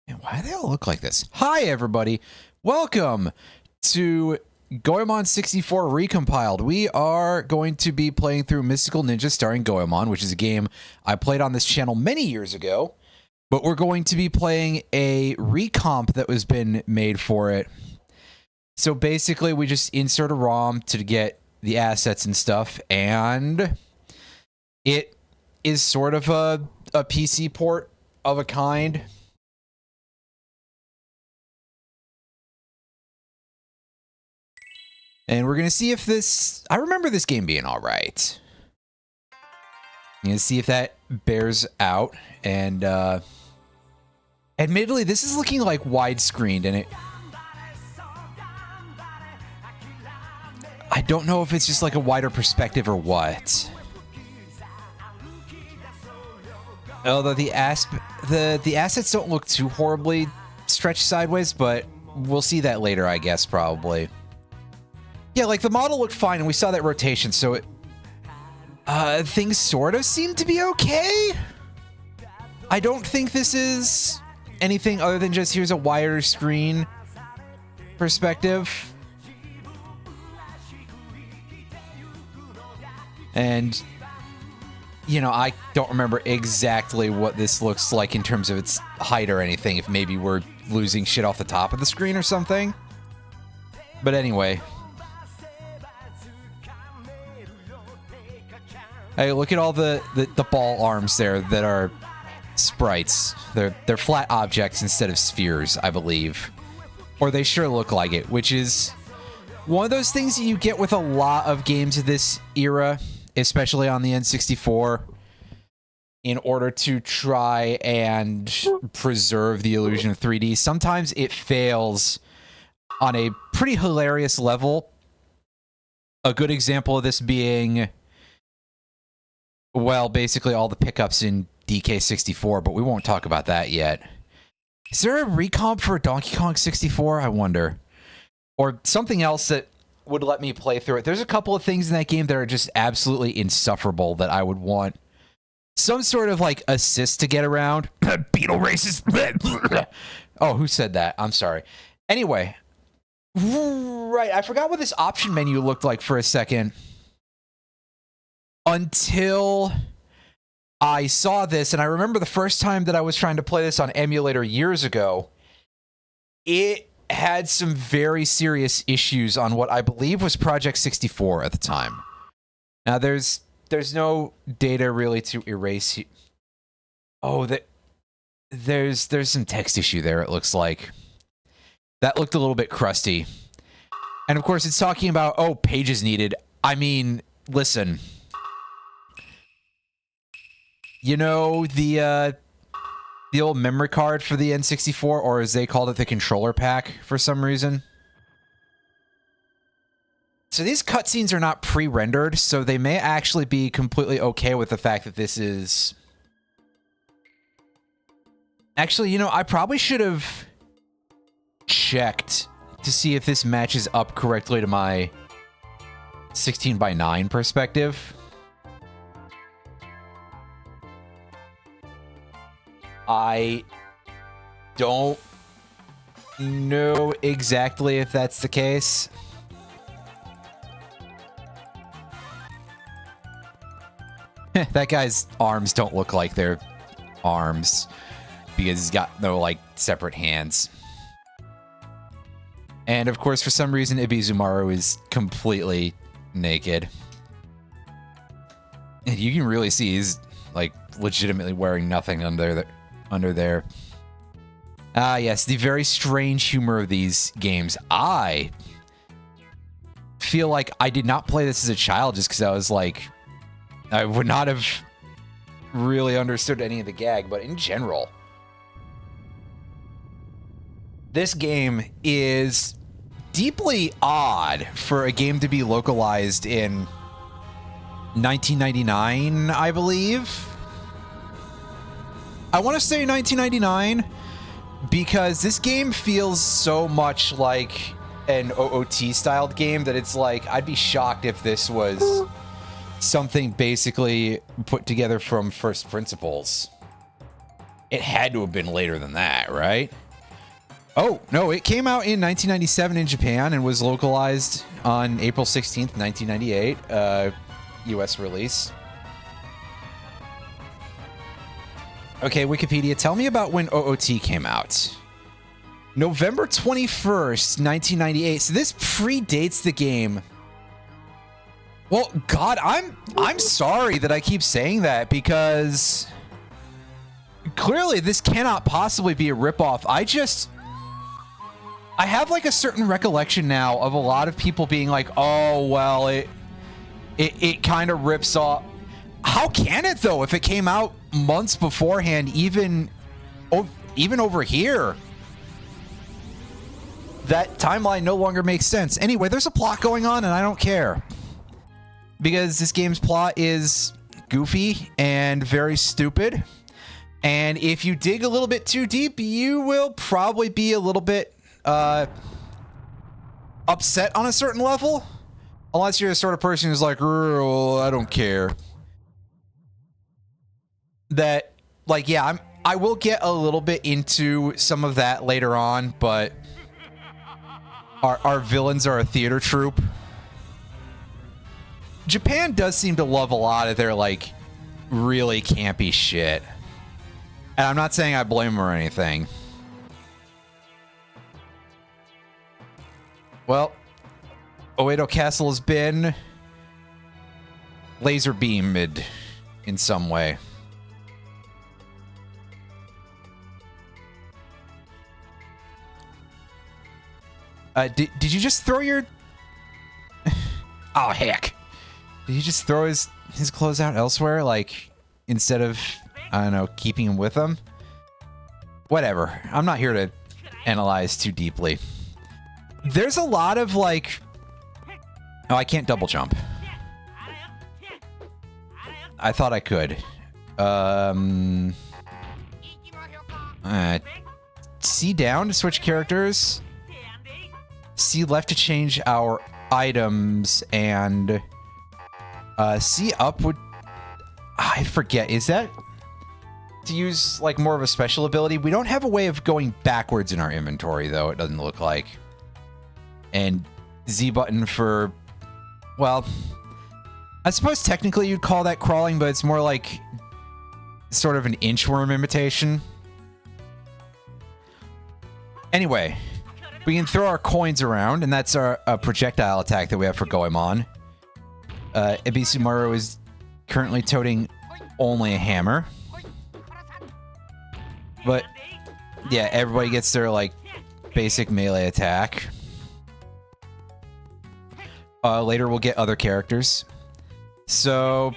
And why do they all look like this? Hi, everybody. Welcome to Goemon 64 Recompiled. We are going to be playing through Mystical Ninja starring Goemon, which is a game I played on this channel many years ago. But we're going to be playing a recomp that was been made for it. So basically, we just insert a ROM to get the assets and stuff, and it is sort of a PC port of a kind. And we're going to see if this... I remember this game being all right. I'm going to see if that bears out. And admittedly, this is looking like widescreened, and I don't know if it's just like a wider perspective or what. Although the assets don't look too horribly stretched sideways, but we'll see that later, I guess, probably. Yeah, like the model looked fine, and we saw that rotation, so it, things sort of seem to be okay. I don't think this is anything other than just here's a wider screen perspective. And, you know, I don't remember exactly what this looks like in terms of its height or anything, if maybe we're losing shit off the top of the screen or something. But anyway. Hey, look at all the ball arms there that are sprites. They're flat objects instead of spheres, I believe. Or they sure look like it, which is one of those things that you get with a lot of games of this era, especially on the N64, in order to try and preserve the illusion of 3D. Sometimes it fails on a pretty hilarious level. A good example of this being, well, basically all the pickups in DK64, but we won't talk about that yet. Is there a recomp for Donkey Kong 64? I wonder. Or something else that would let me play through it. There's a couple of things in that game that are just absolutely insufferable that I would want some sort of, like, assist to get around. Beetle races. Oh, who said that? I'm sorry. Anyway. Right, I forgot what this option menu looked like for a second. Until I saw this, and I remember the first time that I was trying to play this on emulator years ago, it had some very serious issues on what I believe was Project 64 at the time. Now, there's no data really to erase. Oh, there's some text issue there, it looks like. That looked a little bit crusty. And of course, it's talking about, oh, pages needed. I mean, listen. You know, the old memory card for the N64, or as they called it, the controller pack for some reason. So these cutscenes are not pre-rendered, so they may actually be completely okay with the fact that this is... Actually, you know, I probably should have checked to see if this matches up correctly to my 16:9 perspective. I don't know exactly if that's the case. That guy's arms don't look like they're arms because he's got no, like, separate hands. And, of course, for some reason, Ibizumaru is completely naked. And you can really see he's, like, legitimately wearing nothing under there. Ah, yes, the very strange humor of these games. I feel like I did not play this as a child just because I was like, I would not have really understood any of the gag, but in general, this game is deeply odd for a game to be localized in 1999, I believe. I want to say 1999 because this game feels so much like an OOT-styled game that it's like, I'd be shocked if this was something basically put together from first principles. It had to have been later than that, right? Oh, no, it came out in 1997 in Japan and was localized on April 16th, 1998. US release. Okay, Wikipedia, tell me about when OOT came out. November 21st, 1998. So this predates the game. Well, God, I'm sorry that I keep saying that because clearly this cannot possibly be a ripoff. I have like a certain recollection now of a lot of people being like, "Oh, well, it kind of rips off." How can it though? If it came out months beforehand, even over here, that timeline no longer makes sense. Anyway, there's a plot going on, and I don't care because this game's plot is goofy and very stupid. And if you dig a little bit too deep, you will probably be a little bit upset on a certain level, unless you're the sort of person who's like, "Oh, I don't care." That, like, yeah, I will get a little bit into some of that later on, but our villains are a theater troupe. Japan does seem to love a lot of their like really campy shit, and I'm not saying I blame them or anything. Well, Oedo Castle has been laser beamed in some way. Did you just throw your... Oh, heck. Did you just throw his clothes out elsewhere? Like, instead of, I don't know, keeping him with him? Whatever. I'm not here to analyze too deeply. There's a lot of, like... Oh, I can't double jump. I thought I could. C down to switch characters. C left to change our items, and C up would... I forget. Is that to use like more of a special ability? We don't have a way of going backwards in our inventory, though. It doesn't look like. And Z button for... Well, I suppose technically you'd call that crawling, but it's more like sort of an inchworm imitation. Anyway, we can throw our coins around, and that's our projectile attack that we have for Goemon. Ebisumaru is currently toting only a hammer. But, yeah, everybody gets their, like, basic melee attack. Later we'll get other characters. So,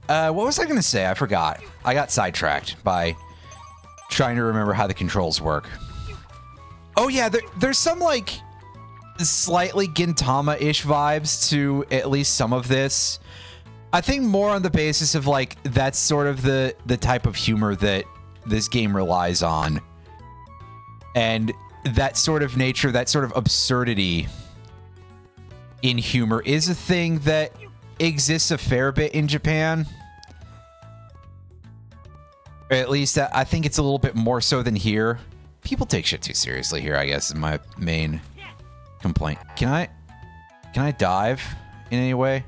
what was I going to say? I forgot. I got sidetracked by trying to remember how the controls work. Oh yeah, there's some like slightly Gintama-ish vibes to at least some of this. I think more on the basis of like that's sort of the type of humor that this game relies on. And that sort of nature, that sort of absurdity in humor is a thing that exists a fair bit in Japan. Or at least I think it's a little bit more so than here. People take shit too seriously here, I guess, is my main complaint. Can I dive in any way?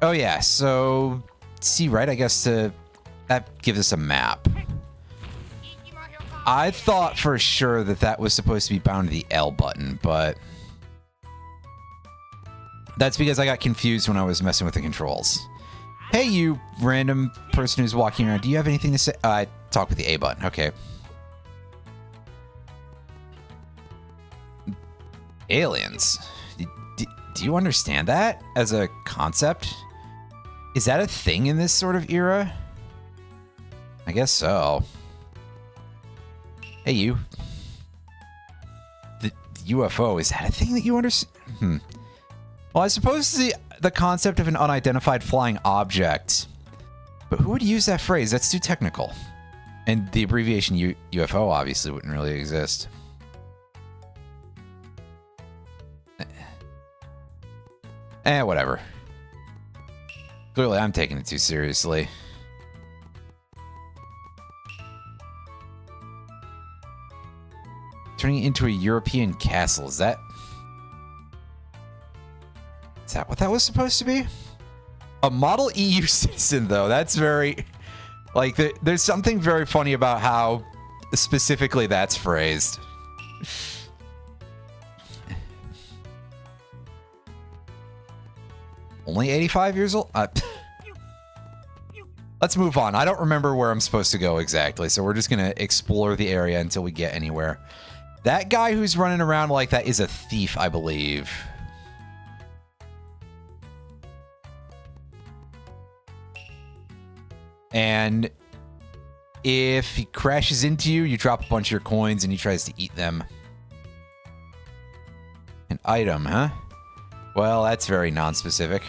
Oh yeah, so see, right? I guess that gives us a map. I thought for sure that was supposed to be bound to the L button, but that's because I got confused when I was messing with the controls. Hey, you random person who's walking around, do you have anything to say? I talk with the A button. Okay. Aliens. Do you understand that as a concept? Is that a thing in this sort of era? I guess so. Hey, you. The UFO, is that a thing that you understand? Well, I suppose the concept of an unidentified flying object. But who would use that phrase? That's too technical. And the abbreviation UFO obviously wouldn't really exist. Whatever. Clearly, I'm taking it too seriously. Turning it into a European castle. Is that what that was supposed to be? A model EU citizen, though. That's very... Like, there's something very funny about how specifically that's phrased. Only 85 years old? Let's move on. I don't remember where I'm supposed to go exactly, so we're just going to explore the area until we get anywhere. That guy who's running around like that is a thief, I believe. And if he crashes into you, you drop a bunch of your coins and he tries to eat them. An item, huh? Well, that's very non-specific.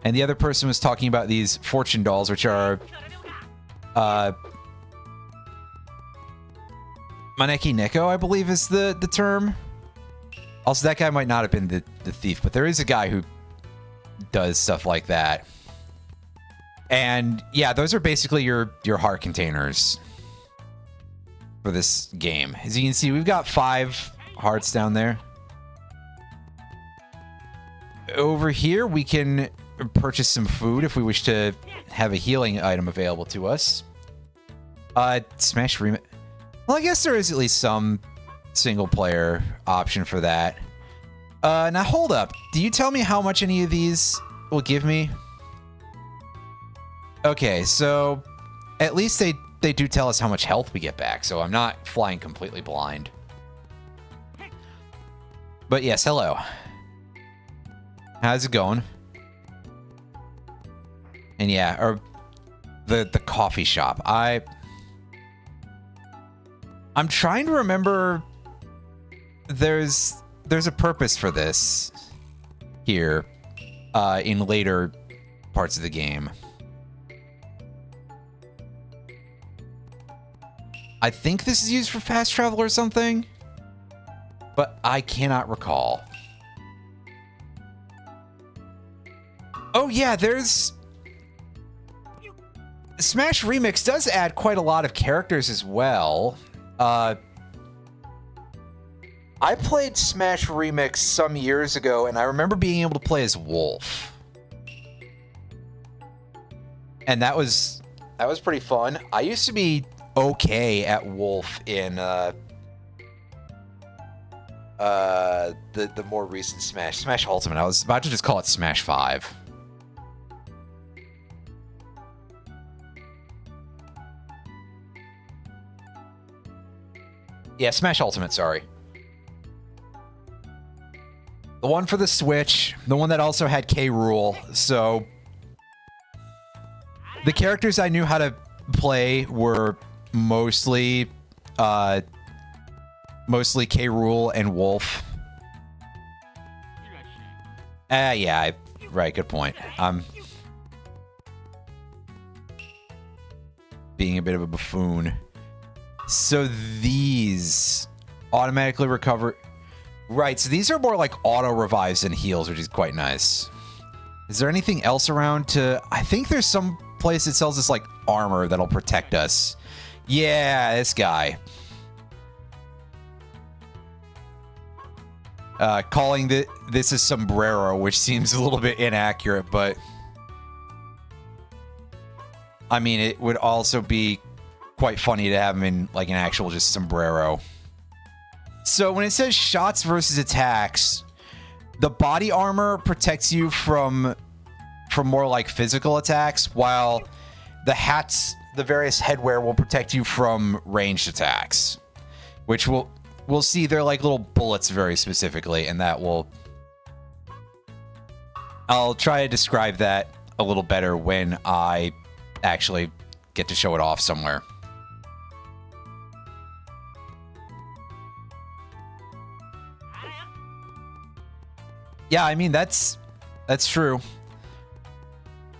And the other person was talking about these fortune dolls, which are Maneki Neko, I believe is the term. Also, that guy might not have been the thief, but there is a guy who does stuff like that. And yeah, those are basically your heart containers for this game. As you can see, we've got 5 hearts down there. Over here, we can purchase some food if we wish to have a healing item available to us. Smash Remix. Well, I guess there is at least some single player option for that. Now hold up. Do you tell me how much any of these will give me? Okay, so at least they do tell us how much health we get back, so I'm not flying completely blind. But yes, hello. How's it going? And yeah, or the coffee shop. I'm trying to remember. There's a purpose for this here in later parts of the game. I think this is used for fast travel or something, but I cannot recall. Oh yeah, there's... Smash Remix does add quite a lot of characters as well. I played Smash Remix some years ago, and I remember being able to play as Wolf. And that was pretty fun. I used to be okay at Wolf in the more recent Smash Ultimate. I was about to just call it Smash 5. Yeah, Smash Ultimate, sorry. The one for the Switch, the one that also had K. Rool. So the characters I knew how to play were mostly K. Rool and Wolf. Yeah, right, good point. I'm being a bit of a buffoon. So these automatically recover. Right, so these are more like auto revives and heals, which is quite nice. Is there anything else around to... I think there's some place that sells this like armor that'll protect us. Yeah, this guy. Calling this a sombrero, which seems a little bit inaccurate, but... I mean, it would also be quite funny to have him in like an actual just sombrero. So when it says shots versus attacks, the body armor protects you from more like physical attacks, while the hats, the various headwear will protect you from ranged attacks, which we'll see they're like little bullets very specifically, and that will... I'll try to describe that a little better when I actually get to show it off somewhere. Yeah, I mean, that's true.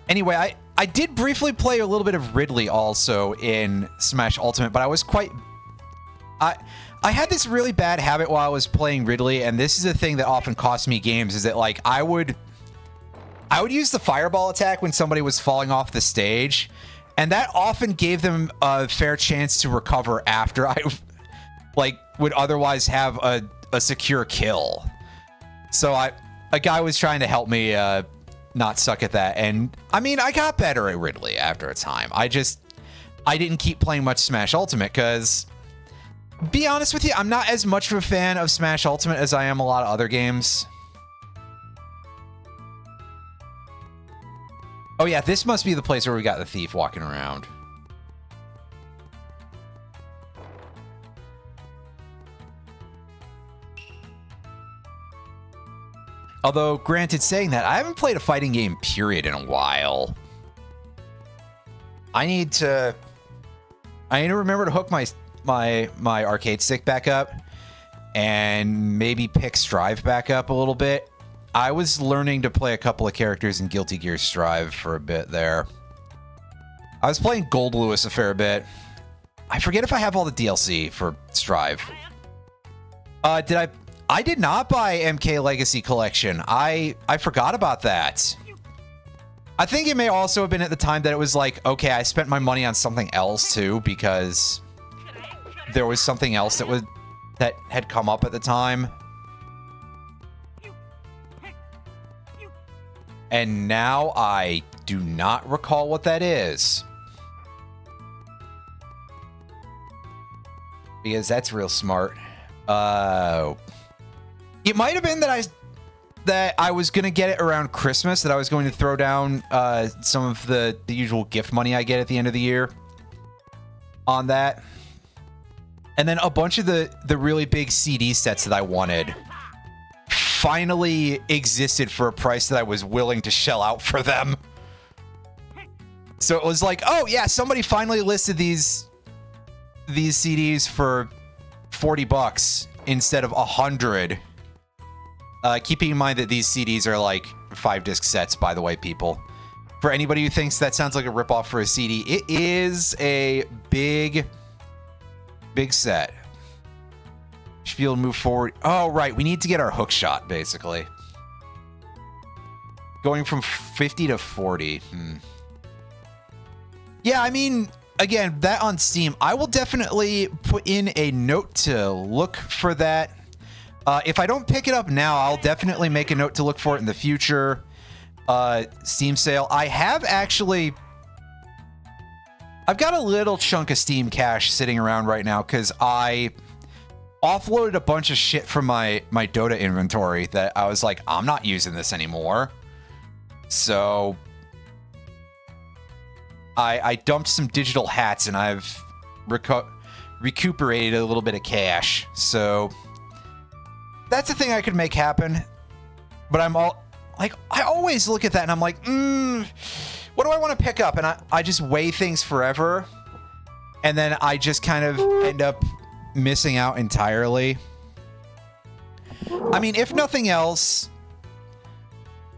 Anyway, I did briefly play a little bit of Ridley also in Smash Ultimate, but I was quite... I had this really bad habit while I was playing Ridley, and this is a thing that often costs me games, is that, like, I would I would use the fireball attack when somebody was falling off the stage, and that often gave them a fair chance to recover after I like would otherwise have a secure kill. So a guy was trying to help me not suck at that, and I mean, I got better at Ridley after a time. I didn't keep playing much Smash Ultimate because, be honest with you, I'm not as much of a fan of Smash Ultimate as I am a lot of other games. Oh yeah, this must be the place where we got the thief walking around. Although, granted, saying that, I haven't played a fighting game, period, in a while. I need to remember to hook my arcade stick back up and maybe pick Strive back up a little bit. I was learning to play a couple of characters in Guilty Gear Strive for a bit there. I was playing Gold Lewis a fair bit. I forget if I have all the DLC for Strive. I did not buy MK Legacy Collection. I forgot about that. I think it may also have been at the time that it was like, okay, I spent my money on something else too, because there was something else that had come up at the time. And now I do not recall what that is. Because that's real smart. It might have been that I was going to get it around Christmas, that I was going to throw down some of the usual gift money I get at the end of the year on that. And then a bunch of the really big CD sets that I wanted finally existed for a price that I was willing to shell out for them. So it was like, oh yeah, somebody finally listed these CDs for $40 instead of $100. Keeping in mind that these CDs are like 5-disc sets, by the way, people. For anybody who thinks that sounds like a ripoff for a CD, it is a big set. Should be able to move forward. Oh, right. We need to get our hook shot, basically. Going from 50 to 40. Yeah, I mean, again, that on Steam. I will definitely put in a note to look for that. If I don't pick it up now, I'll definitely make a note to look for it in the future. Steam sale. I've got a little chunk of Steam cash sitting around right now because I offloaded a bunch of shit from my Dota inventory that I was like, I'm not using this anymore. So I dumped some digital hats and I've recuperated a little bit of cash. So that's a thing I could make happen. But I'm all like, I always look at that and I'm like, what do I want to pick up? And I just weigh things forever. And then I just kind of end up missing out entirely. I mean, if nothing else,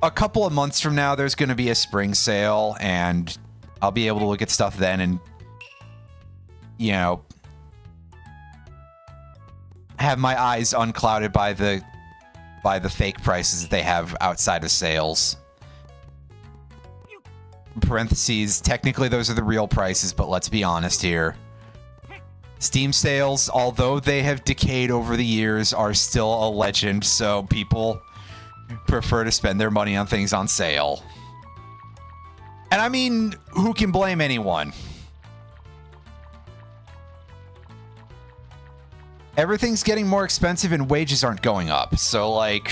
a couple of months from now, there's going to be a spring sale and I'll be able to look at stuff then and, you know, have my eyes unclouded by the fake prices that they have outside of sales. Parentheses, technically those are the real prices, but let's be honest here. Steam sales, although they have decayed over the years, are still a legend, so people prefer to spend their money on things on sale. And I mean, who can blame anyone? Everything's getting more expensive and wages aren't going up. So, like...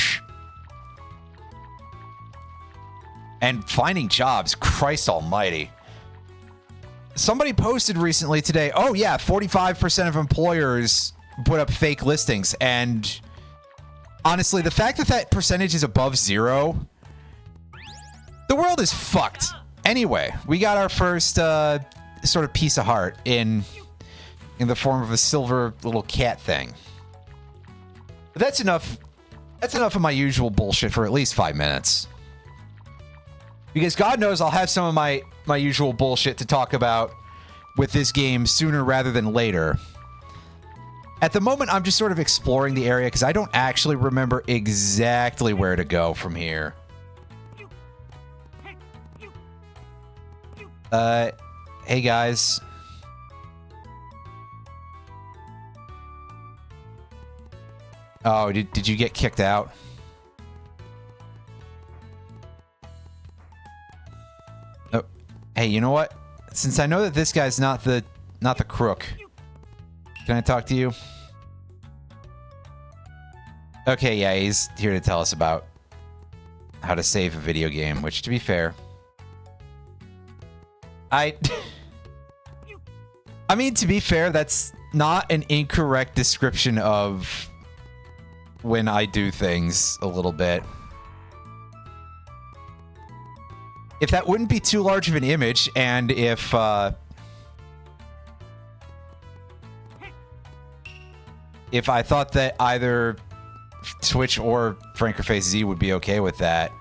And finding jobs, Christ almighty. Somebody posted recently today, oh yeah, 45% of employers put up fake listings. And honestly, the fact that that percentage is above 0, the world is fucked. Anyway, we got our first sort of piece of heart in the form of a silver little cat thing. But that's enough. That's enough of my usual bullshit for at least 5 minutes. Because God knows I'll have some of my usual bullshit to talk about with this game sooner rather than later. At the moment, I'm just sort of exploring the area because I don't actually remember exactly where to go from here. Hey guys. Oh, did you get kicked out? Oh, hey, you know what? Since I know that this guy's not the crook, can I talk to you? Okay, yeah, he's here to tell us about how to save a video game, which, to be fair, I mean, to be fair, that's not an incorrect description of when I do things a little bit. If that wouldn't be too large of an image, and if I thought that either Twitch or Frankerface Z would be okay with that.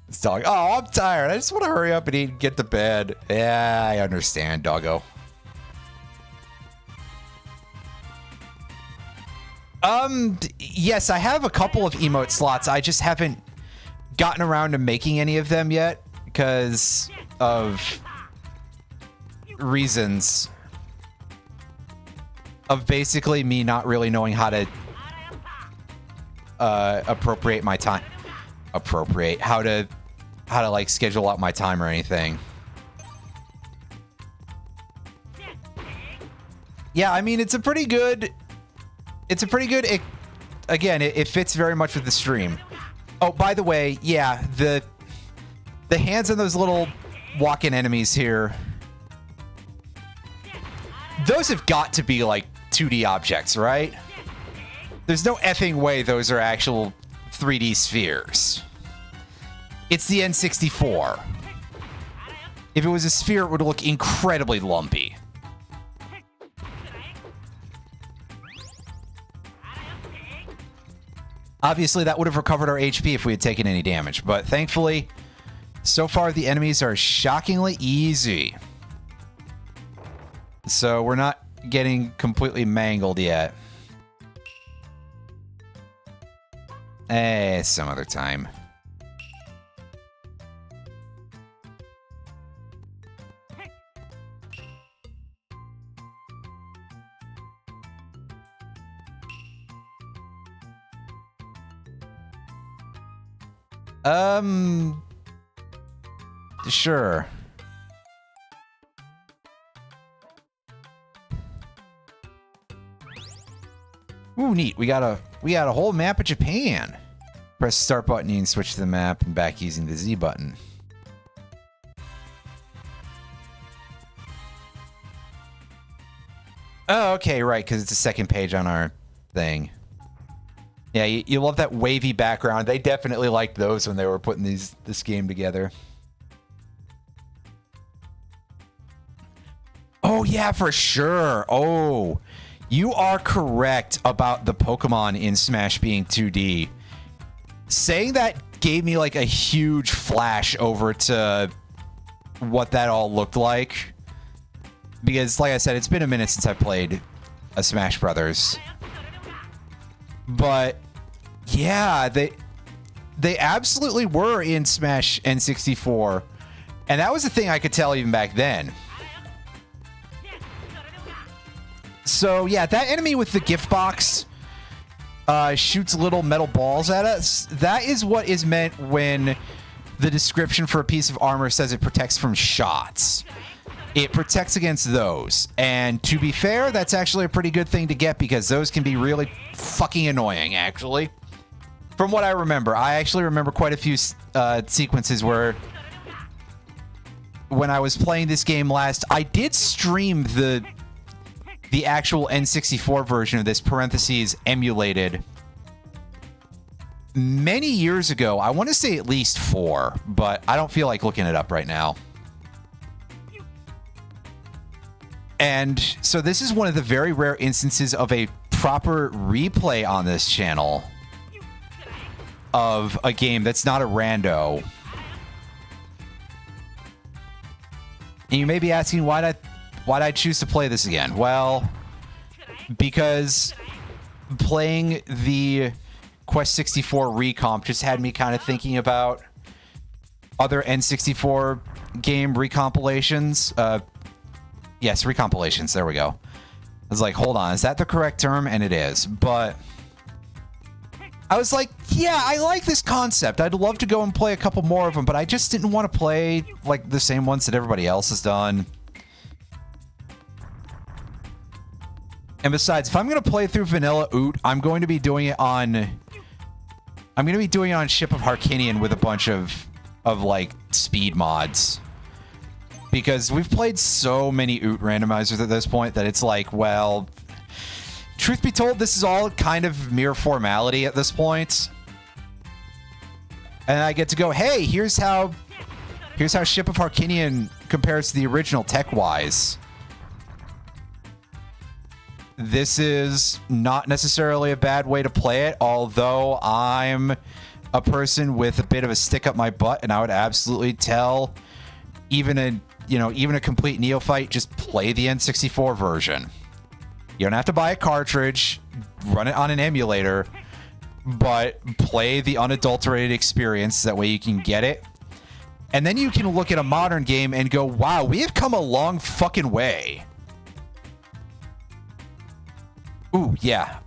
This dog. Oh, I'm tired. I just want to hurry up and eat and get to bed. Yeah, I understand, doggo. Yes, I have a couple of emote slots. I just haven't gotten around to making any of them yet because of reasons of basically me not really knowing how to appropriate my time. How to like schedule out my time or anything. Yeah, I mean, it's a pretty good, again, it fits very much with the stream. Oh, by the way, yeah, the hands on those little walk-in enemies here, those have got to be like 2D objects, right? There's no effing way those are actual 3D spheres. It's the N64. If it was a sphere, it would look incredibly lumpy. Obviously, that would have recovered our HP if we had taken any damage, but thankfully, so far the enemies are shockingly easy. So we're not getting completely mangled yet. Some other time. Sure. Ooh, neat. We got a whole map of Japan. Press the start button and switch to the map and back using the Z button. Oh, okay, right, because it's the second page on our thing. Yeah, you love that wavy background. They definitely liked those when they were putting this game together. Oh, yeah, for sure. Oh, you are correct about the Pokemon in Smash being 2D. Saying that gave me like a huge flash over to what that all looked like. Because, like I said, it's been a minute since I played a Smash Brothers. But yeah, they absolutely were in Smash N64. And that was the thing I could tell even back then. So yeah, that enemy with the gift box shoots little metal balls at us. That is what is meant when the description for a piece of armor says it protects from shots. It protects against those. And to be fair, that's actually a pretty good thing to get because those can be really fucking annoying, actually. From what I remember, I actually remember quite a few sequences where when I was playing this game last, I did stream the actual N64 version of this, parentheses, emulated, many years ago. I want to say at least 4, but I don't feel like looking it up right now. And so this is one of the very rare instances of a proper replay on this channel of a game that's not a rando. And you may be asking, why'd I choose to play this again? Well, because playing the Quest 64 recomp just had me kind of thinking about other N64 game recompilations. Yes, recompilations. There we go. I was like, hold on, is that the correct term? And it is. But I was like, yeah, I like this concept. I'd love to go and play a couple more of them, but I just didn't want to play like the same ones that everybody else has done. And besides, if I'm going to play through Vanilla Oot, I'm going to be doing it on Ship of Harkinian with a bunch of like speed mods. Because we've played so many Oot randomizers at this point that it's like, well, truth be told, this is all kind of mere formality at this point. And I get to go, hey, here's how Ship of Harkinian compares to the original tech-wise. This is not necessarily a bad way to play it, although I'm a person with a bit of a stick up my butt, and I would absolutely tell even a complete neophyte, just play the N64 version. You don't have to buy a cartridge, run it on an emulator, but play the unadulterated experience. That way you can get it. And then you can look at a modern game and go, wow, we have come a long fucking way. Ooh, yeah.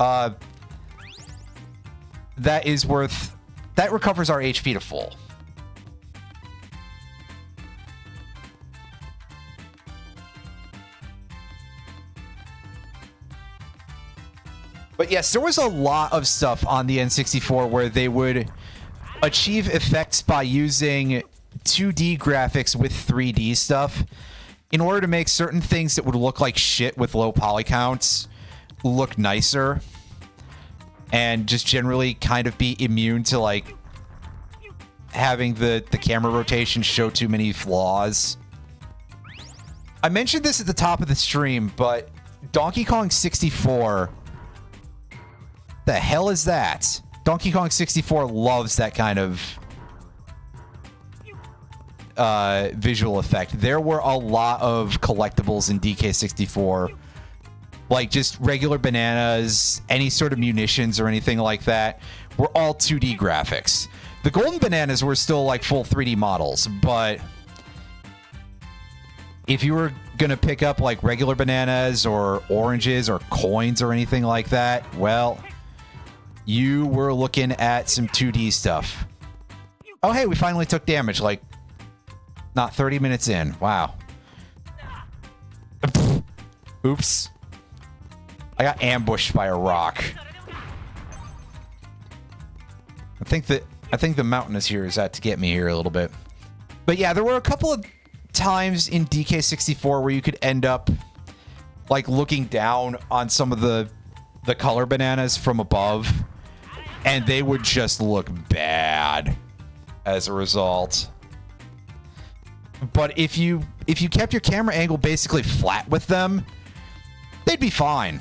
That recovers our HP to full. But yes, there was a lot of stuff on the N64 where they would achieve effects by using 2D graphics with 3D stuff in order to make certain things that would look like shit with low poly counts look nicer, and just generally kind of be immune to like having the camera rotation show too many flaws. I mentioned this at the top of the stream, but Donkey Kong 64, the hell is that? Donkey Kong 64 loves that kind of visual effect. There were a lot of collectibles in DK64, like just regular bananas, any sort of munitions or anything like that, were all 2D graphics. The golden bananas were still like full 3D models, but if you were going to pick up like regular bananas or oranges or coins or anything like that, well, you were looking at some 2D stuff. Oh, hey, we finally took damage, like, not 30 minutes in. Wow. Oops. I got ambushed by a rock. I think the mountainous here is out to get me here a little bit. But yeah, there were a couple of times in DK64 where you could end up like looking down on some of the color bananas from above, and they would just look bad as a result. But if you kept your camera angle basically flat with them, they'd be fine.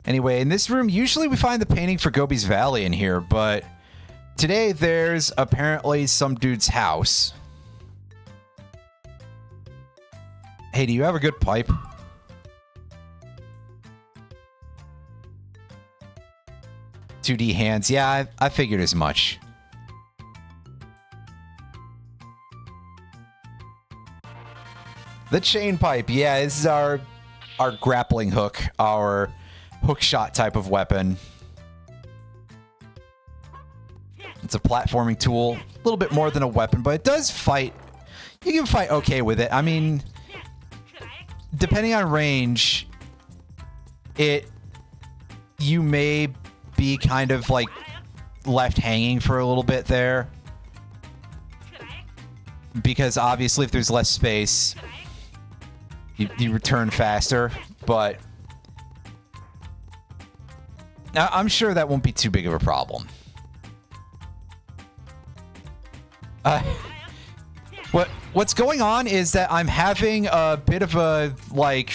Anyway, in this room, usually we find the painting for Gobi's Valley in here, but today there's apparently some dude's house. Hey, do you have a good pipe? "2D hands." Yeah, I figured as much. The chain pipe. Yeah, this is our grappling hook, our hook shot type of weapon. It's a platforming tool, a little bit more than a weapon, but it does fight. You can fight okay with it. I mean, depending on range, you may be kind of like left hanging for a little bit there, because obviously if there's less space, you return faster, but now, I'm sure that won't be too big of a problem. What's going on is that I'm having a bit of a, like...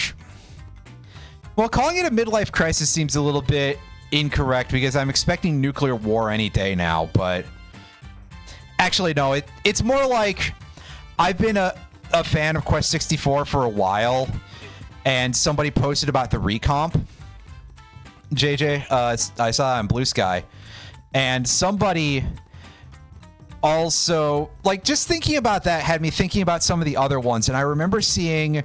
Well, calling it a midlife crisis seems a little bit incorrect because I'm expecting nuclear war any day now, but actually no, it's more like I've been a fan of Quest 64 for a while, and somebody posted about the recomp. JJ, I saw on Blue Sky, and somebody also, like, just thinking about that had me thinking about some of the other ones, and I remember seeing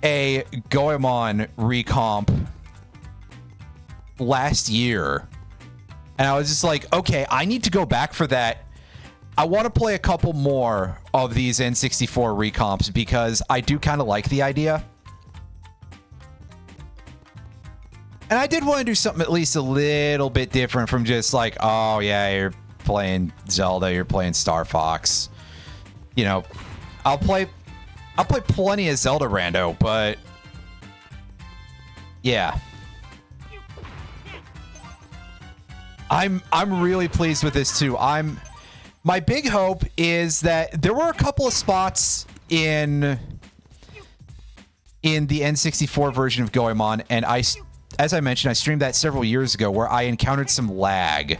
a Goemon recomp last year, and I was just like, okay, I need to go back for that. I want to play a couple more of these N64 recomps because I do kind of like the idea. And I did want to do something at least a little bit different from just like, oh yeah, you're playing Zelda, you're playing Star Fox. You know, I'll play plenty of Zelda rando, but yeah. I'm really pleased with this too. My big hope is that there were a couple of spots in the N64 version of Goemon, and as I mentioned, I streamed that several years ago, where I encountered some lag.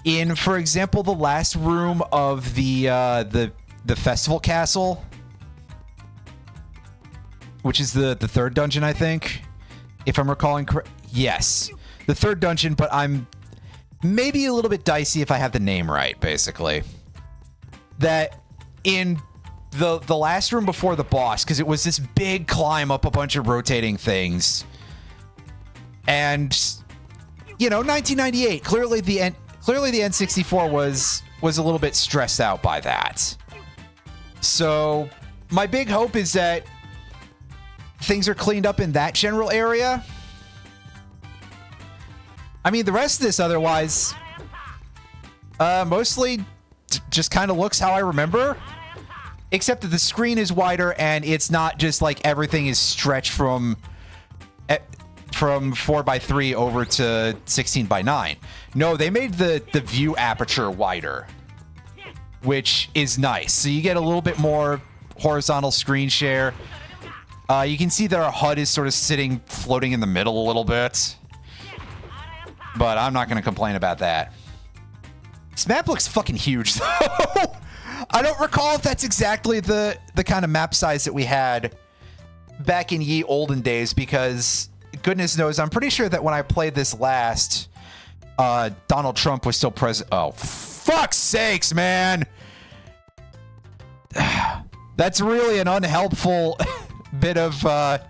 In, for example, the last room of the festival castle, which is the third dungeon, I think, if I'm recalling correct. Yes, the third dungeon, but I'm maybe a little bit dicey if I have the name right, basically. That in the last room before the boss, because it was this big climb up a bunch of rotating things. And, you know, 1998, clearly the N64 was a little bit stressed out by that. So my big hope is that things are cleaned up in that general area. I mean, the rest of this otherwise, mostly just kind of looks how I remember, except that the screen is wider and it's not just like everything is stretched from 4:3 over to 16:9. No, they made the view aperture wider, which is nice. So you get a little bit more horizontal screen share. You can see that our HUD is sort of floating in the middle a little bit. But I'm not going to complain about that. This map looks fucking huge, though. I don't recall if that's exactly the kind of map size that we had back in ye olden days, because goodness knows, I'm pretty sure that when I played this last, Donald Trump was still president. Oh, fuck's sakes, man. That's really an unhelpful bit of... that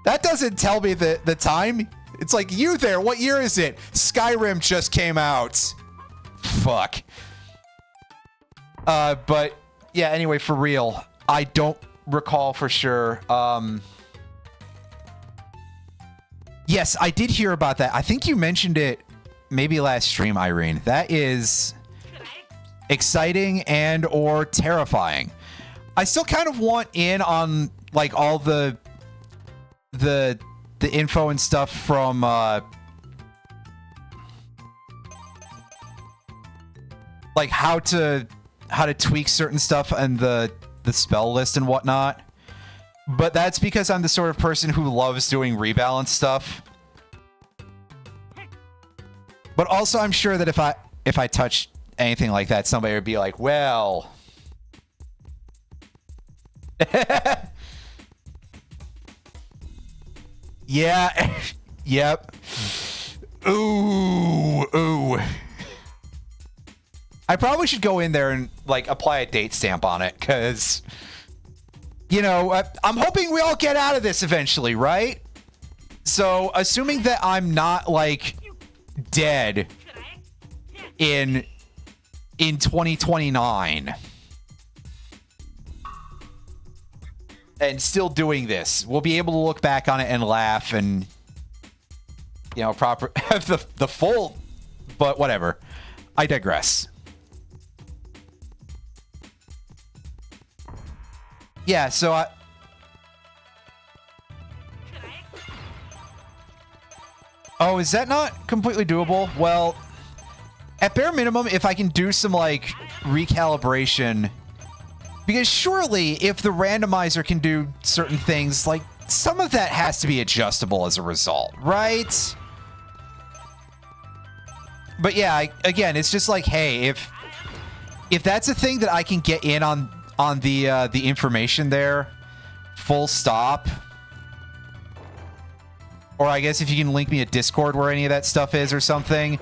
doesn't tell me the time. It's like, you there, what year is it? Skyrim just came out. Fuck. But, yeah, anyway, for real, I don't recall for sure. Yes, I did hear about that. I think you mentioned it maybe last stream, Irene. That is exciting and or terrifying. I still kind of want in on, like, all the info and stuff from like how to tweak certain stuff and the spell list and whatnot. But that's because I'm the sort of person who loves doing rebalance stuff. But also I'm sure that if I touch anything like that, somebody would be like, well, yeah. Yep. Ooh. I probably should go in there and, like, apply a date stamp on it, because, you know, I'm hoping we all get out of this eventually, right? So, assuming that I'm not, like, dead in 2029... and still doing this, we'll be able to look back on it and laugh and, you know, have the full, but whatever. I digress. Yeah, so oh, is that not completely doable? Well, at bare minimum, if I can do some, like, recalibration... Because surely, if the randomizer can do certain things, like, some of that has to be adjustable as a result, right? But yeah, again, it's just like, hey, if that's a thing that I can get in on the information there, full stop. Or I guess if you can link me a Discord where any of that stuff is or something,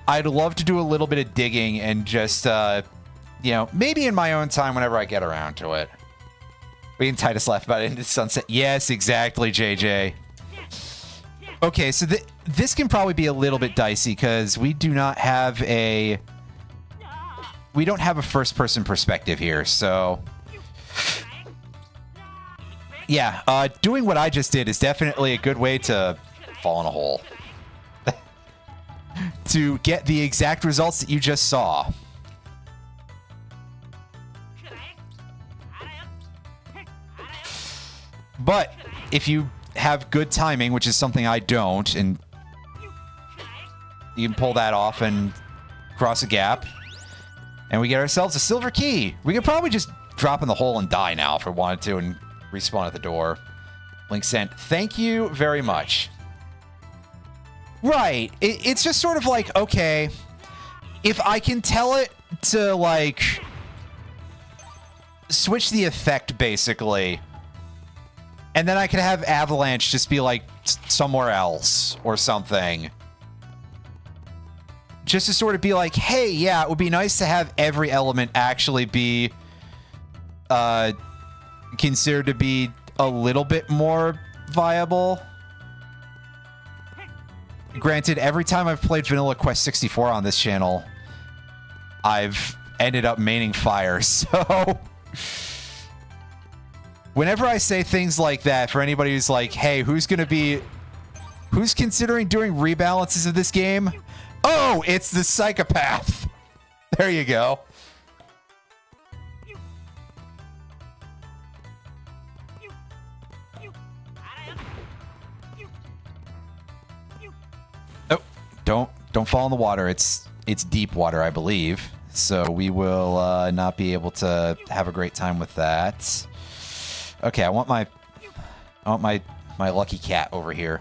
I'd love to do a little bit of digging and just, you know, maybe in my own time whenever I get around to it. We can Titus laugh about it into sunset. Yes, exactly, JJ. Okay, so this can probably be a little bit dicey because we do not have a... We don't have a first-person perspective here, so... Yeah, doing what I just did is definitely a good way to fall in a hole. To get the exact results that you just saw. But if you have good timing, which is something I don't, and you can pull that off and cross a gap, and we get ourselves a silver key. We could probably just drop in the hole and die now if we wanted to and respawn at the door. Link sent. Thank you very much. Right. It's just sort of like, okay, if I can tell it to, like, switch the effect, basically, and then I could have Avalanche just be, like, somewhere else or something. Just to sort of be like, hey, yeah, it would be nice to have every element actually be considered to be a little bit more viable. Granted, every time I've played Vanilla Quest 64 on this channel, I've ended up maining fire, so... Whenever I say things like that, for anybody who's like, hey, who's considering doing rebalances of this game? Oh, it's the psychopath. There you go. Oh, don't fall in the water. It's deep water, I believe. So we will not be able to have a great time with that. Okay, I want my lucky cat over here.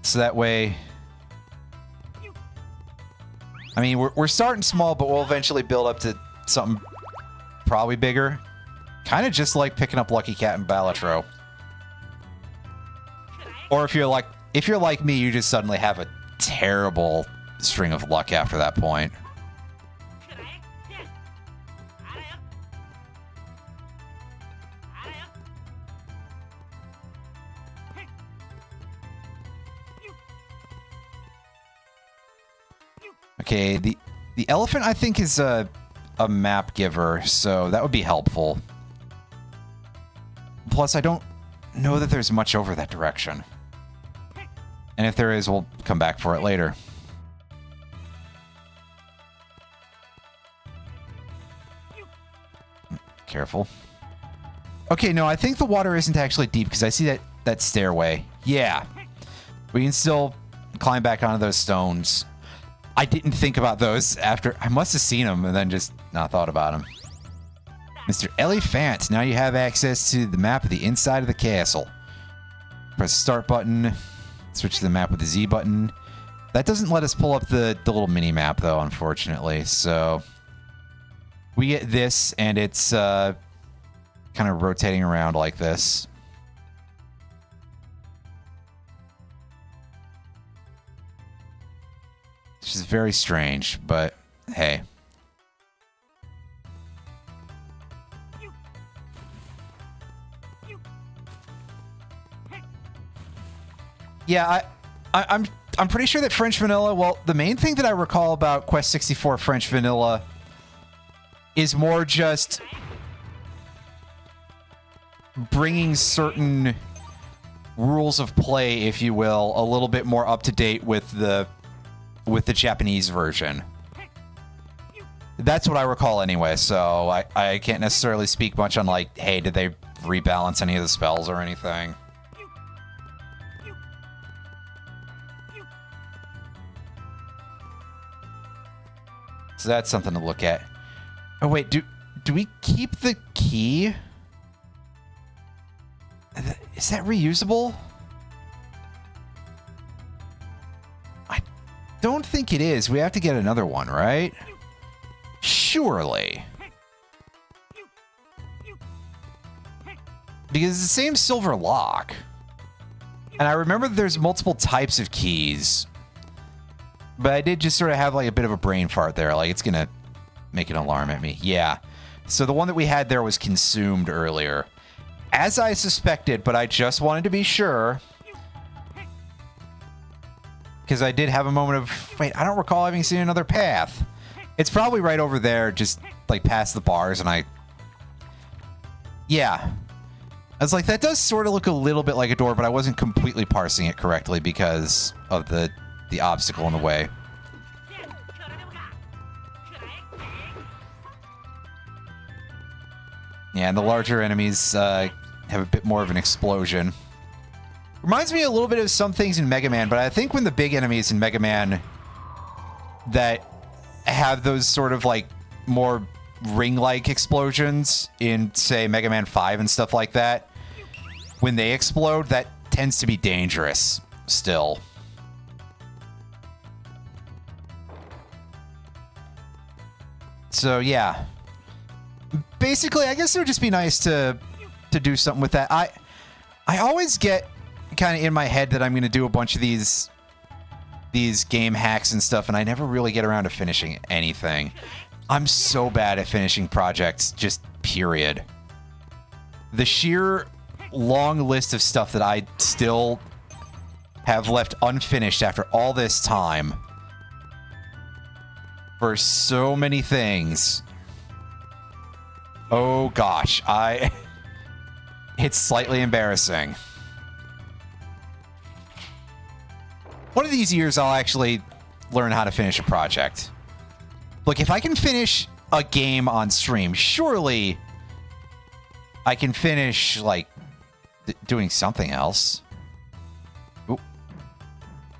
So that way, I mean, we're starting small, but we'll eventually build up to something probably bigger. Kind of just like picking up Lucky Cat and Balatro. Or if you're like me, you just suddenly have a terrible string of luck after that point. Okay, the elephant, I think, is a map giver, so that would be helpful. Plus, I don't know that there's much over that direction. And if there is, we'll come back for it later. Careful. Okay, no, I think the water isn't actually deep because I see that stairway. Yeah. We can still climb back onto those stones. I didn't think about those after... I must have seen them and then just not thought about them. Mr. Elephant, now you have access to the map of the inside of the castle. Press the start button. Switch to the map with the Z button. That doesn't let us pull up the little mini-map, though, unfortunately. So we get this, and it's kind of rotating around like this. Which is very strange, but hey. Yeah, I'm pretty sure that French Vanilla, well, the main thing that I recall about Quest 64 French Vanilla is more just bringing certain rules of play, if you will, a little bit more up to date with the Japanese version. That's what I recall anyway, so I can't necessarily speak much on, like, hey, did they rebalance any of the spells or anything? So that's something to look at. Oh, wait, do we keep the key? Is that reusable? I don't think it is. We have to get another one, right? Surely. Because it's the same silver lock. And I remember that there's multiple types of keys. But I did just sort of have like a bit of a brain fart there. Like it's going to make an alarm at me. Yeah. So the one that we had there was consumed earlier. As I suspected, but I just wanted to be sure. Because I did have a moment of, wait, I don't recall having seen another path. It's probably right over there, just like past the bars, and yeah. I was like, that does sort of look a little bit like a door, but I wasn't completely parsing it correctly because of the obstacle in the way. Yeah, and the larger enemies have a bit more of an explosion. Reminds me a little bit of some things in Mega Man, but I think when the big enemies in Mega Man that have those sort of like more ring-like explosions in, say, Mega Man 5 and stuff like that, when they explode, that tends to be dangerous still. So, yeah. Basically, I guess it would just be nice to do something with that. I always get kind of in my head that I'm going to do a bunch of these game hacks and stuff, and I never really get around to finishing anything. I'm so bad at finishing projects, just period. The sheer long list of stuff that I still have left unfinished after all this time for so many things. Oh gosh, it's slightly embarrassing. One of these years I'll actually learn how to finish a project. Look, if I can finish a game on stream, surely I can finish, like, doing something else. Ooh.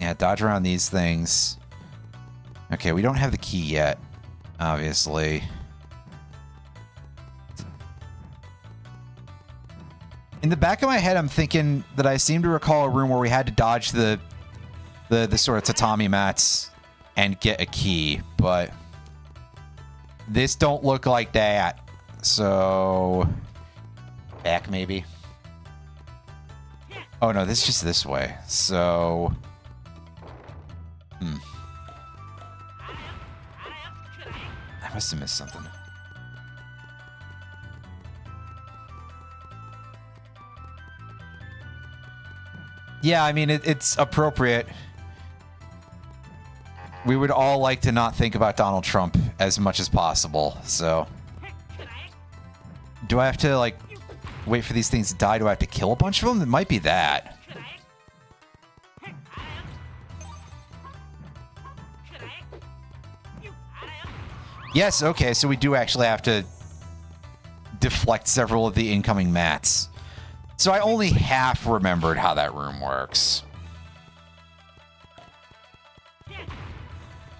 Yeah, dodge around these things. Okay, we don't have the key yet, obviously. In the back of my head, I'm thinking that I seem to recall a room where we had to dodge the sort of tatami mats and get a key, but this don't look like that. So back maybe. Oh no, this is just this way. So I must have missed something. Yeah, I mean, it's appropriate. We would all like to not think about Donald Trump as much as possible, so. Do I have to, like, wait for these things to die? Do I have to kill a bunch of them? It might be that. Yes, okay, so we do actually have to deflect several of the incoming mats. So I only half remembered how that room works.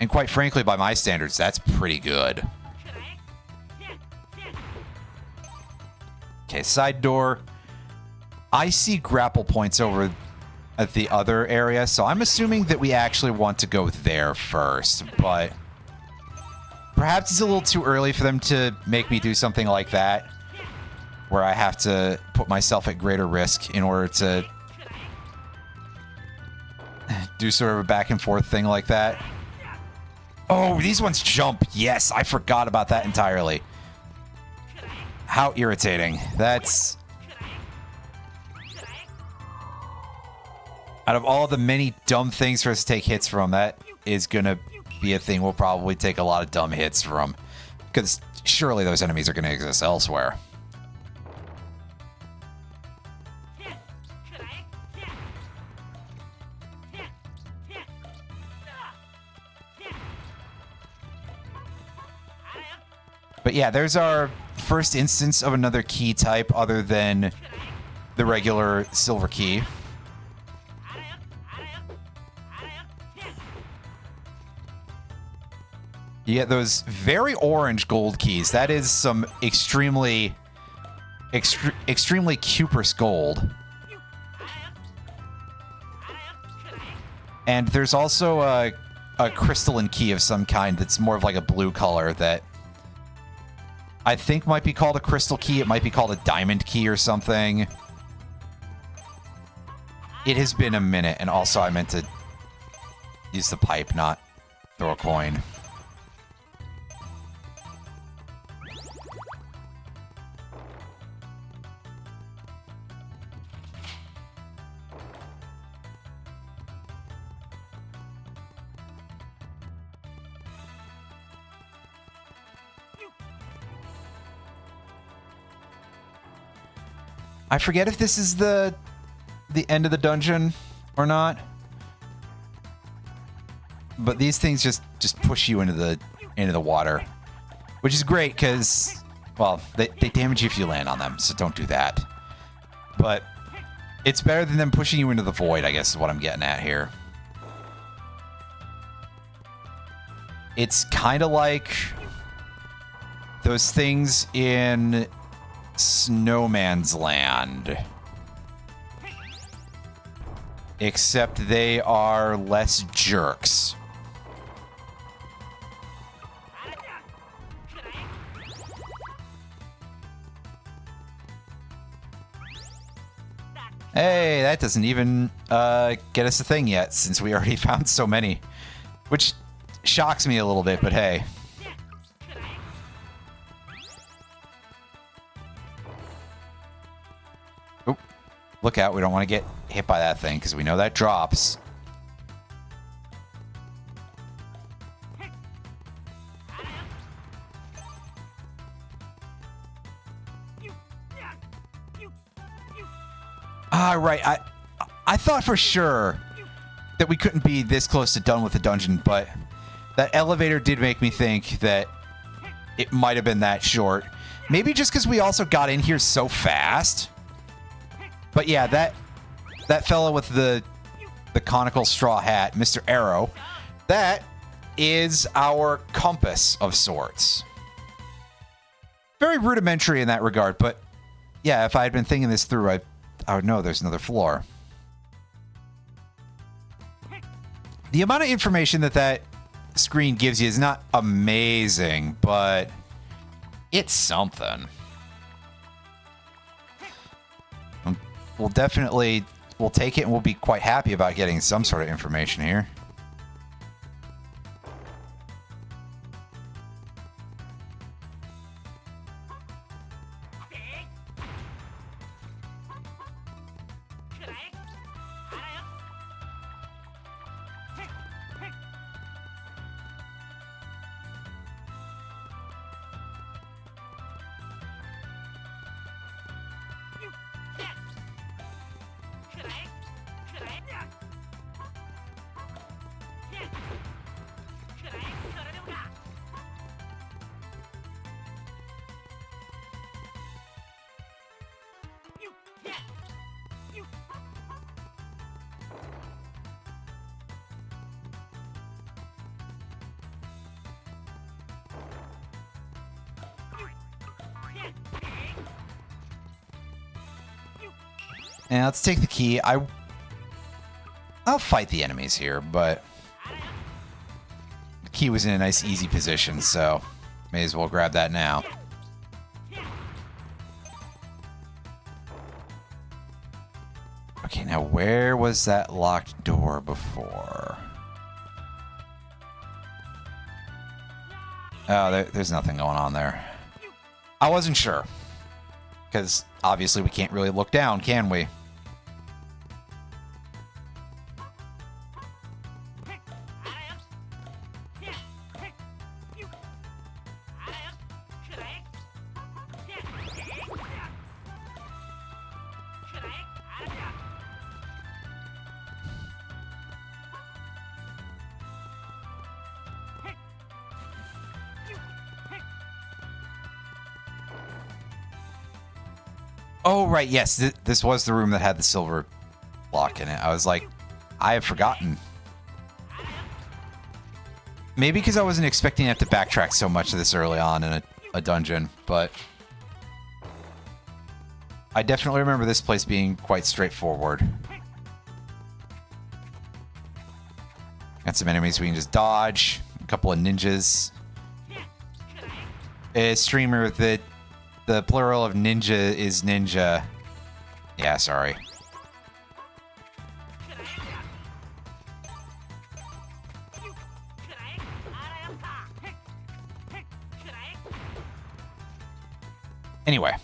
And quite frankly, by my standards, that's pretty good. Okay, side door. I see grapple points over at the other area, so I'm assuming that we actually want to go there first, but perhaps it's a little too early for them to make me do something like that, where I have to put myself at greater risk in order to do sort of a back and forth thing like that. Oh, these ones jump. Yes, I forgot about that entirely. How irritating. That's... Out of all the many dumb things for us to take hits from, that is going to be a thing we'll probably take a lot of dumb hits from. Because surely those enemies are going to exist elsewhere. But yeah, there's our first instance of another key type other than the regular silver key. You get those very orange gold keys. That is some extremely cuprous gold. And there's also a crystalline key of some kind that's more of like a blue color that I think might be called a crystal key. It might be called a diamond key or something. It has been a minute, and also I meant to use the pipe, not throw a coin. I forget if this is the end of the dungeon or not. But these things just push you into the water, which is great because, well, they damage you if you land on them, so don't do that. But it's better than them pushing you into the void, I guess is what I'm getting at here. It's kind of like those things in Snowman's Land. Except they are less jerks. Hey, that doesn't even get us a thing yet, since we already found so many. Which shocks me a little bit, but hey. Oop. Look out, we don't want to get hit by that thing, because we know that drops. Ah, right. I thought for sure that we couldn't be this close to done with the dungeon, but that elevator did make me think that it might have been that short. Maybe just because we also got in here so fast. But yeah, that fellow with the conical straw hat, Mr. Arrow, that is our compass of sorts. Very rudimentary in that regard, but yeah, if I had been thinking this through, I would know there's another floor. The amount of information that screen gives you is not amazing, but it's something. We'll take it and we'll be quite happy about getting some sort of information here. And let's take the key. I'll fight the enemies here, but the key was in a nice easy position, so may as well grab that now. Okay, now where was that locked door before? Oh, there's nothing going on there. I wasn't sure. Because obviously we can't really look down, can we? Oh, right, yes. This was the room that had the silver block in it. I was like, I have forgotten. Maybe because I wasn't expecting to have to backtrack so much this early on in a dungeon, but I definitely remember this place being quite straightforward. Got some enemies we can just dodge. A couple of ninjas. A streamer that the plural of ninja is ninja. Yeah, sorry. Anyway.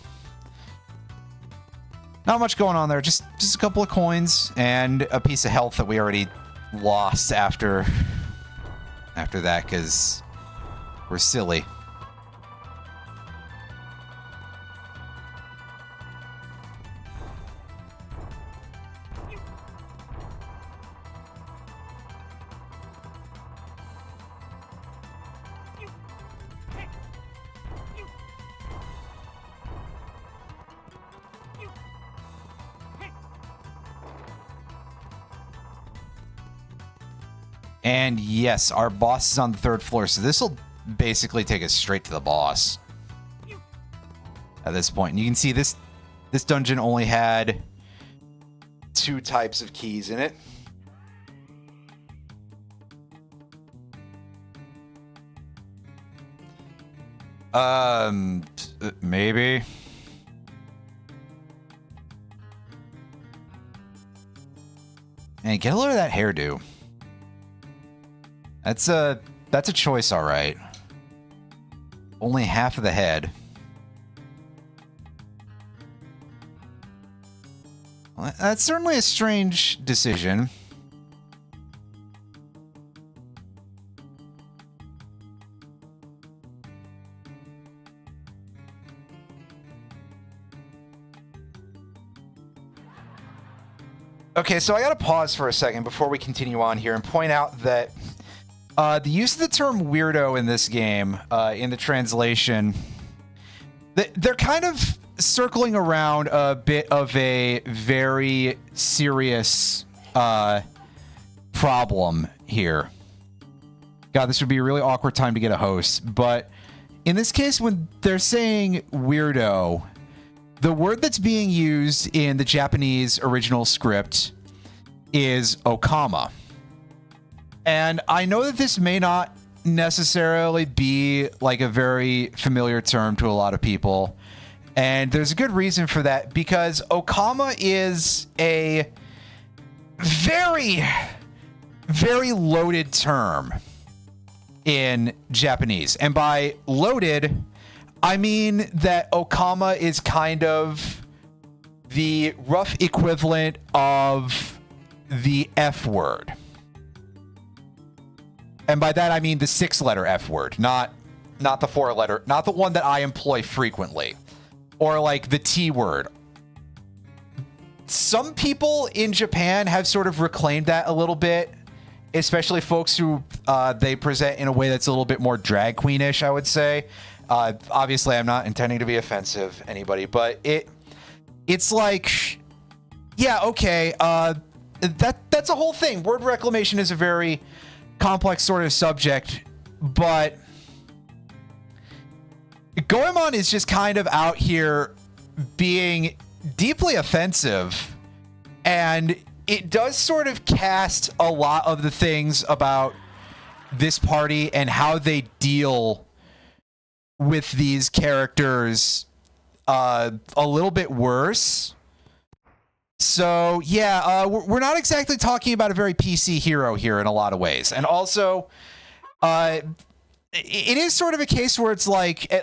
Not much going on there. Just a couple of coins and a piece of health that we already lost after that because we're silly. And yes, our boss is on the 3rd floor, so this will basically take us straight to the boss at this point. And you can see this dungeon only had 2 types of keys in it. Maybe. And get a load of that hairdo. That's a choice, all right. Only half of the head. Well, that's certainly a strange decision. Okay, so I gotta pause for a second before we continue on here and point out that the use of the term weirdo in this game, in the translation, they're kind of circling around a bit of a very serious problem here. God, this would be a really awkward time to get a host. But in this case, when they're saying weirdo, the word that's being used in the Japanese original script is okama. And I know that this may not necessarily be like a very familiar term to a lot of people. And there's a good reason for that, because okama is a very, very loaded term in Japanese. And by loaded, I mean that okama is kind of the rough equivalent of the F word. And by that, I mean the 6-letter F word, not the 4-letter, not the one that I employ frequently, or like the T word. Some people in Japan have sort of reclaimed that a little bit, especially folks who they present in a way that's a little bit more drag queenish, I would say. Obviously, I'm not intending to be offensive to anybody, but it's like, yeah, okay, that's a whole thing. Word reclamation is a very complex sort of subject, but Goemon is just kind of out here being deeply offensive, and it does sort of cast a lot of the things about this party and how they deal with these characters a little bit worse. So, yeah, we're not exactly talking about a very PC hero here in a lot of ways. And also, it is sort of a case where it's like,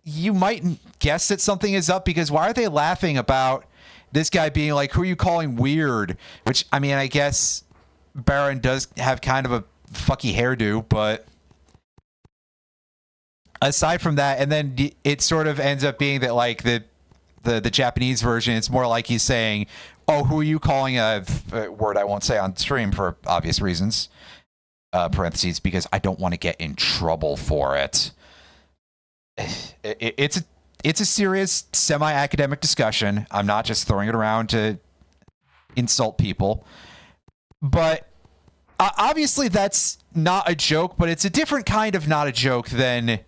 you might guess that something is up, because why are they laughing about this guy being like, who are you calling weird? Which, I mean, I guess Baron does have kind of a fucky hairdo, but aside from that, and then it sort of ends up being that, like, the Japanese version, it's more like he's saying, oh, who are you calling a word I won't say on stream for obvious reasons, parentheses, because I don't want to get in trouble for it. It's a serious semi-academic discussion. I'm not just throwing it around to insult people. But obviously that's not a joke, but it's a different kind of not a joke than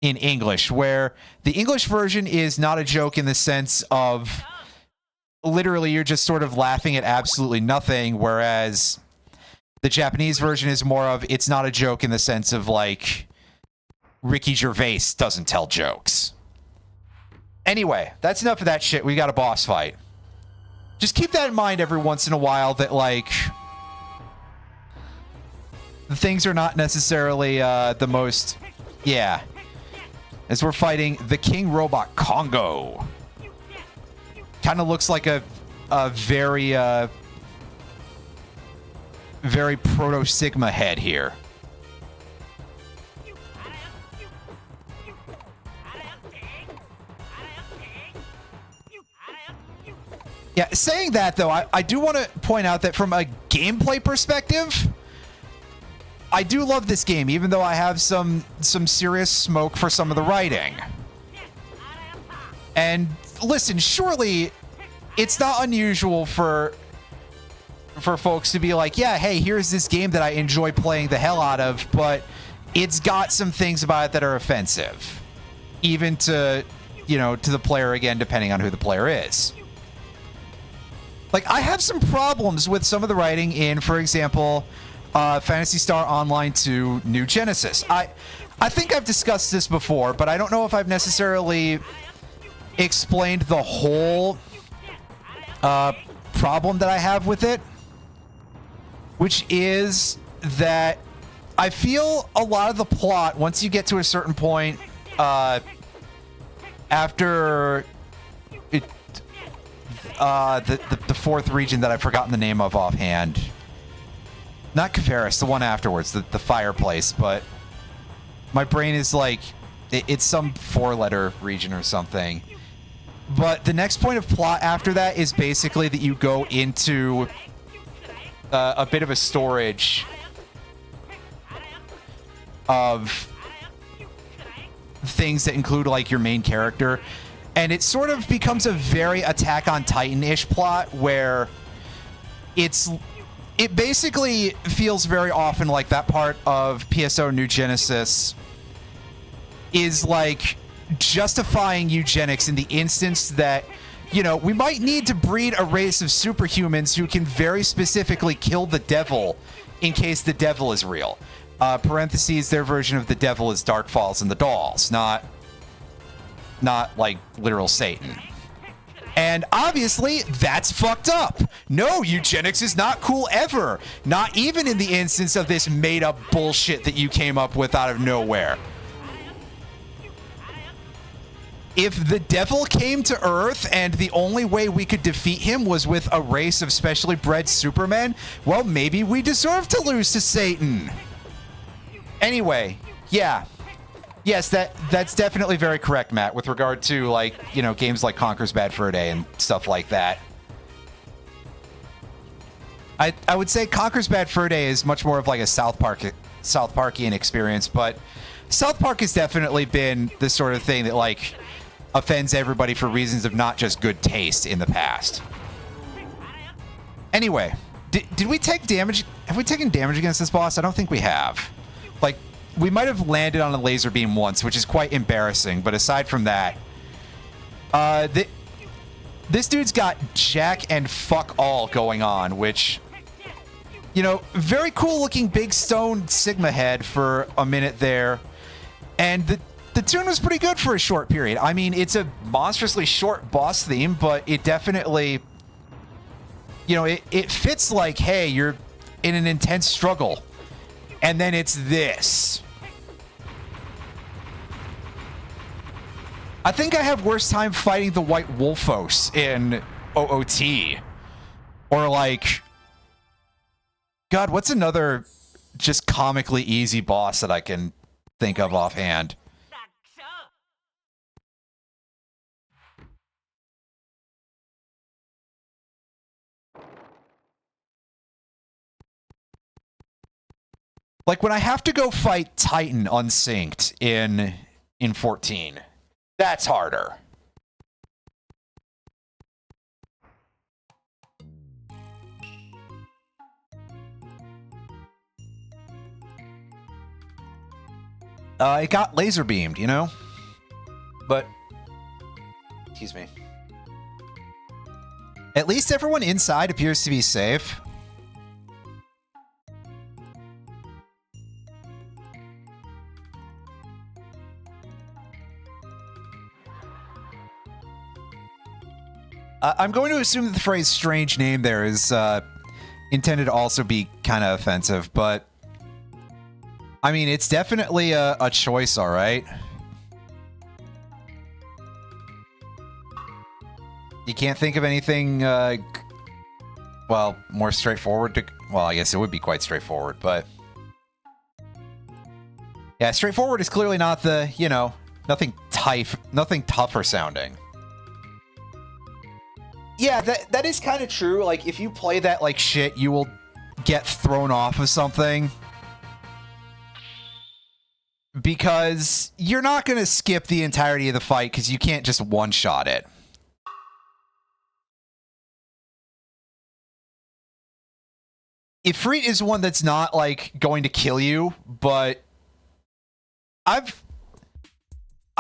in English, where the English version is not a joke in the sense of literally you're just sort of laughing at absolutely nothing, whereas the Japanese version is more of it's not a joke in the sense of like Ricky Gervais doesn't tell jokes. Anyway, that's enough of that shit. We got a boss fight. Just keep that in mind every once in a while that like the things are not necessarily the most, yeah. As we're fighting the King Robot Congo. Kind of looks like a very very Proto-Sigma head here. Yeah, saying that though, I do want to point out that from a gameplay perspective, I do love this game, even though I have some serious smoke for some of the writing. And listen, surely it's not unusual for folks to be like, yeah, hey, here's this game that I enjoy playing the hell out of, but it's got some things about it that are offensive. Even to, you know, to the player, again, depending on who the player is. Like, I have some problems with some of the writing in, for example, Phantasy Star Online 2 New Genesis. I think I've discussed this before, but I don't know if I've necessarily explained the whole problem that I have with it, which is that I feel a lot of the plot, once you get to a certain point, after it, the fourth region that I've forgotten the name of offhand. Not Kavaris, the one afterwards, the fireplace, but my brain is like, it's some 4-letter region or something. But the next point of plot after that is basically that you go into a bit of a storage of things that include like your main character. And it sort of becomes a very Attack on Titan-ish plot where it basically feels very often like that part of PSO New Genesis is like justifying eugenics in the instance that, you know, we might need to breed a race of superhumans who can very specifically kill the devil in case the devil is real. Parentheses, their version of the devil is Dark Falls and the Dolls, not like literal Satan. And obviously, that's fucked up. No, eugenics is not cool ever. Not even in the instance of this made-up bullshit that you came up with out of nowhere. If the devil came to Earth and the only way we could defeat him was with a race of specially bred supermen, well, maybe we deserve to lose to Satan. Anyway, yeah. Yes, that's definitely very correct, Matt, with regard to, like, you know, games like Conker's Bad Fur Day and stuff like that. I would say Conker's Bad Fur Day is much more of like a South Parkian experience, but South Park has definitely been the sort of thing that, like, offends everybody for reasons of not just good taste in the past. Anyway, did we take damage? Have we taken damage against this boss? I don't think we have. Like, we might have landed on a laser beam once, which is quite embarrassing. But aside from that, this dude's got jack and fuck all going on, which, you know, very cool looking big stone Sigma head for a minute there. And the tune was pretty good for a short period. I mean, it's a monstrously short boss theme, but it definitely, you know, it fits like, hey, you're in an intense struggle. And then it's this. I think I have worse time fighting the White Wolfos in OOT. Or like, God, what's another just comically easy boss that I can think of offhand? Like when I have to go fight Titan unsynced in 14, that's harder. it got laser beamed, you know? But, excuse me. At least everyone inside appears to be safe. I'm going to assume that the phrase strange name there is intended to also be kind of offensive, but I mean, it's definitely a choice, all right? You can't think of anything, well, more straightforward to... Well, I guess it would be quite straightforward, but... Yeah, straightforward is clearly not the, you know, nothing tougher sounding. Yeah, that is kind of true. Like, if you play that like shit, you will get thrown off of something. Because you're not going to skip the entirety of the fight because you can't just one-shot it. Ifrit is one that's not, like, going to kill you, but I've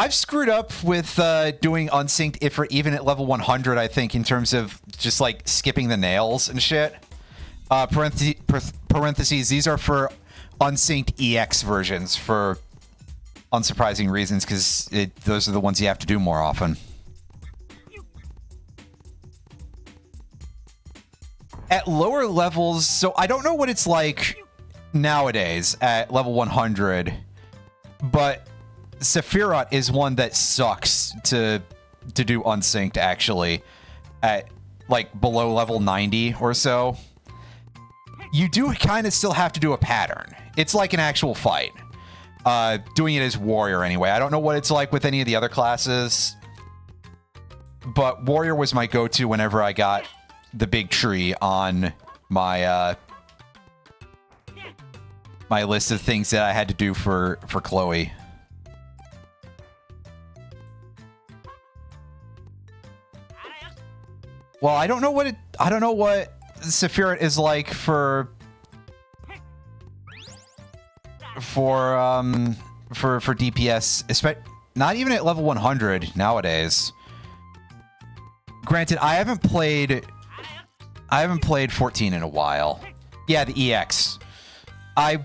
screwed up with doing unsynced Ifrit even at level 100, I think, in terms of just, like, skipping the nails and shit. Parentheses, these are for unsynced EX versions for unsurprising reasons, because those are the ones you have to do more often. At lower levels, so I don't know what it's like nowadays at level 100, but Sephiroth is one that sucks to do unsynced, actually, at, like, below level 90 or so. You do kind of still have to do a pattern. It's like an actual fight. Doing it as warrior, anyway. I don't know what it's like with any of the other classes, but warrior was my go-to whenever I got the big tree on my my list of things that I had to do for Chloe. Well, I don't know what Sephiroth is like for DPS, not even at level 100 nowadays. Granted, I haven't played 14 in a while. Yeah, the EX. I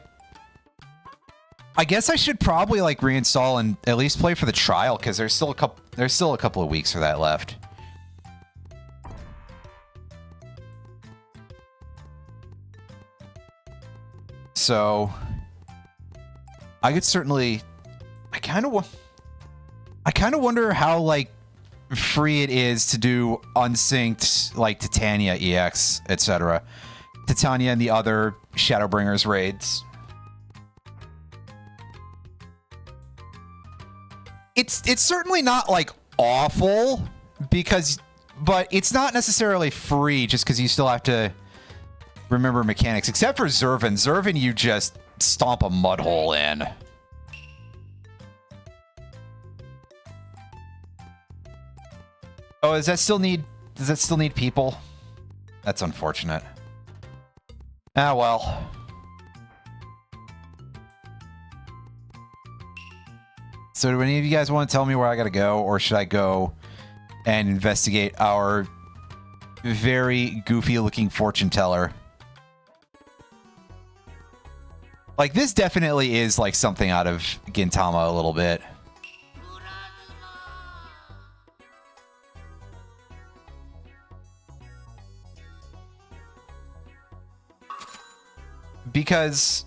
guess I should probably like reinstall and at least play for the trial, because there's still a couple of weeks for that left. So I could certainly... I kind of wonder how, like, free it is to do unsynced, like, Titania EX, etc. Titania and the other Shadowbringers raids. It's certainly not, like, awful, but it's not necessarily free just because you still have to remember mechanics, except for Zervin. Zervin, you just stomp a mud hole in. Oh, does that still need people? That's unfortunate. Ah, well. So do any of you guys want to tell me where I gotta go, or should I go and investigate our very goofy looking fortune teller? Like, this definitely is like something out of Gintama a little bit. Because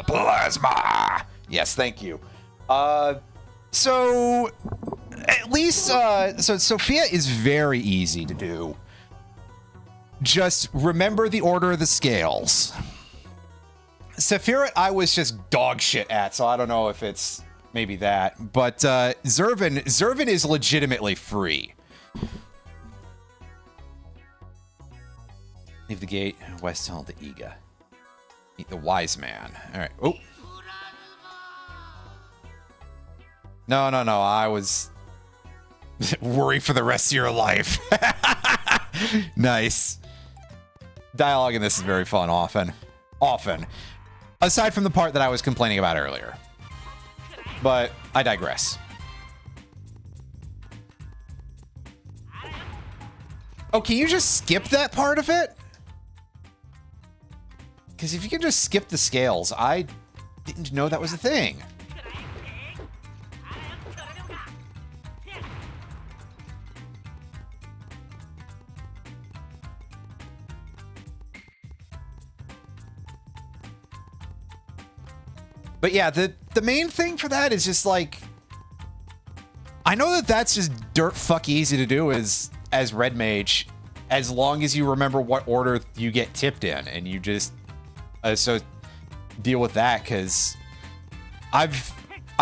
plasma. Yes, thank you. So at least so Sophia is very easy to do. Just remember the order of the scales. Sephiroth I was just dog shit at, so I don't know if it's maybe that. But Zervin is legitimately free. Leave the gate, west tunnel to Iga. Meet the wise man. Alright. Oh. No, I was worried for the rest of your life. Nice. Dialogue in this is very fun, often. Often. Aside from the part that I was complaining about earlier. But I digress. Oh, can you just skip that part of it? Because if you can just skip the scales, I didn't know that was a thing. But yeah, the main thing for that is just like, I know that that's just dirt fuck easy to do as Red Mage, as long as you remember what order you get tipped in, and you just so deal with that, because I've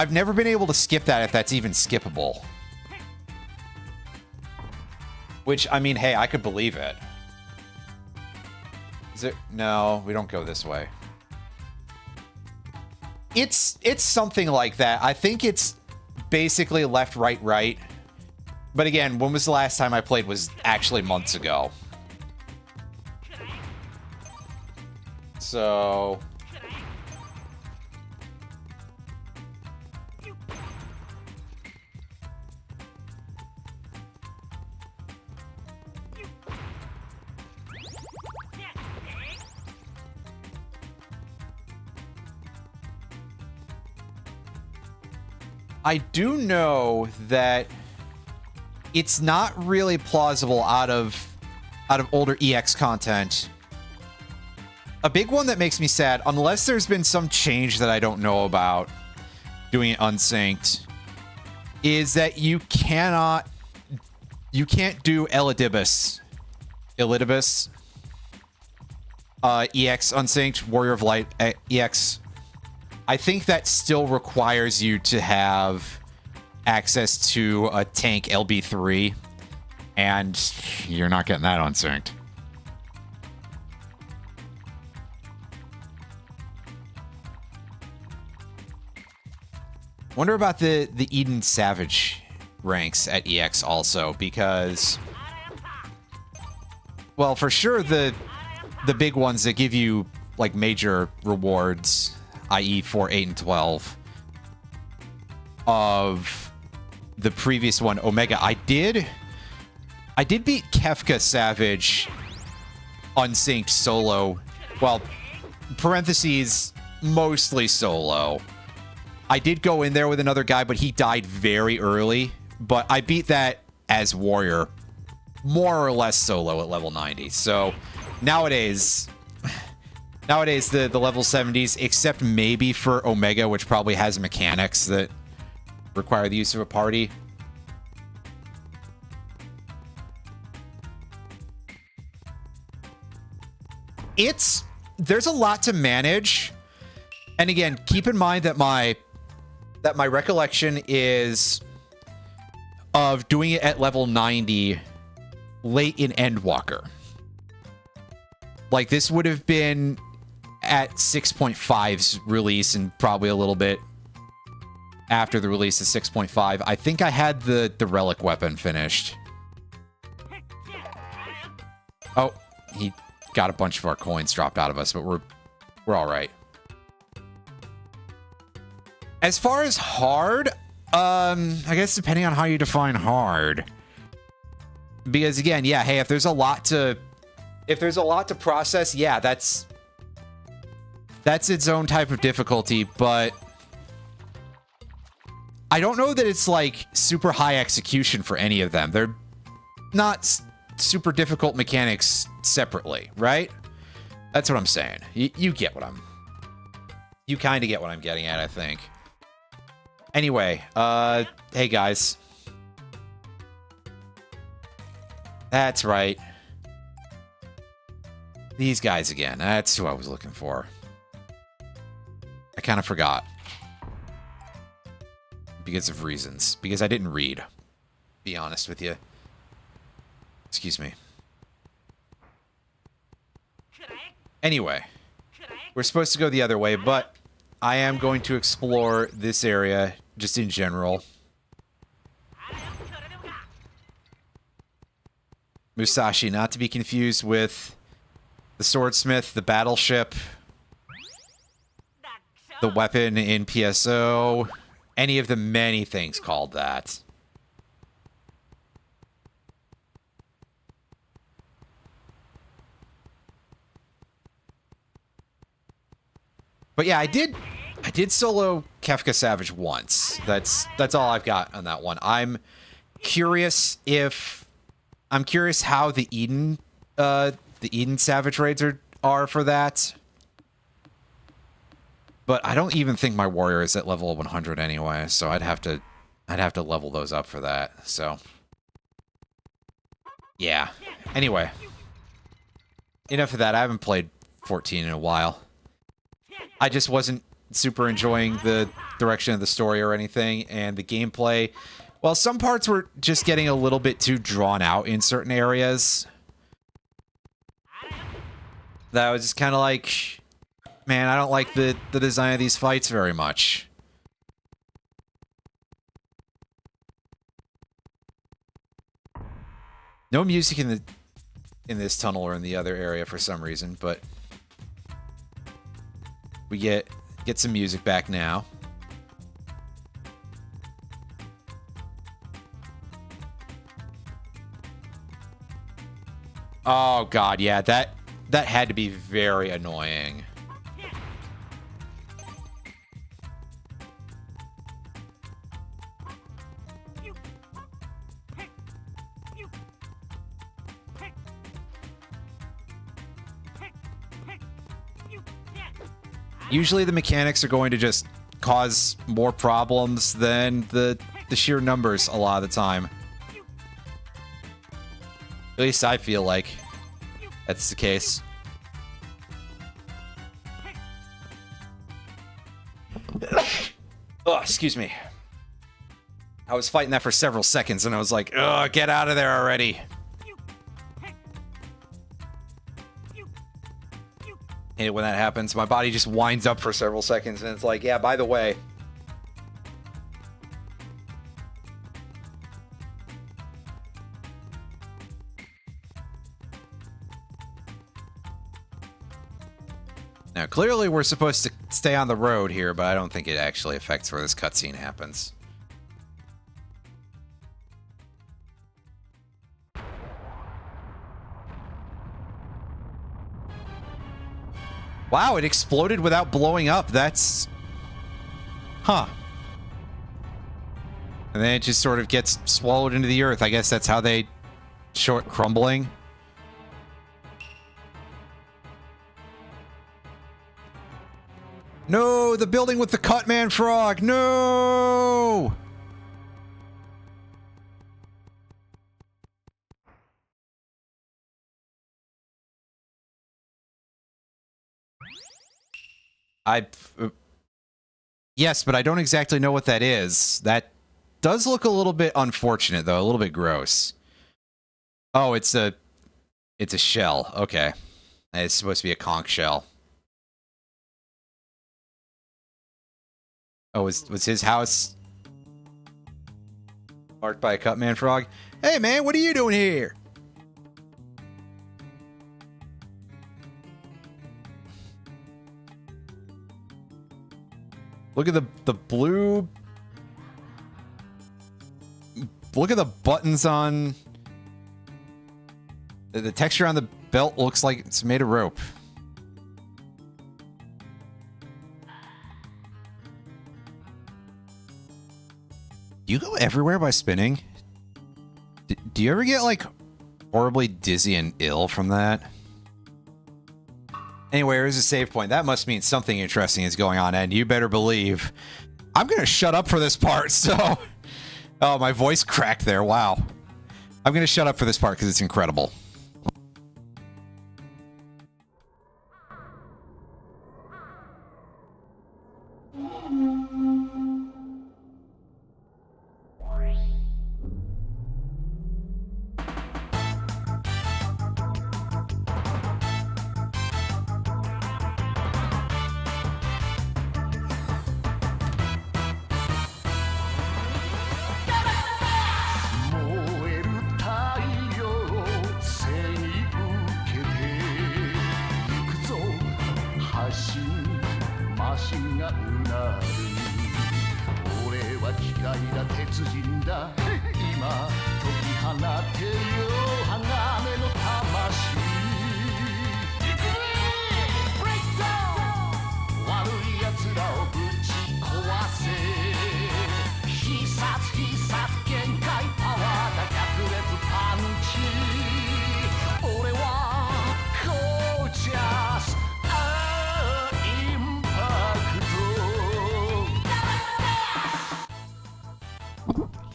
never been able to skip that if that's even skippable. Which, I mean, hey, I could believe it. Is it? No, we don't go this way. It's something like that. I think it's basically left, right, right. But again, when was the last time I played was actually months ago. So... I do know that it's not really plausible out of older EX content. A big one that makes me sad, unless there's been some change that I don't know about doing it unsynced, is that you can't do Elidibus EX unsynced, Warrior of Light EX. I think that still requires you to have access to a tank LB3, and you're not getting that unsynced. Wonder about the Eden Savage ranks at EX also, because, well, for sure the big ones that give you like major rewards, i.e. 4, 8, and 12 of the previous one, Omega. I did beat Kefka Savage unsynced solo. Well, parentheses, mostly solo. I did go in there with another guy, but he died very early. But I beat that as warrior, more or less solo at level 90. So nowadays the level 70s, except maybe for Omega, which probably has mechanics that require the use of a party. There's a lot to manage. And again, keep in mind that my recollection is of doing it at level 90 late in Endwalker. Like, this would have been at 6.5's release, and probably a little bit after the release of 6.5. I think I had the relic weapon finished. Oh, he got a bunch of our coins dropped out of us, but we're all right. As far as hard, I guess depending on how you define hard. Because again, yeah, hey, if there's a lot to process, yeah, that's its own type of difficulty, but I don't know that it's like super high execution for any of them. They're not super difficult mechanics separately, right? That's what I'm saying. You get what you kind of get what I'm getting at, I think. Anyway, hey guys. That's right. These guys again. That's who I was looking for. I kind of forgot. Because of reasons. Because I didn't read. Be honest with you. Excuse me. Anyway. We're supposed to go the other way, but I am going to explore this area just in general. Musashi, not to be confused with the the swordsmith, the battleship, the weapon in PSO, any of the many things called that. But yeah, I did solo Kefka Savage once. That's all I've got on that one. I'm curious how the Eden Savage raids are for that. But I don't even think my warrior is at level 100 anyway, so I'd have to level those up for that. So yeah. Anyway, enough of that. I haven't played 14 in a while. I just wasn't super enjoying the direction of the story or anything, and the gameplay, well, some parts were just getting a little bit too drawn out in certain areas. That was just kind of like, man, I don't like the design of these fights very much. No music in this tunnel or in the other area for some reason, but we get some music back now. Oh god, yeah, that had to be very annoying. Usually the mechanics are going to just cause more problems than the sheer numbers a lot of the time. At least I feel like that's the case. Oh, excuse me. I was fighting that for several seconds and I was like, ugh, get out of there already. Hate it when that happens. My body just winds up for several seconds and it's like, yeah, by the way. Now, clearly we're supposed to stay on the road here, but I don't think it actually affects where this cutscene happens. Wow, it exploded without blowing up. That's... Huh. And then it just sort of gets swallowed into the earth. I guess that's how they show it crumbling. No, the building with the Cutman frog. No! Yes, but I don't exactly know what that is. That does look a little bit unfortunate, though. A little bit gross. Oh, it's a shell. Okay. It's supposed to be a conch shell. Oh, was his house marked by a Cutman frog? Hey, man, what are you doing here? Look at the blue... Look at the buttons on... The texture on the belt looks like it's made of rope. You go everywhere by spinning? Do you ever get, like, horribly dizzy and ill from that? Anyway, there's a save point. That must mean something interesting is going on, and you better believe I'm gonna shut up for this part, so... Oh, my voice cracked there. Wow. I'm gonna shut up for this part because it's incredible.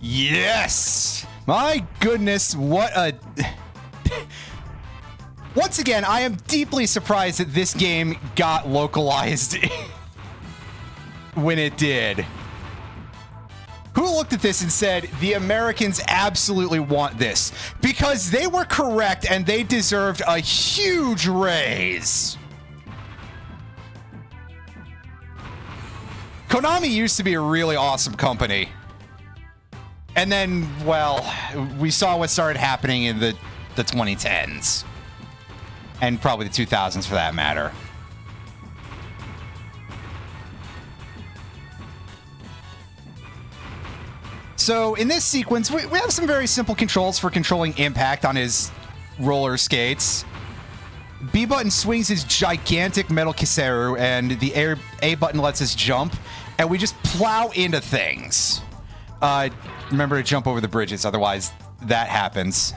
Yes! My goodness, what a... Once again, I am deeply surprised that this game got localized when it did. Who looked at this and said, the Americans absolutely want this? Because they were correct and they deserved a huge raise. Konami used to be a really awesome company. And then, well, we saw what started happening in the 2010s. And probably the 2000s for that matter. So in this sequence, we have some very simple controls for controlling impact on his roller skates. B button swings his gigantic metal kiseru, and the A button lets us jump, and we just plow into things. Remember to jump over the bridges, otherwise that happens.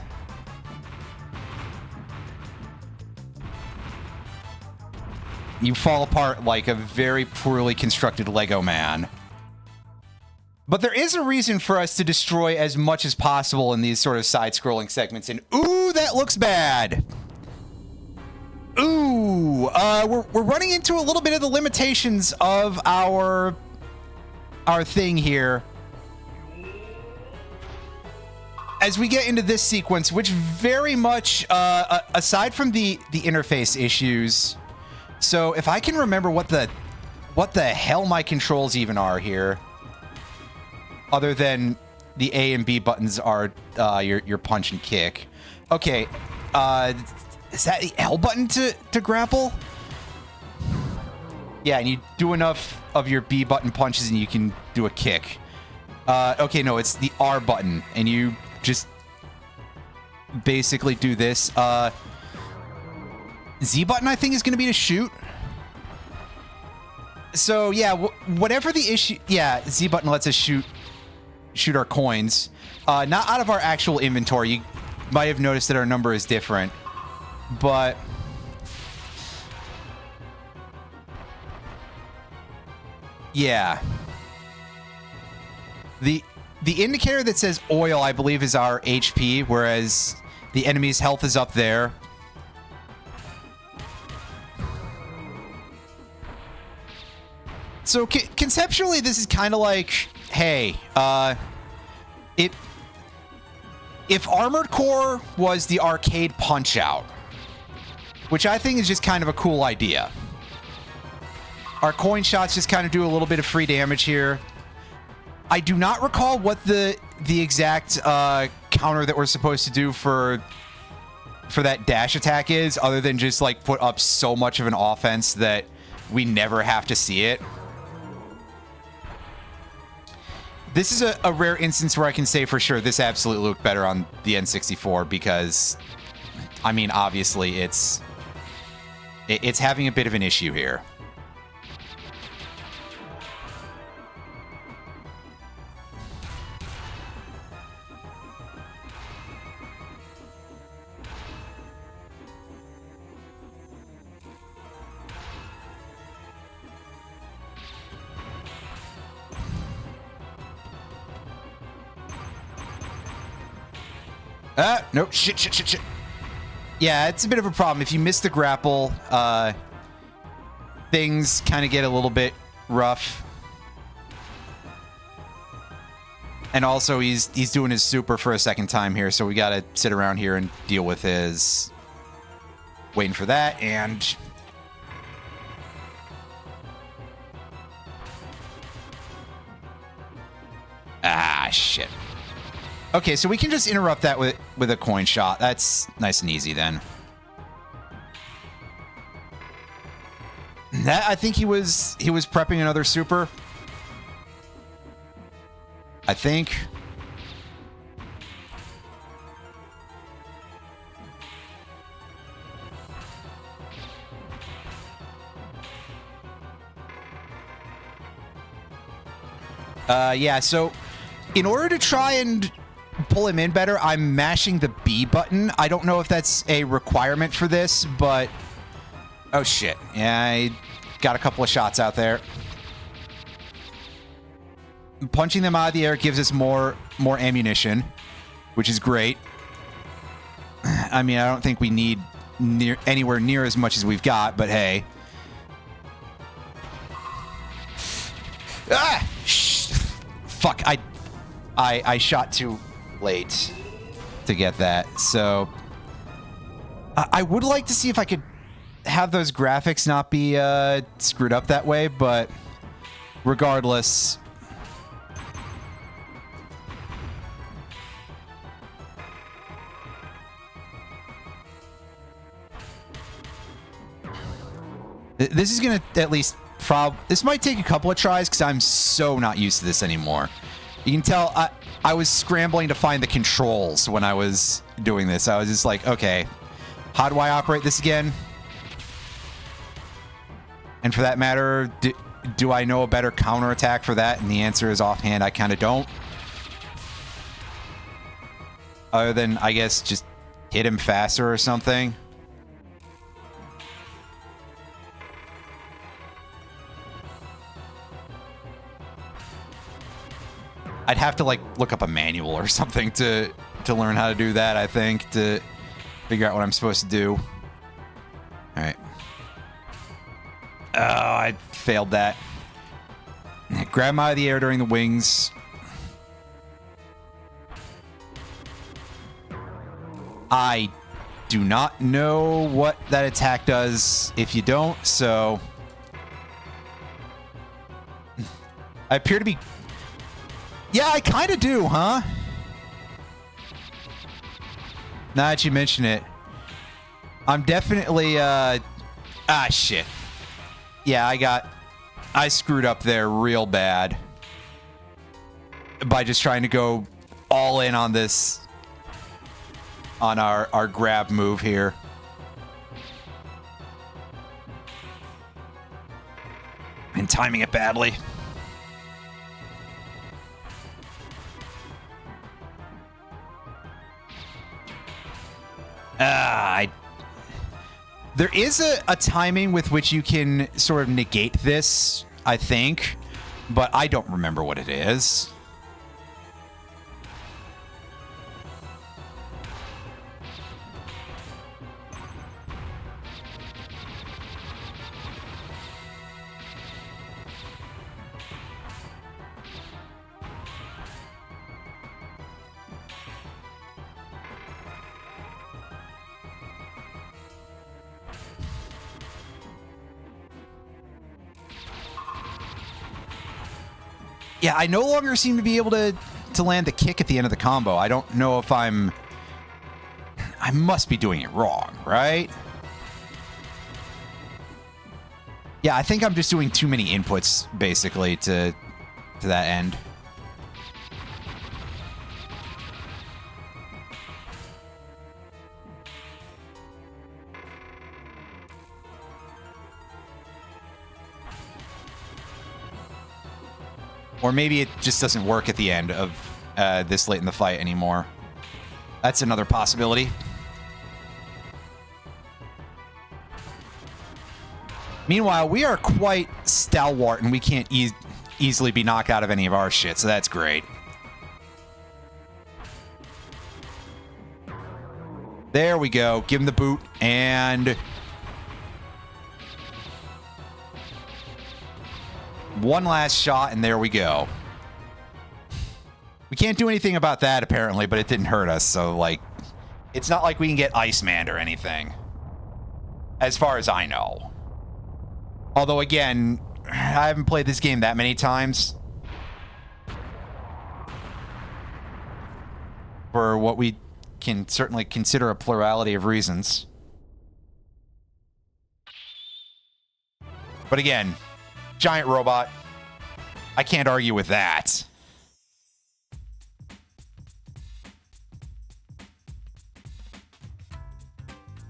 You fall apart like a very poorly constructed Lego man. But there is a reason for us to destroy as much as possible in these sort of side-scrolling segments, and ooh, that looks bad. Ooh, we're running into a little bit of the limitations of our thing here. As we get into this sequence, which very much, aside from the interface issues, so if I can remember what the hell my controls even are here, other than the A and B buttons are your punch and kick. Okay, is that the L button to grapple? Yeah, and you do enough of your B button punches and you can do a kick. Okay, no, it's the R button, and you just basically do this. Z button, I think, is going to be to shoot. So, yeah, whatever the issue... Yeah, Z button lets us shoot our coins. Not out of our actual inventory. You might have noticed that our number is different. But... yeah. The indicator that says oil, I believe, is our HP, whereas the enemy's health is up there. So conceptually, this is kind of like, hey, if Armored Core was the arcade Punch-Out, which I think is just kind of a cool idea. Our coin shots just kind of do a little bit of free damage here. I do not recall what the exact counter that we're supposed to do for that dash attack is, other than just like put up so much of an offense that we never have to see it. This is a rare instance where I can say for sure this absolutely looked better on the N64 because, I mean, obviously it's having a bit of an issue here. Nope. Shit. Yeah, it's a bit of a problem. If you miss the grapple, things kind of get a little bit rough. And also, he's doing his super for a second time here, so we gotta sit around here and deal with his... waiting for that, and... ah, shit. Okay, so we can just interrupt that with a coin shot. That's nice and easy then. That, I think he was prepping another super. I think. Yeah, so in order to try and pull him in better, I'm mashing the B button. I don't know if that's a requirement for this, but... Oh, shit. Yeah, I got a couple of shots out there. Punching them out of the air gives us more ammunition, which is great. I mean, I don't think we need anywhere near as much as we've got, but hey. Ah! Fuck, I shot too late to get that, so... I would like to see if I could have those graphics not be screwed up that way, but regardless... This is going to at least... This might take a couple of tries because I'm so not used to this anymore. You can tell I was scrambling to find the controls when I was doing this. I was just like, okay, how do I operate this again? And for that matter, do I know a better counterattack for that? And the answer is offhand, I kind of don't. Other than, I guess, just hit him faster or something. I'd have to, like, look up a manual or something to learn how to do that, I think, to figure out what I'm supposed to do. All right. Oh, I failed that. Grab him out of the air during the wings. I do not know what that attack does if you don't, so... I appear to be... Yeah, I kind of do, huh? Now that you mention it. I'm definitely, shit. Yeah, I screwed up there real bad. By just trying to go all in on this... On our grab move here. And timing it badly. There is a timing with which you can sort of negate this, I think, but I don't remember what it is. Yeah, I no longer seem to be able to land the kick at the end of the combo. I don't know if I must be doing it wrong, right? Yeah, I think I'm just doing too many inputs, basically, to that end. Or maybe it just doesn't work at the end of this late in the fight anymore. That's another possibility. Meanwhile, we are quite stalwart and we can't easily be knocked out of any of our shit, so that's great. There we go. Give him the boot and... One last shot, and there we go. We can't do anything about that, apparently, but it didn't hurt us, so, like... It's not like we can get Iceman or anything. As far as I know. Although, again, I haven't played this game that many times. For what we can certainly consider a plurality of reasons. But again... Giant robot. I can't argue with that.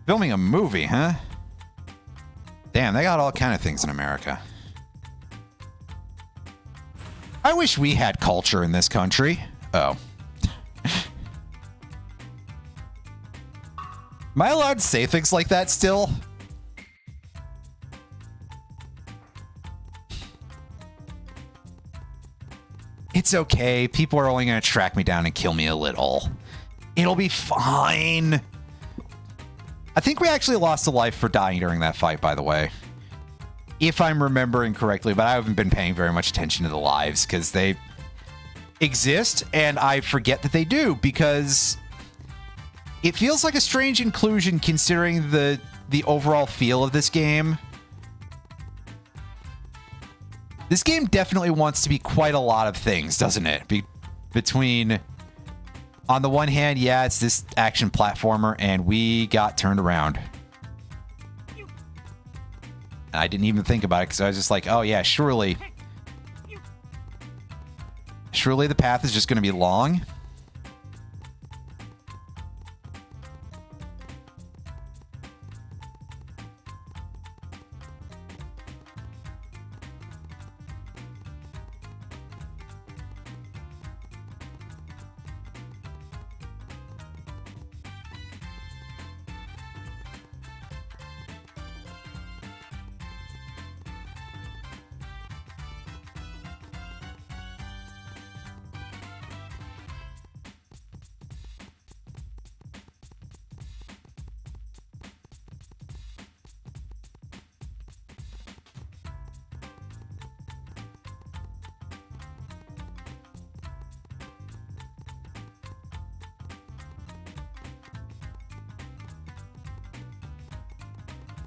Filming a movie, huh? Damn, they got all kind of things in America. I wish we had culture in this country. Oh. Am I allowed to say things like that still? It's okay. People are only going to track me down and kill me a little. It'll be fine. I think we actually lost a life for dying during that fight, by the way. If I'm remembering correctly, but I haven't been paying very much attention to the lives because they exist and I forget that they do because it feels like a strange inclusion considering the overall feel of this game. This game definitely wants to be quite a lot of things, doesn't it? Between, on the one hand, yeah, it's this action platformer, and we got turned around. And I didn't even think about it, because I was just like, oh yeah, surely the path is just going to be long.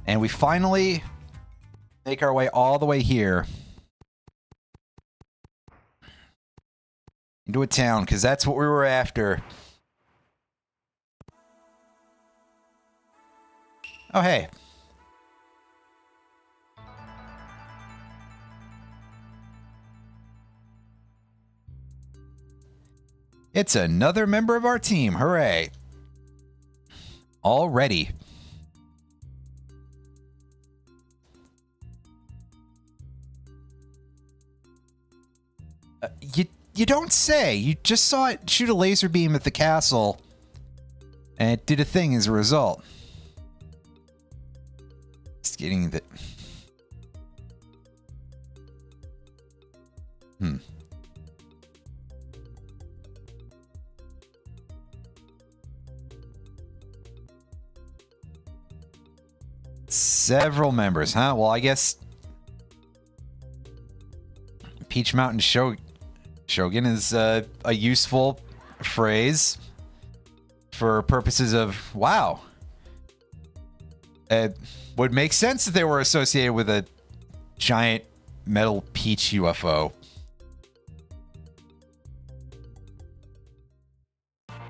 And we finally make our way all the way here into a town, because that's what we were after. Oh, hey. It's another member of our team. Hooray. Already. You don't say. You just saw it shoot a laser beam at the castle, and it did a thing as a result. Just getting the... Several members, huh? Well, I guess... Peach Mountain Shogun is a useful phrase for purposes of, wow. It would make sense that they were associated with a giant metal peach UFO.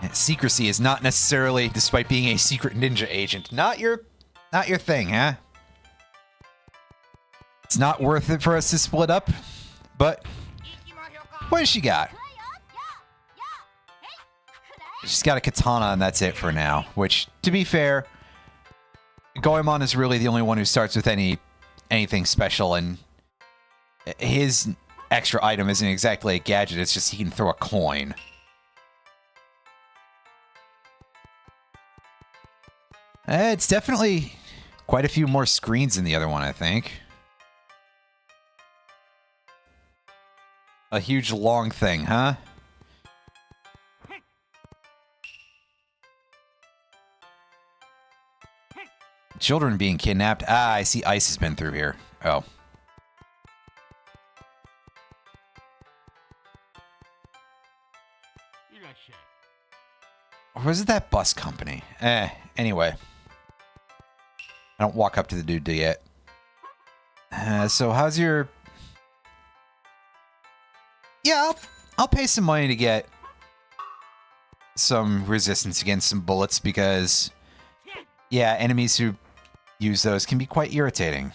And secrecy is not necessarily, despite being a secret ninja agent, not your thing, huh? It's not worth it for us to split up, but what has she got? She's got a katana and that's it for now, which, to be fair, Goemon is really the only one who starts with anything special, and his extra item isn't exactly a gadget, it's just he can throw a coin. It's definitely quite a few more screens than the other one, I think. A huge long thing, huh? Children being kidnapped. Ah, I see ice has been through here. Oh. Or was it that bus company? Anyway. I don't walk up to the dude yet. So how's your... Yeah, I'll pay some money to get some resistance against some bullets because, yeah, enemies who use those can be quite irritating.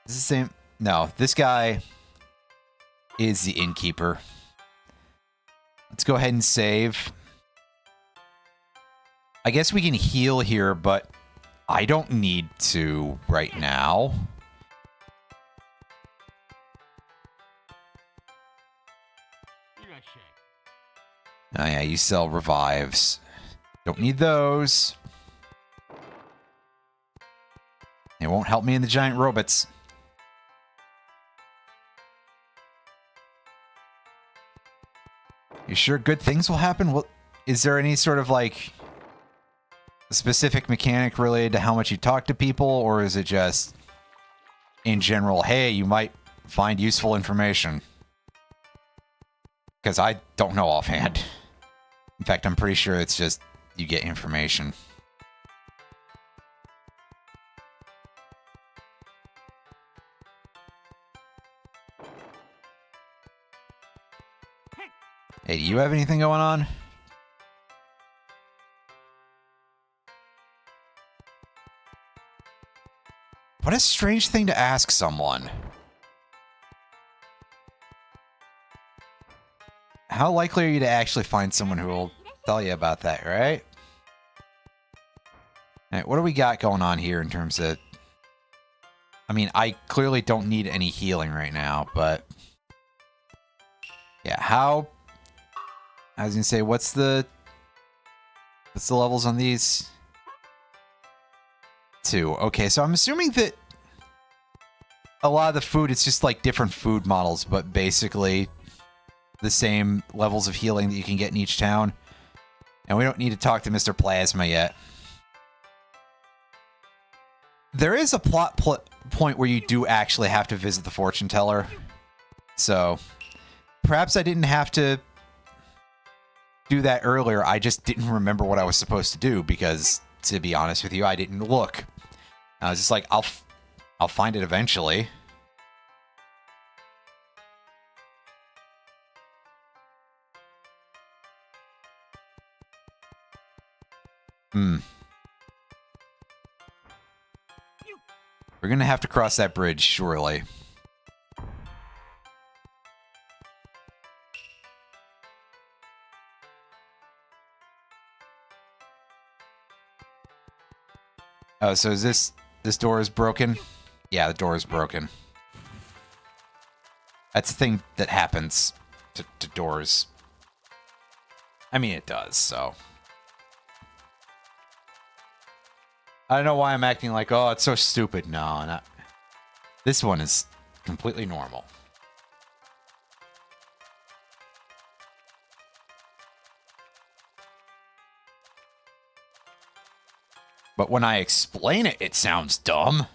Is this the same? No, this guy is the innkeeper. Let's go ahead and save. I guess we can heal here, but I don't need to right now. Oh yeah, you sell revives. Don't need those. It won't help me in the giant robots. You sure good things will happen? Well, is there any sort of like specific mechanic related to how much you talk to people, or is it just in general, hey, you might find useful information? Because I don't know offhand. In fact, I'm pretty sure it's just you get information. Hey, do you have anything going on? What a strange thing to ask someone. How likely are you to actually find someone who will tell you about that, right? Alright, what do we got going on here in terms of... I mean, I clearly don't need any healing right now, but... Yeah, how... I was gonna say, what's the levels on these? 2. Okay, so I'm assuming that a lot of the food, it's just like different food models, but basically the same levels of healing that you can get in each town. And we don't need to talk to Mr. Plasma yet. There is a plot point where you do actually have to visit the fortune teller. So perhaps I didn't have to do that earlier. I just didn't remember what I was supposed to do because, to be honest with you, I didn't look. I was just like, I'll find it eventually. We're gonna have to cross that bridge, surely. Oh, so is this door is broken? Yeah, the door is broken. That's the thing that happens to doors. I mean, it does, so. I don't know why I'm acting like, oh, it's so stupid. No, not. This one is completely normal. But when I explain it, it sounds dumb.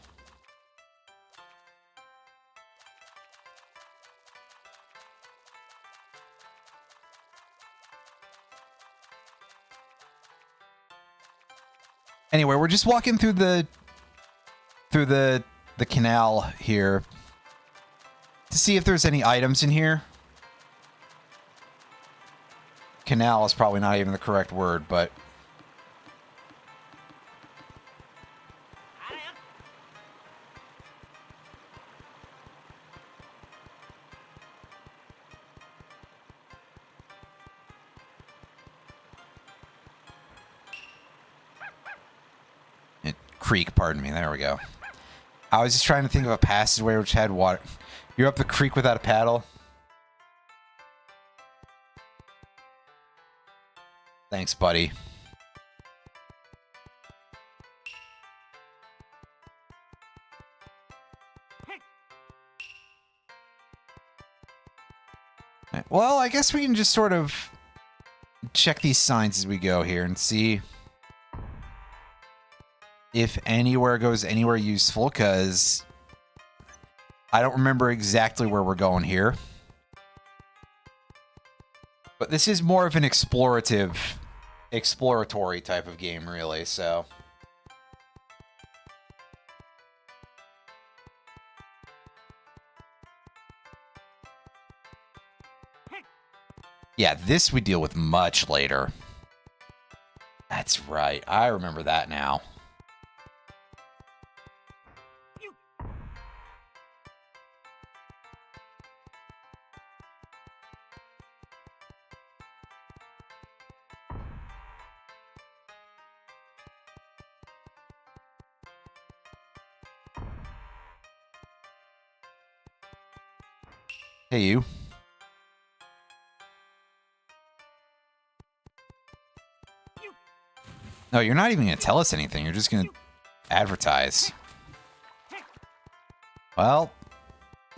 Anyway, we're just walking through the canal here to see if there's any items in here. Canal is probably not even the correct word, but creek, pardon me. There we go. I was just trying to think of a passageway which had water. You're up the creek without a paddle? Thanks, buddy. Well, I guess we can just sort of check these signs as we go here and see if anywhere goes anywhere useful, because I don't remember exactly where we're going here. But this is more of an exploratory type of game, really, so. Yeah, this we deal with much later. That's right. I remember that now. Hey, you. No, you're not even going to tell us anything. You're just going to advertise. Well,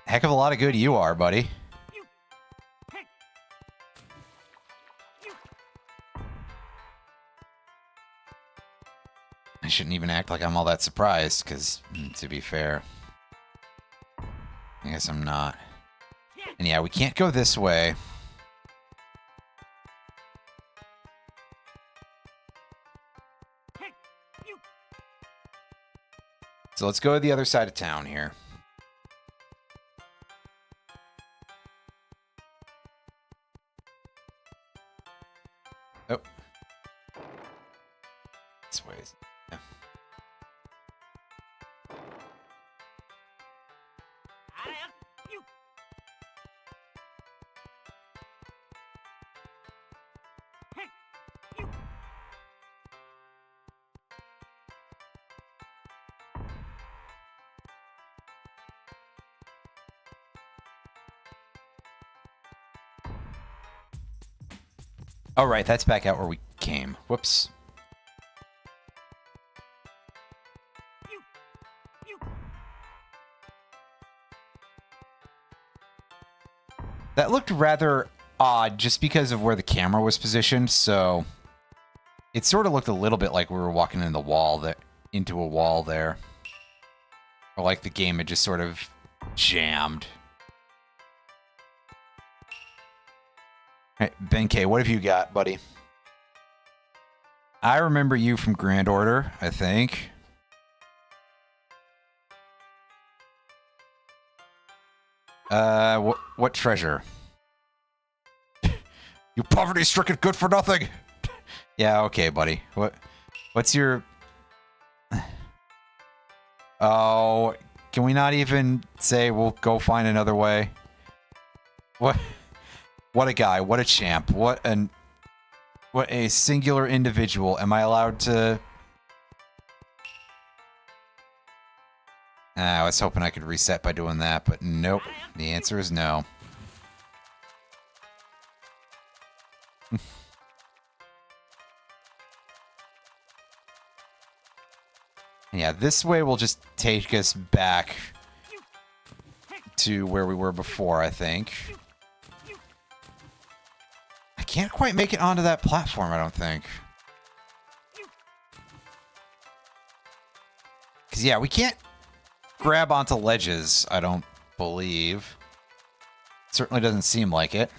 heck of a lot of good you are, buddy. I shouldn't even act like I'm all that surprised, because, to be fair, I guess I'm not. And yeah, we can't go this way. So let's go to the other side of town here. Oh. This way. Yeah. All right, that's back out where we came. Whoops. That looked rather odd just because of where the camera was positioned, so it sort of looked a little bit like we were walking into a wall there. Or like the game had just sort of jammed. Hey, Ben K, what have you got, buddy? I remember you from Grand Order, I think. What treasure? You poverty-stricken good for nothing. Yeah, okay, buddy. What's your... Oh, can we not even say we'll go find another way? What a guy, what a champ, what a singular individual. Am I allowed to... I was hoping I could reset by doing that, but nope. The answer is no. Yeah, this way will just take us back to where we were before, I think. I can't quite make it onto that platform, I don't think. Because, yeah, we can't grab onto ledges, I don't believe. Certainly doesn't seem like it.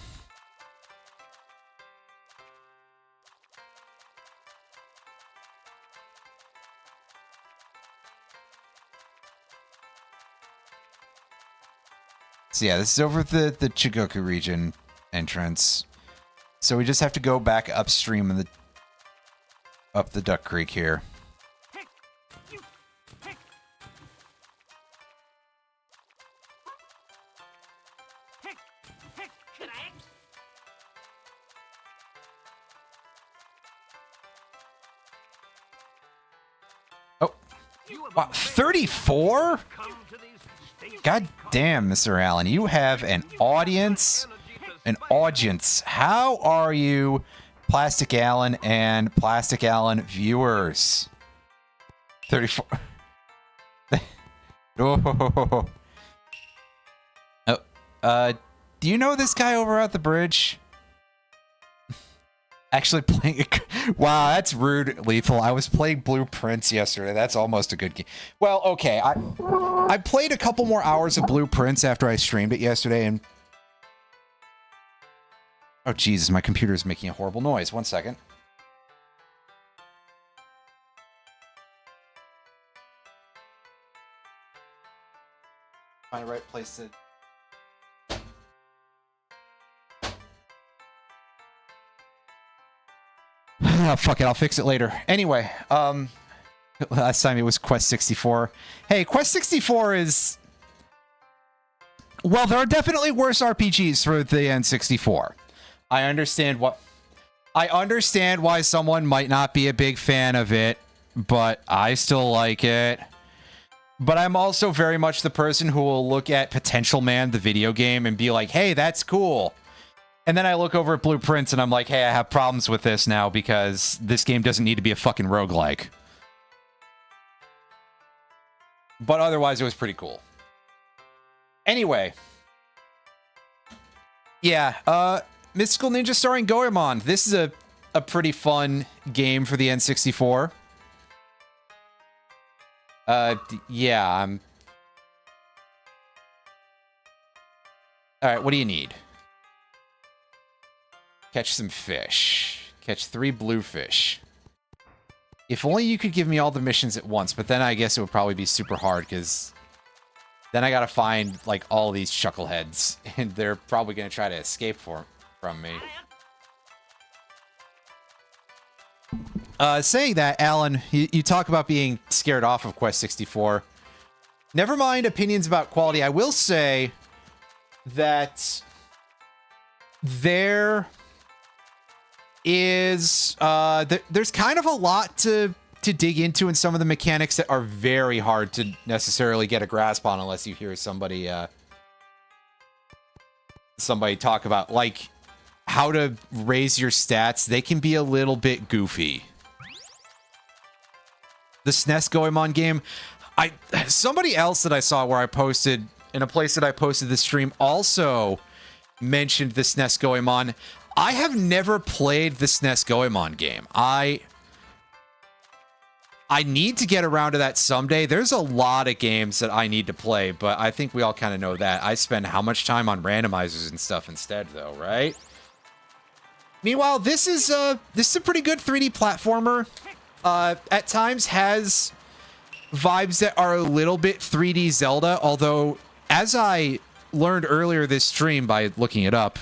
So yeah, this is over the Chigoku region entrance. So we just have to go back upstream in up the Duck Creek here. Oh, wow, 34? God damn, Mr. Allen, you have an audience. An audience. How are you, Plastic Allen and Plastic Allen viewers? 34. Oh. Do you know this guy over at the bridge? Actually playing... Wow, that's rude, Lethal. I was playing Blueprints yesterday. That's almost a good game. Well, okay. I played a couple more hours of Blueprints after I streamed it yesterday, and... Oh, Jesus, my computer is making a horrible noise. 1 second. Find the right place to... Oh, fuck it, I'll fix it later. Anyway, last time it was Quest 64. Hey, Quest 64 is... Well, there are definitely worse RPGs for the N64. I understand why someone might not be a big fan of it, but I still like it. But I'm also very much the person who will look at Potential Man, the video game, and be like, hey, that's cool. And then I look over at Blueprints and I'm like, hey, I have problems with this now because this game doesn't need to be a fucking roguelike. But otherwise, it was pretty cool. Anyway. Yeah, Mystical Ninja starring Goemon. This is a pretty fun game for the N64. Yeah, I'm... Alright, what do you need? Catch some fish. Catch 3 bluefish. If only you could give me all the missions at once, but then I guess it would probably be super hard, because then I gotta find, like, all these chuckleheads, and they're probably gonna try to escape from me. Saying that, Alan, you talk about being scared off of Quest 64. Never mind opinions about quality. I will say that there is there's kind of a lot to dig into in some of the mechanics that are very hard to necessarily get a grasp on unless you hear somebody talk about, like, how to raise your stats. They can be a little bit goofy. The SNES Goemon game, somebody else that I saw where I posted in a place that I posted this stream also mentioned the SNES Goemon. I have never played the SNES Goemon game. I need to get around to that someday. There's a lot of games that I need to play, but I think we all kind of know that. I spend how much time on randomizers and stuff instead, though, right? Meanwhile, this is a pretty good 3D platformer. At times has vibes that are a little bit 3D Zelda, although, as I learned earlier this stream by looking it up,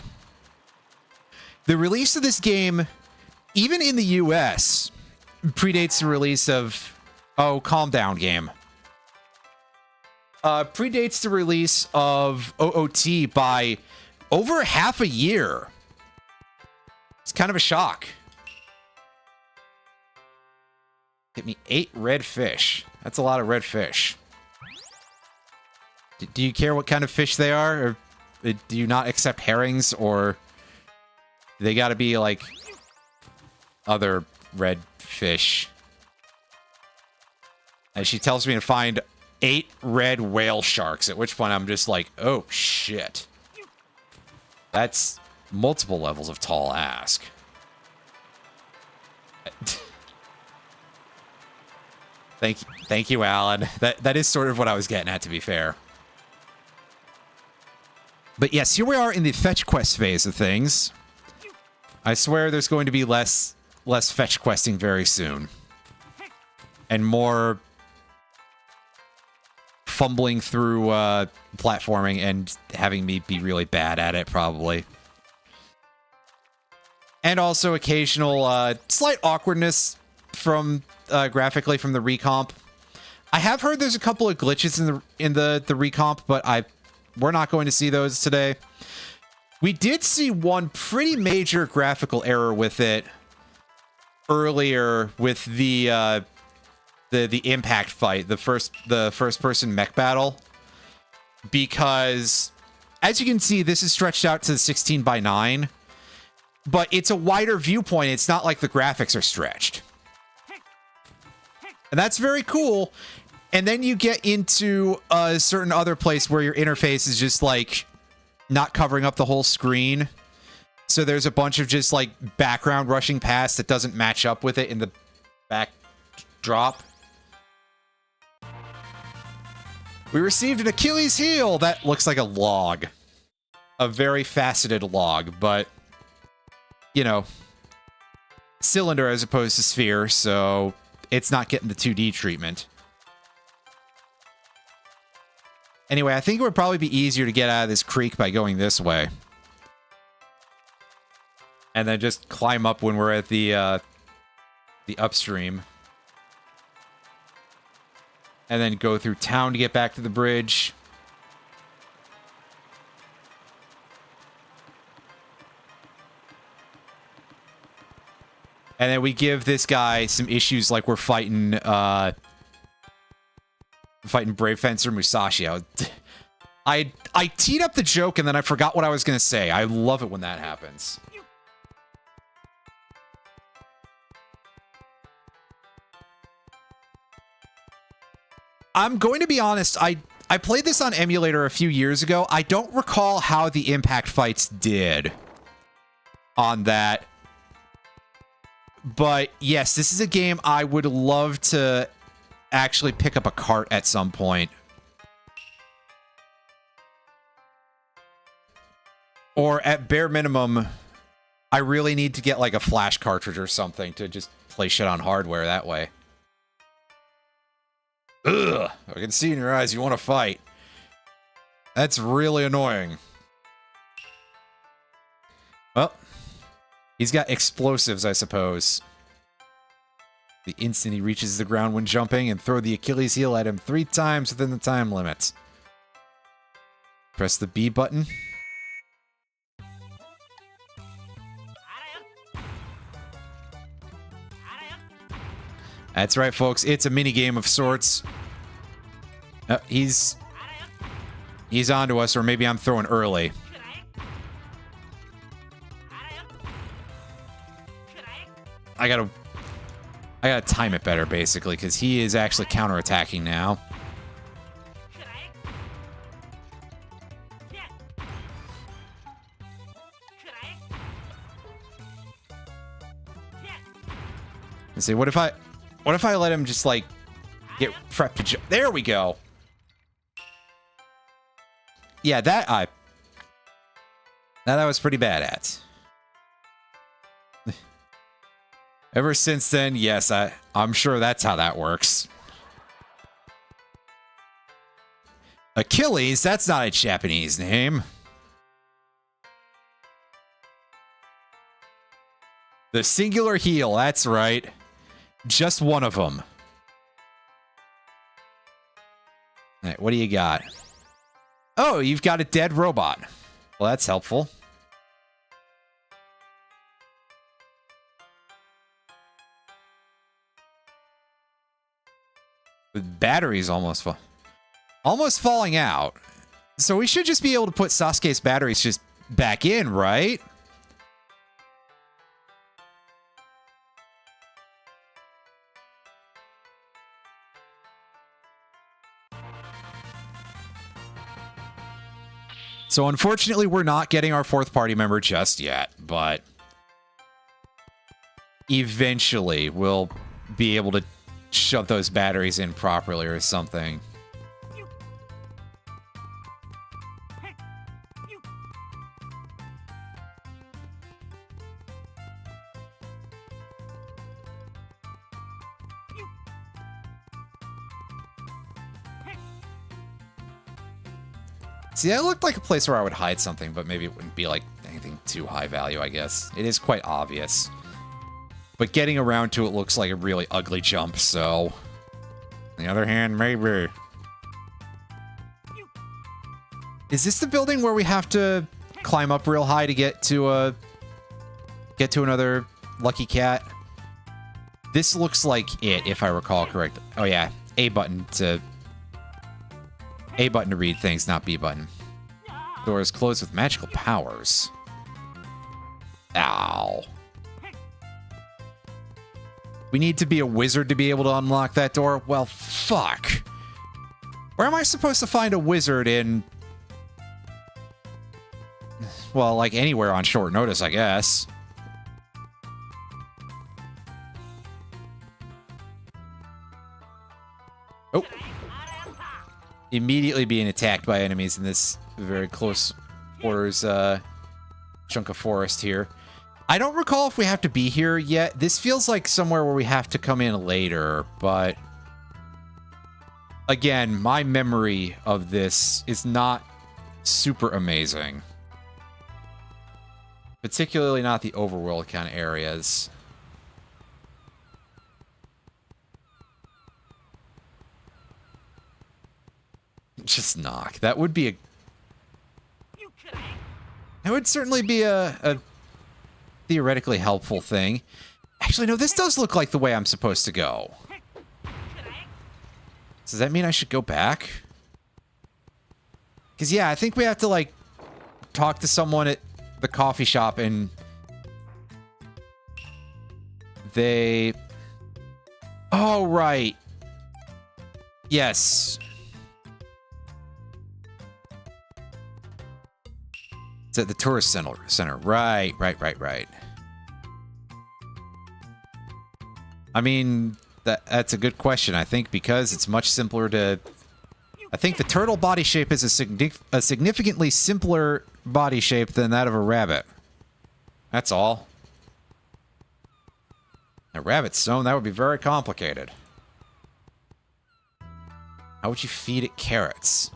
the release of this game, even in the US, predates the release of... Oh, calm down, game. Predates the release of OOT by over half a year. It's kind of a shock. Get me 8 red fish. That's a lot of red fish. Do you care what kind of fish they are? Or do you not accept herrings? Or they gotta be, like, other red fish? And she tells me to find 8 red whale sharks, at which point I'm just like, oh, shit. That's multiple levels of tall ask. Thank you, Alan. That is sort of what I was getting at, to be fair. But yes, here we are in the fetch quest phase of things. I swear there's going to be less fetch questing very soon. And more fumbling through platforming and having me be really bad at it, probably. And also occasional slight awkwardness from graphically from the recomp. I have heard there's a couple of glitches in the recomp, but we're not going to see those today. We did see one pretty major graphical error with it earlier with the impact fight, the first person mech battle, because as you can see, this is stretched out to 16:9, but it's a wider viewpoint. It's not like the graphics are stretched. And that's very cool. And then you get into a certain other place where your interface is just, like, not covering up the whole screen. So there's a bunch of just, like, background rushing past that doesn't match up with it in the backdrop. We received an Achilles heel! That looks like a log. A very faceted log, but, you know, cylinder as opposed to sphere, so it's not getting the 2D treatment. Anyway, I think it would probably be easier to get out of this creek by going this way. And then just climb up when we're at the upstream. And then go through town to get back to the bridge. And then we give this guy some issues like we're fighting fighting Brave Fencer Musashi. I teed up the joke and then I forgot what I was going to say. I love it when that happens. I'm going to be honest, I played this on emulator a few years ago. I don't recall how the impact fights did on that. But yes, this is a game I would love to actually pick up a cart at some point. Or at bare minimum, I really need to get like a flash cartridge or something to just play shit on hardware that way. Ugh, I can see in your eyes you want to fight. That's really annoying. Well, he's got explosives, I suppose. The instant he reaches the ground when jumping, and throw the Achilles heel at him 3 times within the time limit. Press the B button. That's right, folks. It's a mini game of sorts. He's onto us, or maybe I'm throwing early. I gotta time it better, basically, because he is actually counterattacking now. Let's see. What if I let him just like get prepped to jump? There we go. Yeah, that was pretty bad at. Ever since then, yes, I'm sure that's how that works. Achilles, that's not a Japanese name. The singular heel, that's right. Just one of them. All right, what do you got? Oh, you've got a dead robot. Well, that's helpful. The battery's almost falling out. So we should just be able to put Sasuke's batteries just back in, right? So unfortunately, we're not getting our 4th party member just yet, but eventually we'll be able to shove those batteries in properly or something. See, that looked like a place where I would hide something, but maybe it wouldn't be like anything too high value, I guess. It is quite obvious. But getting around to it looks like a really ugly jump, so... On the other hand, maybe... Is this the building where we have to climb up real high to get to another Lucky Cat? This looks like it, if I recall correctly. Oh yeah, A button to read things, not B button. Door is closed with magical powers. Ow. We need to be a wizard to be able to unlock that door? Well, fuck. Where am I supposed to find a wizard in... Well, like anywhere on short notice, I guess. Oh. Immediately being attacked by enemies in this very close quarters chunk of forest here. I don't recall if we have to be here yet. This feels like somewhere where we have to come in later, but again, my memory of this is not super amazing. Particularly not the overworld kind of areas. Just knock. That would be a... That would certainly be a theoretically helpful thing. Actually, no, this does look like the way I'm supposed to go. Does that mean I should go back? Because, yeah, I think we have to, like, talk to someone at the coffee shop and they... Oh, right. Yes. It's at the tourist center. Right. I mean, that's a good question. I think because it's much simpler to... I think the turtle body shape is a significantly simpler body shape than that of a rabbit. That's all. A rabbit stone, that would be very complicated. How would you feed it carrots?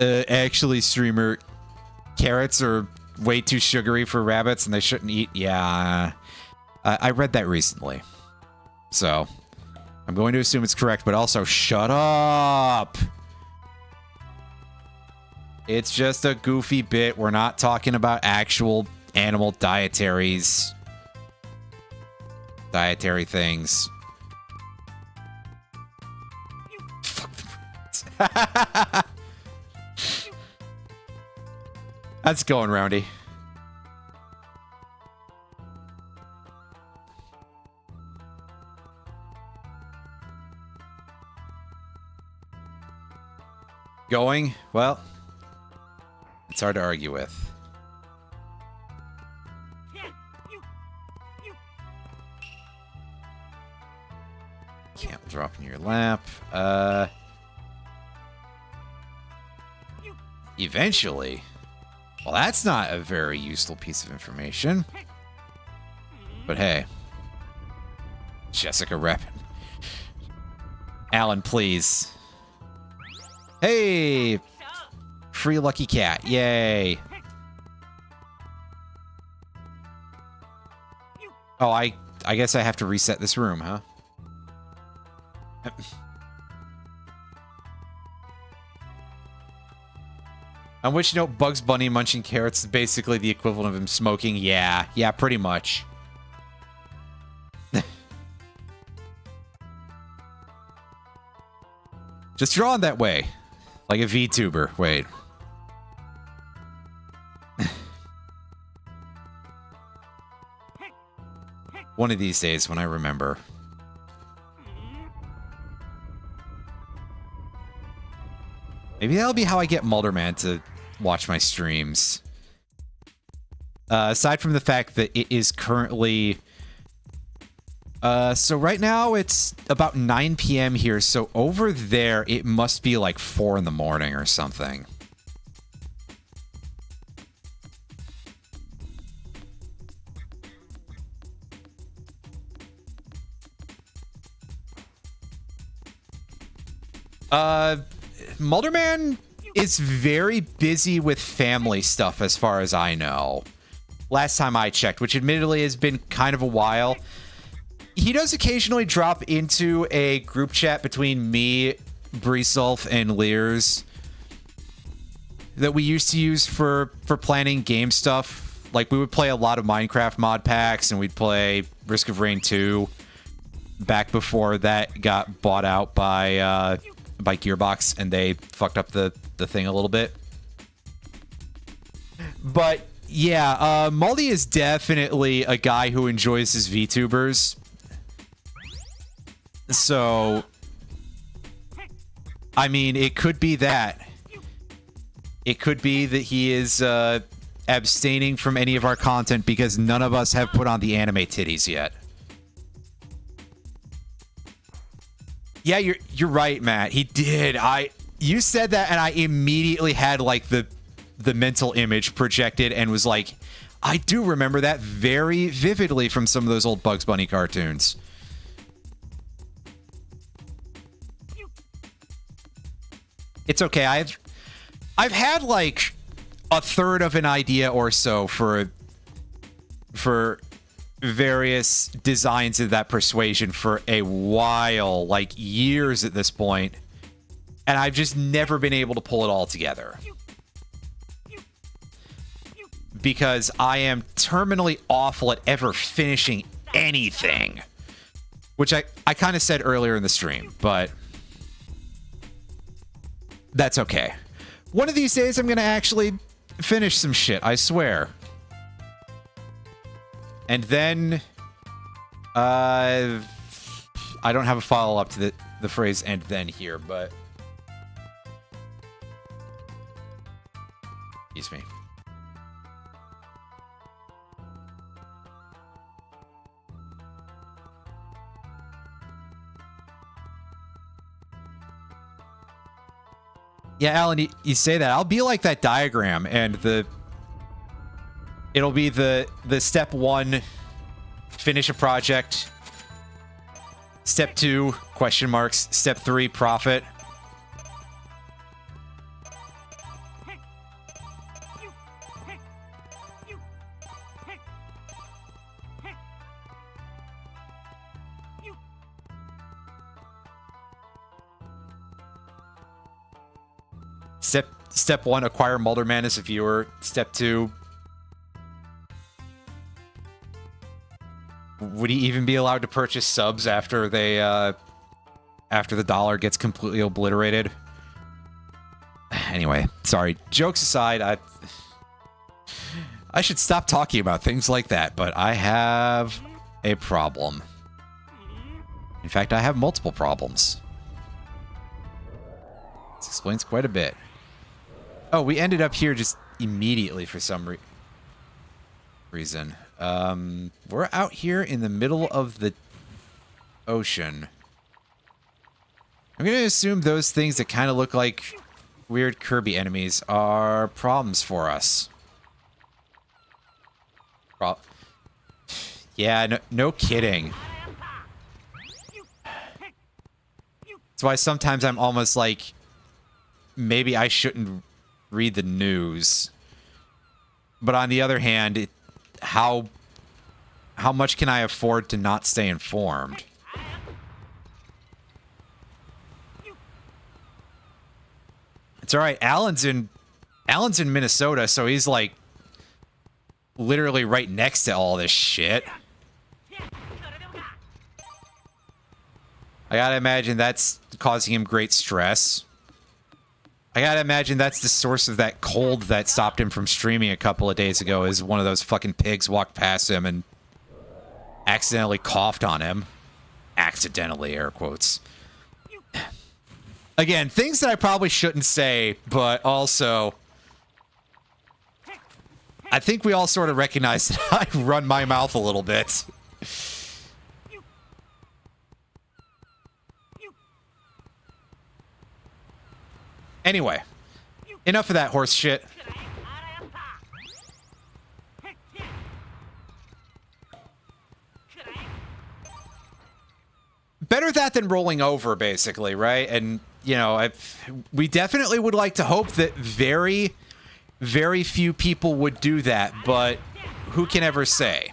Actually, streamer, carrots are way too sugary for rabbits and they shouldn't eat. Yeah, I read that recently. So, I'm going to assume it's correct, but also shut up. It's just a goofy bit. We're not talking about actual animal dietary things. That's going, Roundy. Going? Well, it's hard to argue with. Can't drop in your lap. Eventually. Well, that's not a very useful piece of information. But hey. Jessica Rappin. Alan, please. Hey! Free lucky cat. Yay. Oh, I guess I have to reset this room, huh? On which note, Bugs Bunny munching carrots is basically the equivalent of him smoking. Yeah, pretty much. Just drawn that way. Like a VTuber. Wait. One of these days when I remember. Maybe that'll be how I get Mulderman to watch my streams. Aside from the fact that it is currently... so right now it's about 9 p.m. here, so over there it must be like 4 in the morning or something. Mulderman is very busy with family stuff as far as I know. Last time I checked, which admittedly has been kind of a while. He does occasionally drop into a group chat between me, Breesulf, and Lears that we used to use for planning game stuff. Like, we would play a lot of Minecraft mod packs, and we'd play Risk of Rain 2 back before that got bought out by Gearbox, and they fucked up the thing a little bit. But, yeah, Muldy is definitely a guy who enjoys his VTubers. So, I mean, it could be that. It could be that he is abstaining from any of our content because none of us have put on the anime titties yet. Yeah, you're right, Matt. He did. You said that, and I immediately had like the mental image projected and was like, I do remember that very vividly from some of those old Bugs Bunny cartoons. It's okay. I've had like a third of an idea or so for various designs of that persuasion for a while, like years at this point, and I've just never been able to pull it all together because I am terminally awful at ever finishing anything. which I kind of said earlier in the stream, but that's okay. One of these days, I'm going to actually finish some shit, I swear. And then, I don't have a follow-up to the phrase "and then" here, but... Excuse me. Yeah, Alan, you say that. I'll be like that diagram, and it'll be the step 1, finish a project. Step 2, question marks. Step 3, profit. Step 1, acquire Mulderman as a viewer. Step 2, would he even be allowed to purchase subs after they after the dollar gets completely obliterated? Anyway, sorry. Jokes aside, I should stop talking about things like that, but I have a problem. In fact, I have multiple problems. This explains quite a bit. Oh, we ended up here just immediately for some reason. We're out here in the middle of the ocean. I'm going to assume those things that kind of look like weird Kirby enemies are problems for us. Yeah, no kidding. That's why sometimes I'm almost like, maybe I shouldn't read the news. But on the other hand, how much can I afford to not stay informed? It's all right. Alan's in Minnesota, so he's like literally right next to all this shit. I gotta imagine that's causing him great stress. I gotta imagine that's the source of that cold that stopped him from streaming a couple of days ago, is one of those fucking pigs walked past him and accidentally coughed on him. Accidentally, air quotes. Again, things that I probably shouldn't say, but also I think we all sort of recognize that I run my mouth a little bit. Anyway, enough of that horse shit. Better that than rolling over, basically, right? And, you know, we definitely would like to hope that very, very few people would do that, but who can ever say?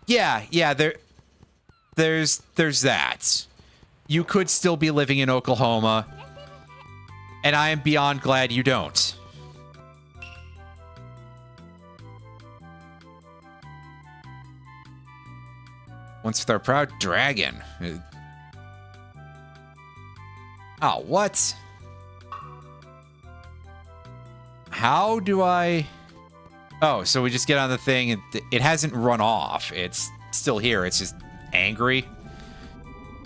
Yeah, there's that. You could still be living in Oklahoma, and I am beyond glad you don't. Once with our proud dragon. Oh, what? How do I... Oh, so we just get on the thing and it hasn't run off. It's still here. It's just angry.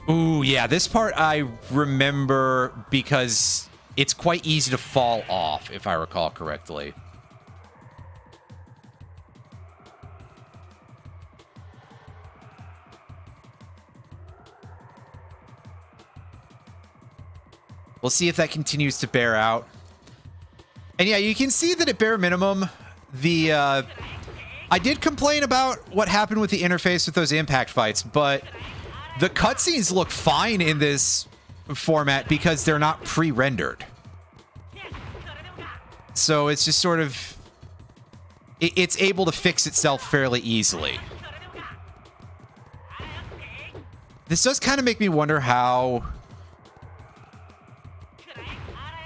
Ooh, yeah, this part I remember because it's quite easy to fall off, if I recall correctly. We'll see if that continues to bear out. And yeah, you can see that at bare minimum, the... I did complain about what happened with the interface with those impact fights, but the cutscenes look fine in this format because they're not pre-rendered. So it's just sort of... It's able to fix itself fairly easily. This does kind of make me wonder how...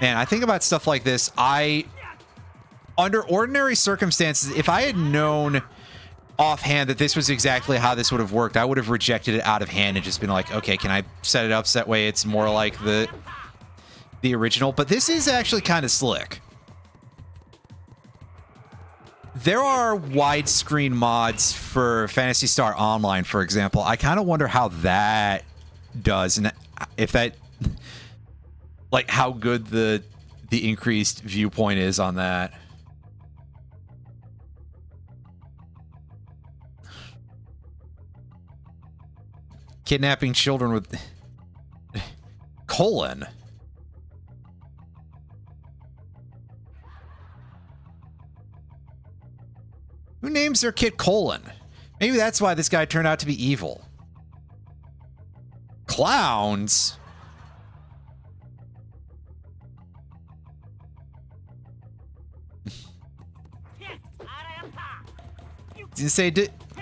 Man, I think about stuff like this. Under ordinary circumstances, if I had known offhand that this was exactly how this would have worked, I would have rejected it out of hand and just been like, okay, can I set it up so that way it's more like the original? But this is actually kind of slick. There are widescreen mods for Phantasy Star Online, for example. I kind of wonder how that does, and if that, like, how good the increased viewpoint is on that. Kidnapping children with colon. Who names their kid Colon? Maybe that's why this guy turned out to be evil. Clowns? You say,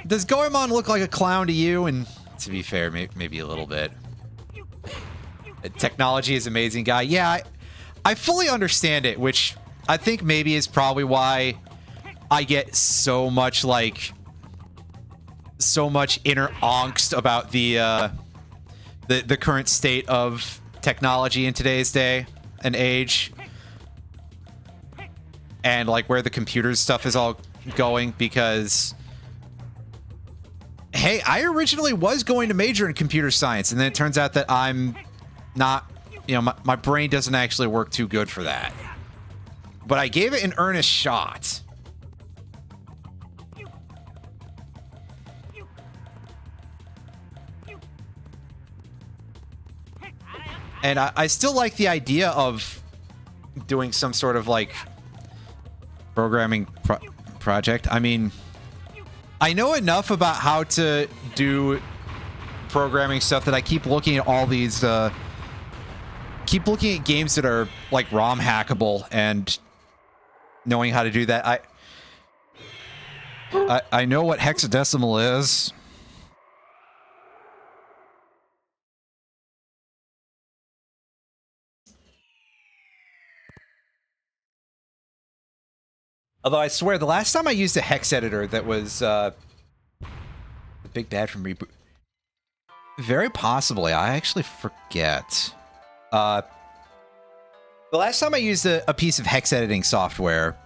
does Goemon look like a clown to you? And to be fair, maybe a little bit. Technology is amazing, guy. Yeah, I fully understand it, which I think maybe is probably why I get so much, like, so much inner angst about the current state of technology in today's day and age, and like where the computer stuff is all going, because hey, I originally was going to major in computer science, and then it turns out that I'm not, you know, my brain doesn't actually work too good for that. But I gave it an earnest shot. And I still like the idea of doing some sort of, like, programming project. I mean, I know enough about how to do programming stuff that I keep looking at all these, keep looking at games that are, like, ROM hackable and knowing how to do that. I know what hexadecimal is. Although I swear, the last time I used a hex editor that was the Big Bad from Reboot, very possibly, I actually forget. The last time I used a piece of hex editing software,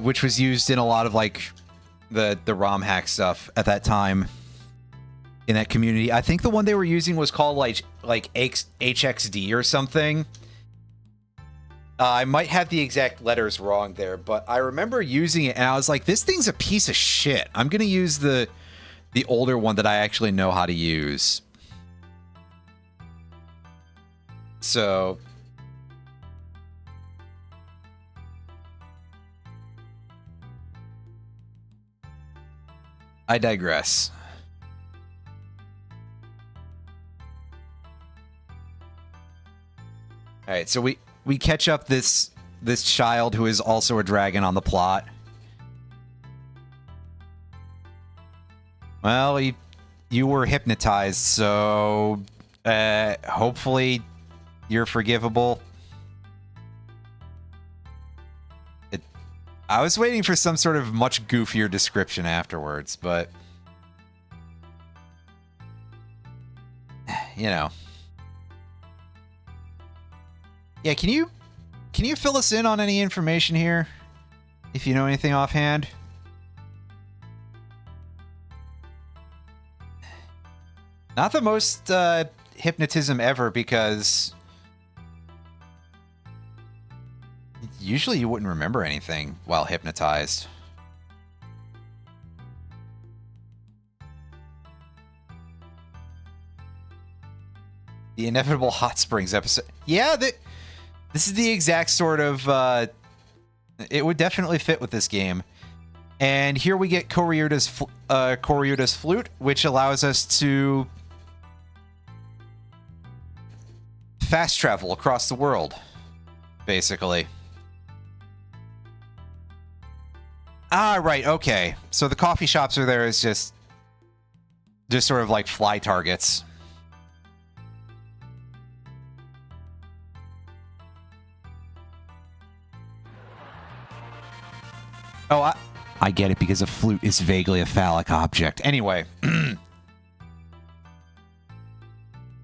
which was used in a lot of, like, the ROM hack stuff at that time in that community, I think the one they were using was called like HXD or something. I might have the exact letters wrong there, but I remember using it and I was like, this thing's a piece of shit. I'm going to use the older one that I actually know how to use. So I digress. All right, so we catch up this child who is also a dragon on the plot. Well, you were hypnotized, so hopefully you're forgivable. I was waiting for some sort of much goofier description afterwards, but you know. Yeah, can you fill us in on any information here, if you know anything offhand? Not the most hypnotism ever, because usually you wouldn't remember anything while hypnotized. The inevitable hot springs episode. Yeah, this is the exact sort of... it would definitely fit with this game. And here we get Koryuta's flute, which allows us to fast travel across the world, basically. Ah, right, okay. So the coffee shops are there as just sort of like fly targets. Oh, I get it, because a flute is vaguely a phallic object. Anyway.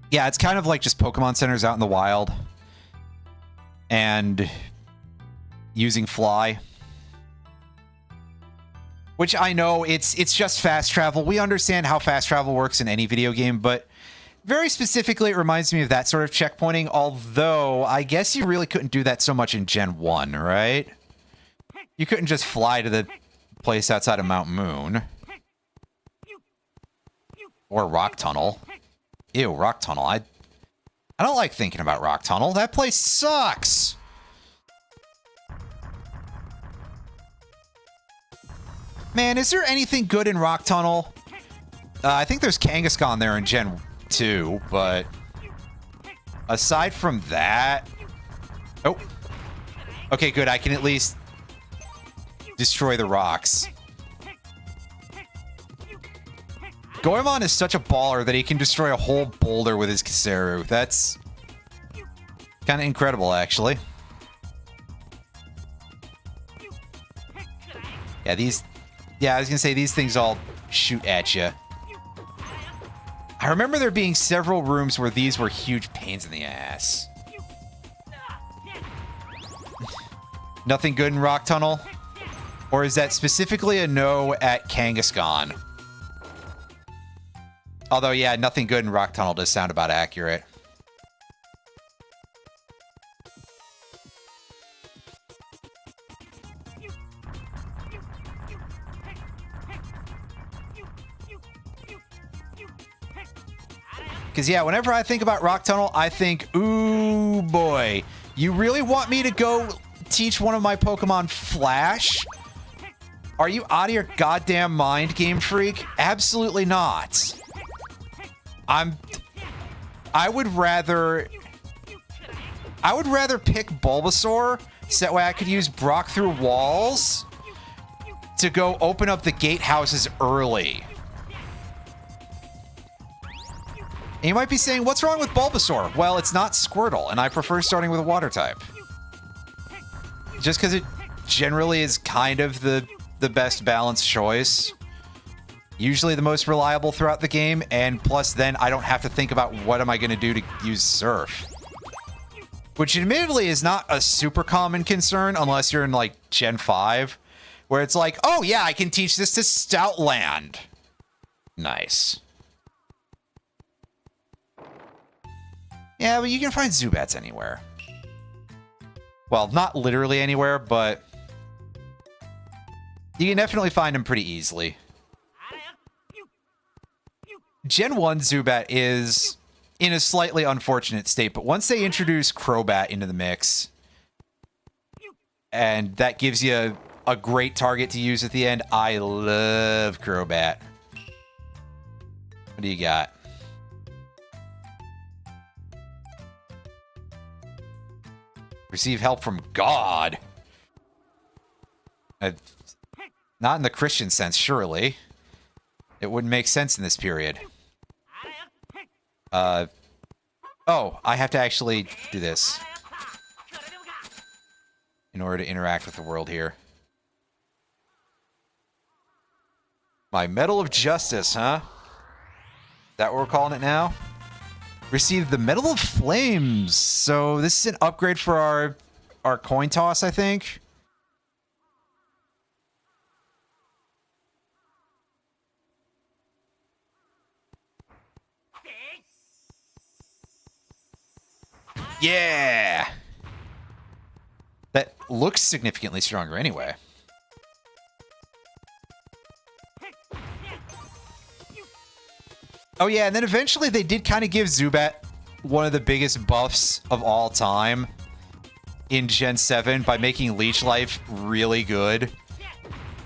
Yeah, it's kind of like just Pokemon centers out in the wild. And using fly. Which I know, it's just fast travel. We understand how fast travel works in any video game, but very specifically, it reminds me of that sort of checkpointing, although I guess you really couldn't do that so much in Gen 1, right? You couldn't just fly to the place outside of Mount Moon. Or Rock Tunnel. Ew, Rock Tunnel. I don't like thinking about Rock Tunnel. That place sucks! Man, is there anything good in Rock Tunnel? I think there's Kangaskhan there in Gen 2, but aside from that... Oh. Okay, good. I can at least destroy the rocks. Goemon is such a baller that he can destroy a whole boulder with his Kiseru. That's kind of incredible, actually. Yeah, these... Yeah, I was gonna say, these things all shoot at you. I remember there being several rooms where these were huge pains in the ass. Nothing good in Rock Tunnel? Or is that specifically a no at Kangaskhan? Although, yeah, nothing good in Rock Tunnel does sound about accurate. Because, yeah, whenever I think about Rock Tunnel, I think, ooh, boy. You really want me to go teach one of my Pokemon Flash? Are you out of your goddamn mind, Game Freak? Absolutely not. I would rather pick Bulbasaur so that way I could use Brock through walls to go open up the gatehouses early. And you might be saying, what's wrong with Bulbasaur? Well, it's not Squirtle, and I prefer starting with a water type. Just because it generally is kind of the best balanced choice. Usually the most reliable throughout the game, and plus then I don't have to think about what am I going to do to use Surf. Which admittedly is not a super common concern unless you're in like Gen 5, where it's like, oh yeah, I can teach this to Stoutland. Nice. Yeah, but you can find Zubats anywhere. Well, not literally anywhere, but you can definitely find them pretty easily. Gen 1 Zubat is in a slightly unfortunate state, but once they introduce Crobat into the mix, and that gives you a great target to use at the end, I love Crobat. What do you got? Receive help from God. Not in the Christian sense, surely. It wouldn't make sense in this period. Oh, I have to actually do this in order to interact with the world here. My Medal of Justice, huh? Is that what we're calling it now? Received the Medal of Flames. So this is an upgrade for our coin toss, I think. Yeah! That looks significantly stronger anyway. Oh yeah, and then eventually they did kind of give Zubat one of the biggest buffs of all time in Gen 7 by making Leech Life really good.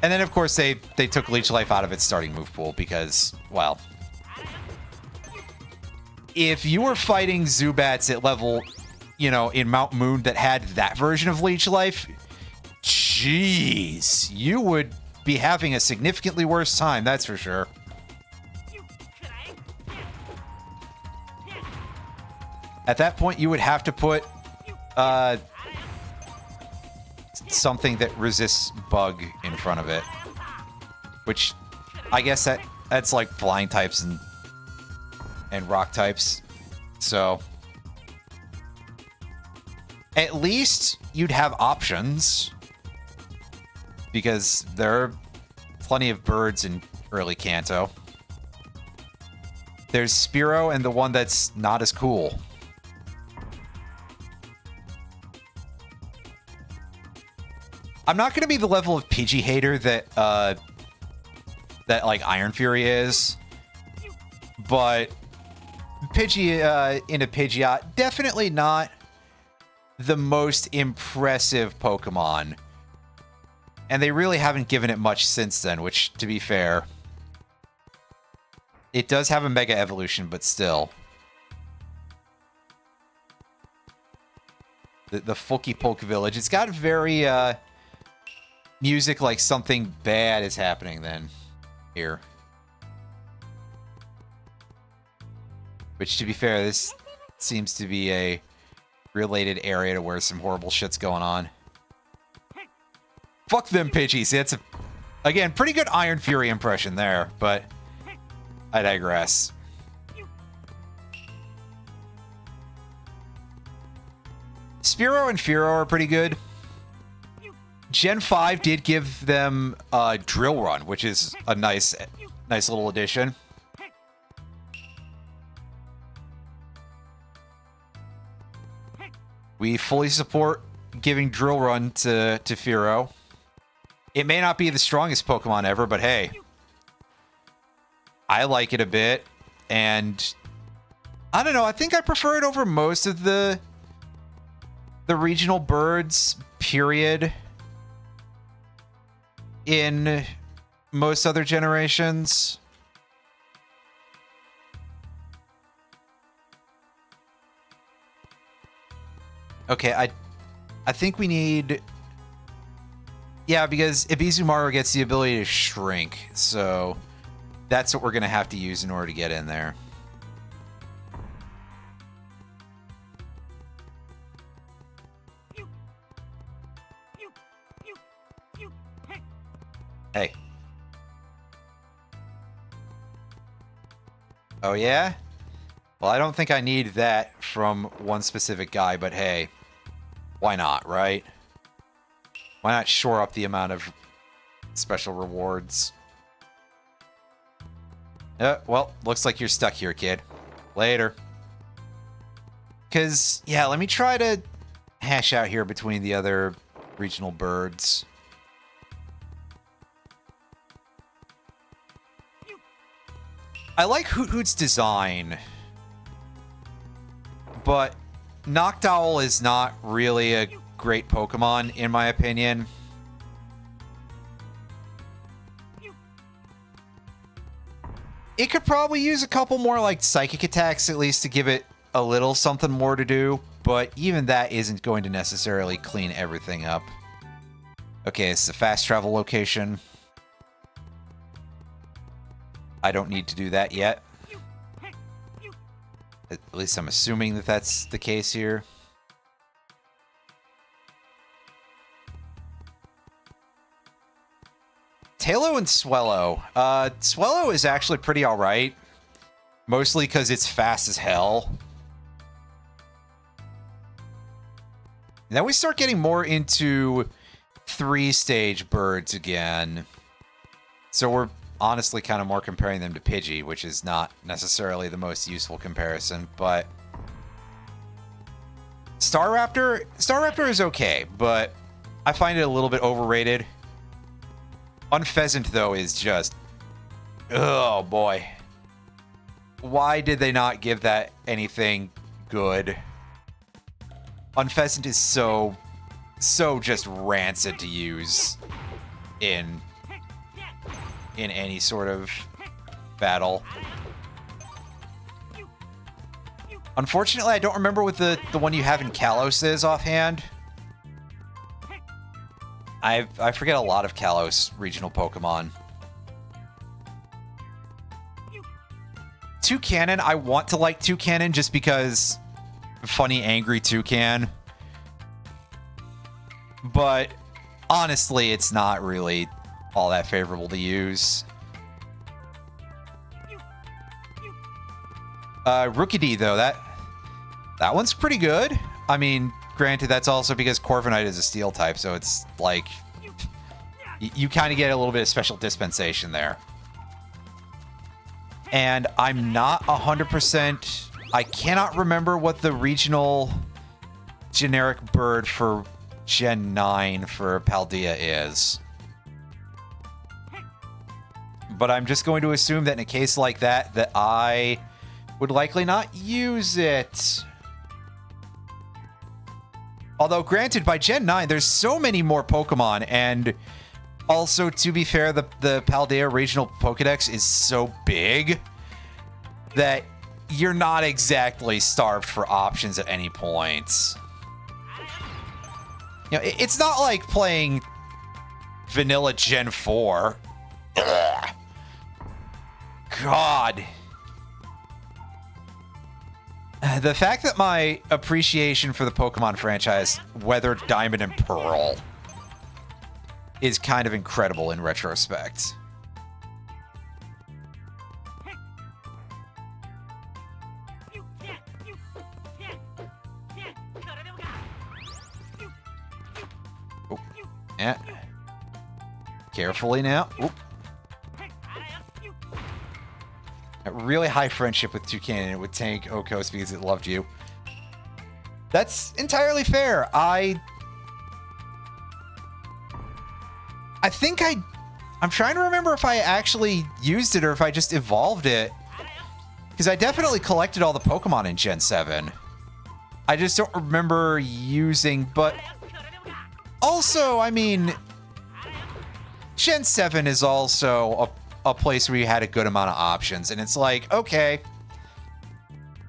And then of course they took Leech Life out of its starting move pool because, well, if you were fighting Zubats at level, you know, in Mount Moon that had that version of Leech Life, jeez, you would be having a significantly worse time, that's for sure. At that point, you would have to put something that resists bug in front of it. Which, I guess that's like flying types and rock types. So, at least you'd have options. Because there are plenty of birds in early Kanto. There's Spearow and the one that's not as cool. I'm not going to be the level of Pidgey hater that like Iron Fury is, but Pidgey in a Pidgeot, definitely not the most impressive Pokemon. And they really haven't given it much since then, which, to be fair, it does have a Mega Evolution, but still. The Fulky Polk Village, it's got very music like something bad is happening then here. Which, to be fair, this seems to be a related area to where some horrible shit's going on. Fuck them Pidgeys. It's, again, pretty good Iron Fury impression there, but I digress. Spearow and Fearow are pretty good. Gen 5 did give them Drill Run, which is a nice little addition. We fully support giving Drill Run to Fearow. It may not be the strongest Pokemon ever, but hey, I like it a bit, and I don't know, I think I prefer it over most of the regional birds, period, in most other generations. Okay, I think we need... Yeah, because Ibizumaru gets the ability to shrink, so that's what we're going to have to use in order to get in there. Hey. Oh, yeah? Well, I don't think I need that from one specific guy, but hey, why not, right? Why not shore up the amount of special rewards? Well, looks like you're stuck here, kid. Later. Because, yeah, let me try to hash out here between the other regional birds. I like Hoot Hoot's design, but Noctowl is not really a great Pokemon, in my opinion. It could probably use a couple more, like, psychic attacks, at least, to give it a little something more to do, but even that isn't going to necessarily clean everything up. Okay, it's a fast travel location. I don't need to do that yet. At least I'm assuming that that's the case here. Tailo and Swellow. Swellow is actually pretty alright. Mostly because it's fast as hell. And then we start getting more into 3-stage birds again. So we're honestly kind of more comparing them to Pidgey, which is not necessarily the most useful comparison, but Staraptor is okay, but I find it a little bit overrated. Unpheasant, though, is just... Oh, boy. Why did they not give that anything good? Unpheasant is so just rancid to use in any sort of battle. Unfortunately, I don't remember what the one you have in Kalos is offhand. I forget a lot of Kalos regional Pokemon. Toucanon, I want to like Toucanon just because funny, angry Toucan. But honestly, it's not really all that favorable to use. Rookie D, though, that one's pretty good. I mean, granted, that's also because Corviknight is a steel type, so it's like you kind of get a little bit of special dispensation there. And I'm not 100%... I cannot remember what the regional generic bird for Gen 9 for Paldea is. But I'm just going to assume that in a case like that, that I would likely not use it. Although, granted, by Gen 9, there's so many more Pokemon, and also, to be fair, the Paldea Regional Pokedex is so big that you're not exactly starved for options at any point. You know, it's not like playing vanilla Gen 4. Ugh. God. The fact that my appreciation for the Pokemon franchise weathered Diamond and Pearl is kind of incredible in retrospect. Oh, yeah. Carefully now. Oop. A really high friendship with Toucan, and it would tank Okos because it loved you. That's entirely fair. I think I'm trying to remember if I actually used it or if I just evolved it. Because I definitely collected all the Pokemon in Gen 7. I just don't remember using, but also, I mean, Gen 7 is also a place where you had a good amount of options, and it's like, okay,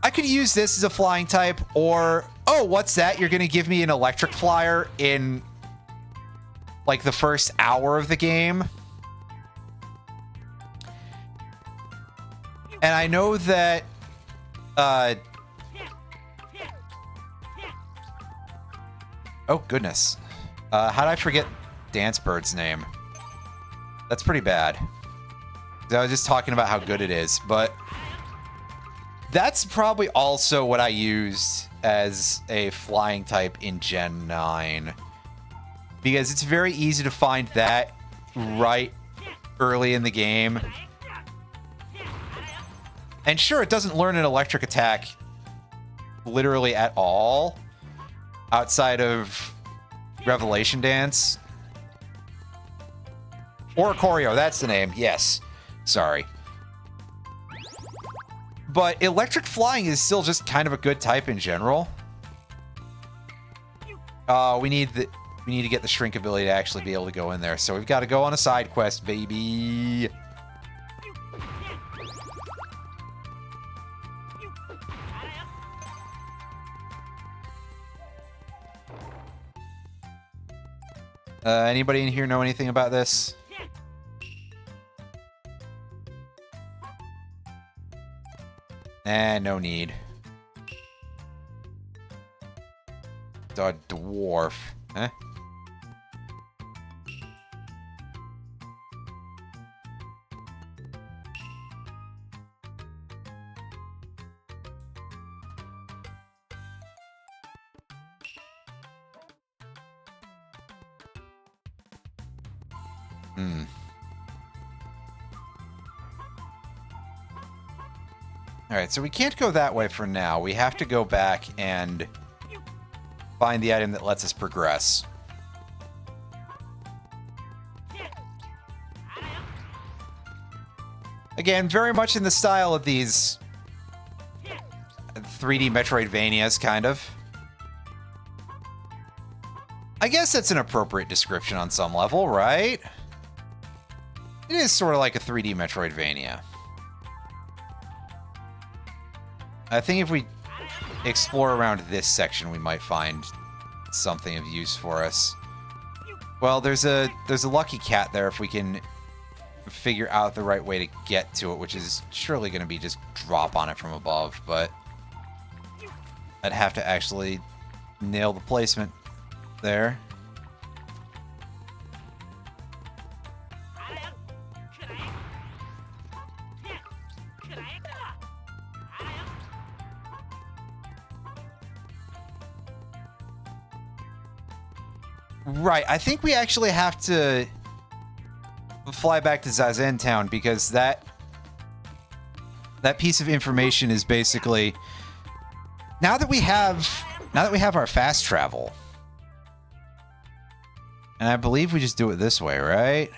I could use this as a flying type, or, oh, what's that? You're going to give me an electric flyer in, like, the first hour of the game? And I know that, oh, goodness. How did I forget Dance Bird's name? That's pretty bad. I was just talking about how good it is, but that's probably also what I used as a flying type in Gen 9. Because it's very easy to find that right early in the game. And sure, it doesn't learn an electric attack literally at all outside of Revelation Dance. Or Choreo, that's the name, yes. Sorry. But electric flying is still just kind of a good type in general. We need to get the shrink ability to actually be able to go in there. So we've got to go on a side quest, baby. Anybody in here know anything about this? No need. The dwarf. Huh? Alright, so we can't go that way for now. We have to go back and find the item that lets us progress. Again, very much in the style of these 3D Metroidvanias, kind of. I guess that's an appropriate description on some level, right? It is sort of like a 3D Metroidvania. I think if we explore around this section, we might find something of use for us. Well, there's a lucky cat there if we can figure out the right way to get to it, which is surely going to be just drop on it from above, but I'd have to actually nail the placement there. Right, I think we actually have to fly back to Zazen Town because that piece of information is basically now that we have our fast travel. And I believe we just do it this way, right?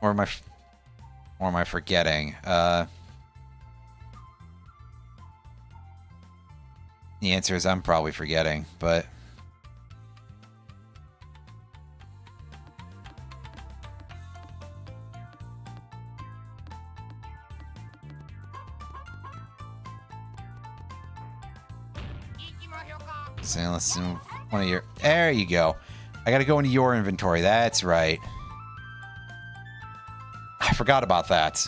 Or am I forgetting? The answer is I'm probably forgetting, but so let's do one of your. There you go. I gotta go into your inventory. That's right. I forgot about that.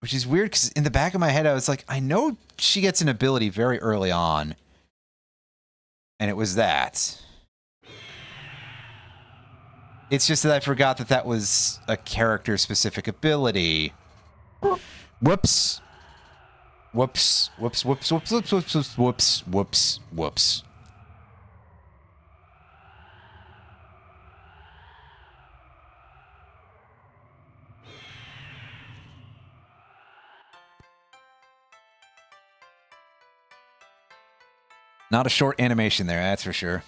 Which is weird because in the back of my head, I was like, I know she gets an ability very early on. And it was that. It's just that I forgot that that was a character-specific ability. Whoops. Whoops. Whoops, whoops, whoops, whoops, whoops, whoops, whoops, whoops, whoops. Not a short animation there, that's for sure.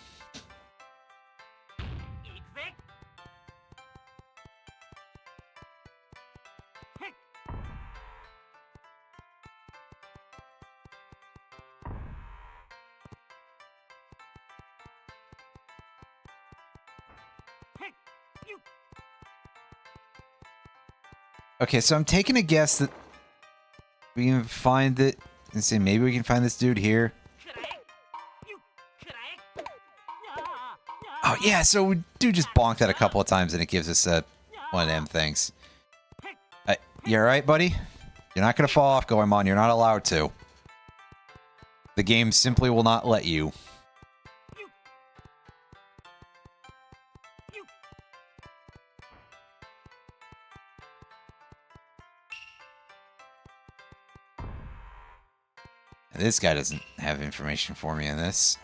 Okay, so I'm taking a guess that we can find it and say maybe we can find this dude here. Oh yeah, so we do just bonk that a couple of times and it gives us one of them things. You alright, buddy? You're not gonna fall off, Goemon. You're not allowed to. The game simply will not let you. This guy doesn't have information for me in this.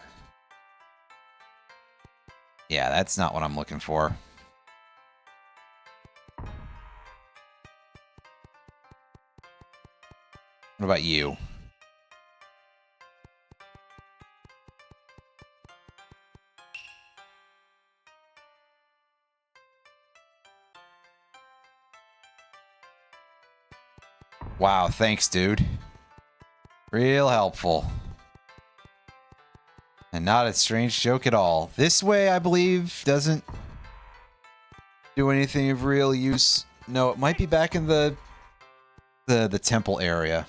Yeah, that's not what I'm looking for. What about you? Wow, thanks, dude. Real helpful. And not a strange joke at all. This way, I believe, doesn't do anything of real use. No, it might be back in the temple area.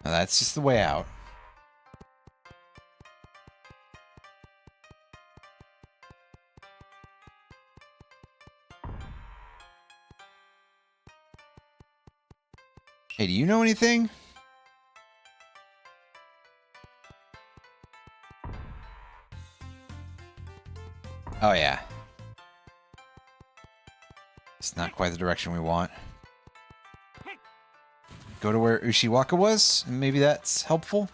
Now that's just the way out. Hey, do you know anything? Oh, yeah. It's not quite the direction we want. Go to where Ushiwaka was, and maybe that's helpful.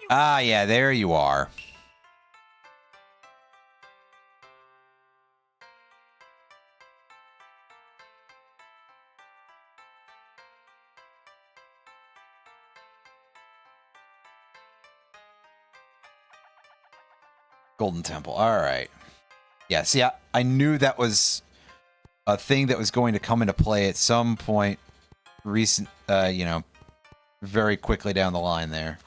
Ah, yeah, there you are. Golden Temple, alright. Yeah, see, I knew that was a thing that was going to come into play at some point recent, you know, very quickly down the line there.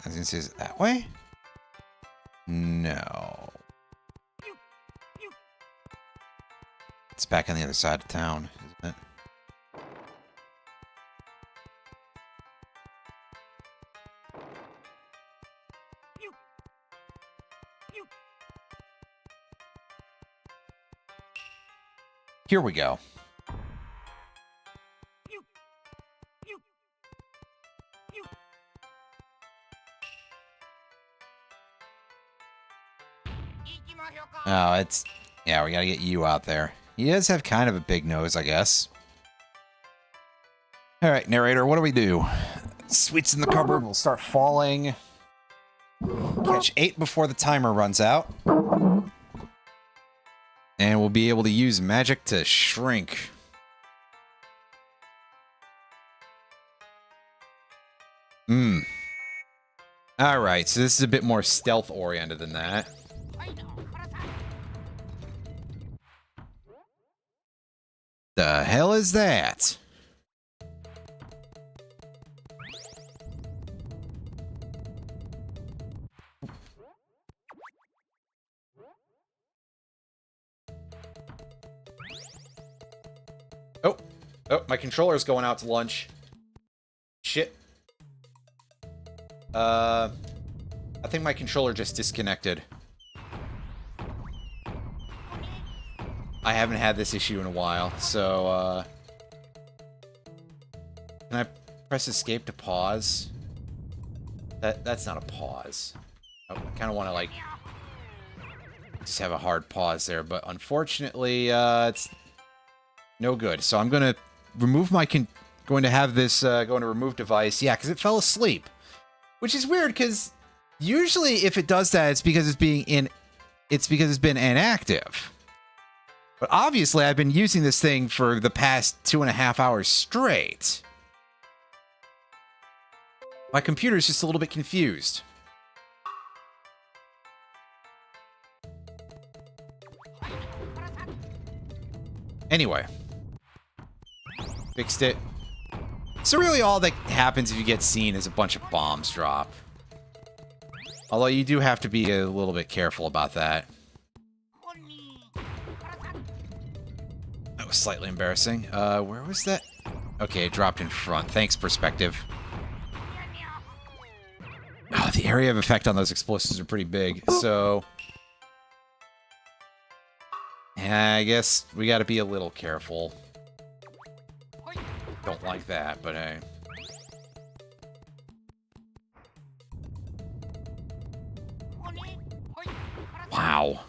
I was gonna say, is it that way? No. It's back on the other side of town, isn't it? Here we go. Oh, it's... Yeah, we gotta get you out there. He does have kind of a big nose, I guess. Alright, narrator, what do we do? Sweets in the cupboard will start falling. Catch 8 before the timer runs out. And we'll be able to use magic to shrink. Alright, so this is a bit more stealth-oriented than that. The hell is that? Oh, my controller's going out to lunch. Shit. I think my controller just disconnected. I haven't had this issue in a while, so, can I press escape to pause? That's not a pause. I kind of want to, like, just have a hard pause there, but unfortunately, it's no good. So I'm going to remove my... going to have this, going to remove device. Yeah, because it fell asleep. Which is weird, because usually if it does that, it's because it's being it's because it's been inactive. But obviously, I've been using this thing for the past 2.5 hours straight. My computer's just a little bit confused. Anyway. Fixed it. So really all that happens if you get seen is a bunch of bombs drop. Although you do have to be a little bit careful about that. That was slightly embarrassing. Where was that? Okay, it dropped in front. Thanks, perspective. Oh, the area of effect on those explosives are pretty big, so... Yeah, I guess we gotta be a little careful. Don't like that, but hey. Wow.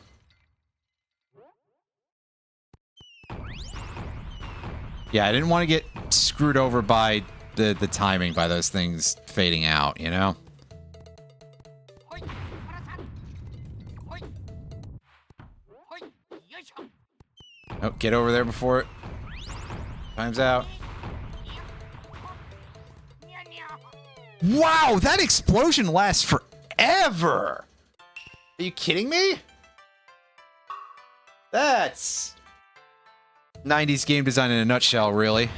Yeah, I didn't want to get screwed over by the timing, by those things fading out, you know? Oh, get over there before it time's out. Wow, that explosion lasts forever! Are you kidding me? That's 90s game design in a nutshell, really.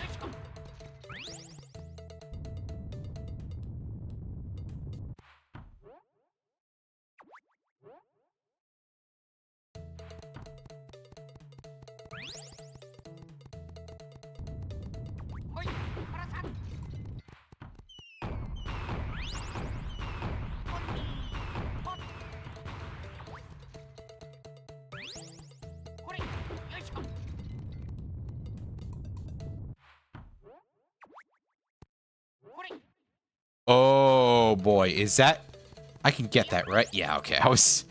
Oh boy, is that... I can get that, right? Yeah, okay. I was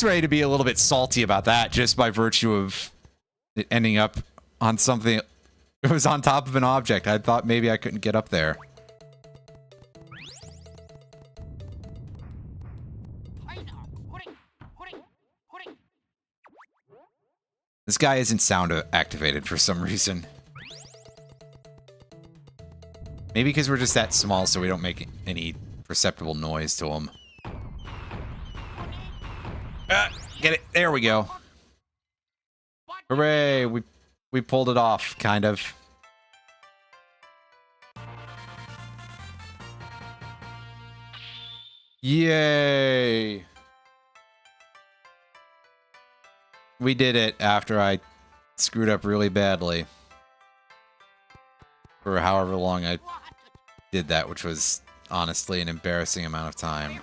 ready to be a little bit salty about that just by virtue of it ending up on something. It was on top of an object. I thought maybe I couldn't get up there. This guy isn't sound activated for some reason. Maybe because we're just that small so we don't make any perceptible noise to him. Get it. There we go. Hooray. We pulled it off, kind of. Yay. We did it after I screwed up really badly. For however long I did that, which was honestly an embarrassing amount of time.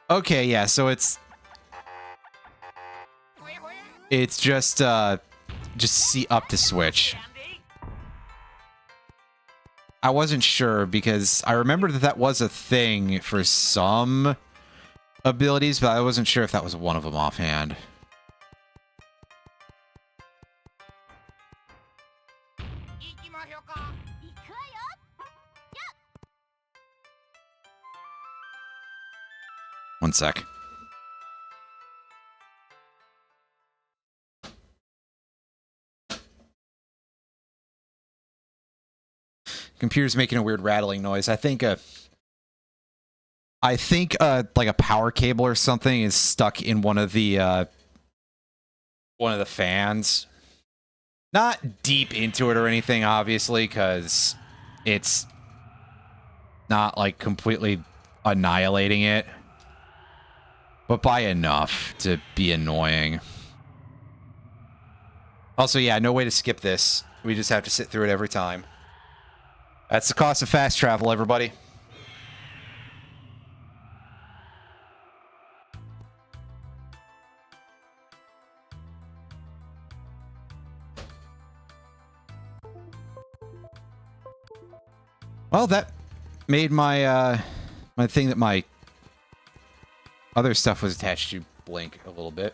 Okay, yeah, so it's just see up to switch. I wasn't sure because I remember that was a thing for some abilities, but I wasn't sure if that was one of them offhand. One sec. Computer's making a weird rattling noise. I think like a power cable or something is stuck in one of the fans. Not deep into it or anything, obviously, because it's not like completely annihilating it, but by enough to be annoying. Also, yeah, no way to skip this. We just have to sit through it every time. That's the cost of fast travel, everybody. Well, that made my my thing that my other stuff was attached to blink a little bit.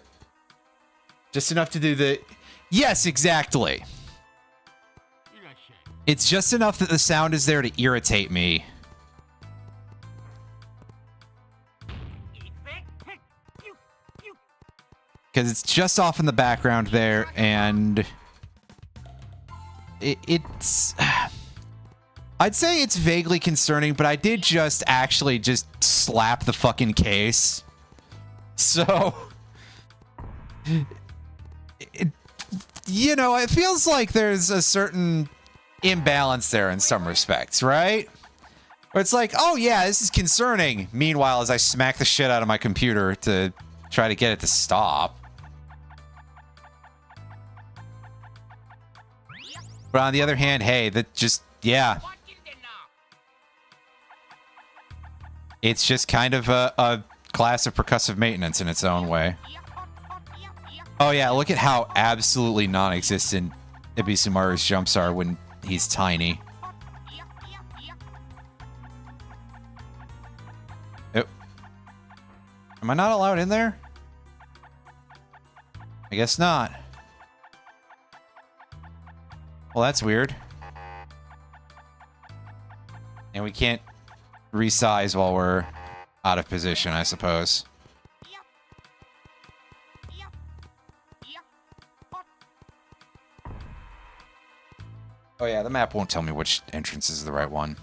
Just enough to do the... Yes, exactly. It's just enough that the sound is there to irritate me. Because it's just off in the background there, and... It's... I'd say it's vaguely concerning, but I did just actually just slap the fucking case. So... you know, it feels like there's a certain imbalance there in some respects, right? Where it's like, oh yeah, this is concerning. Meanwhile, as I smack the shit out of my computer to try to get it to stop. But on the other hand, hey, that just, yeah. It's just kind of a class of percussive maintenance in its own way. Oh yeah, look at how absolutely non-existent Ibisumaru's jumps are when he's tiny. Oh. Am I not allowed in there? I guess not. Well, that's weird. And we can't resize while we're out of position, I suppose. Oh yeah, the map won't tell me which entrance is the right one.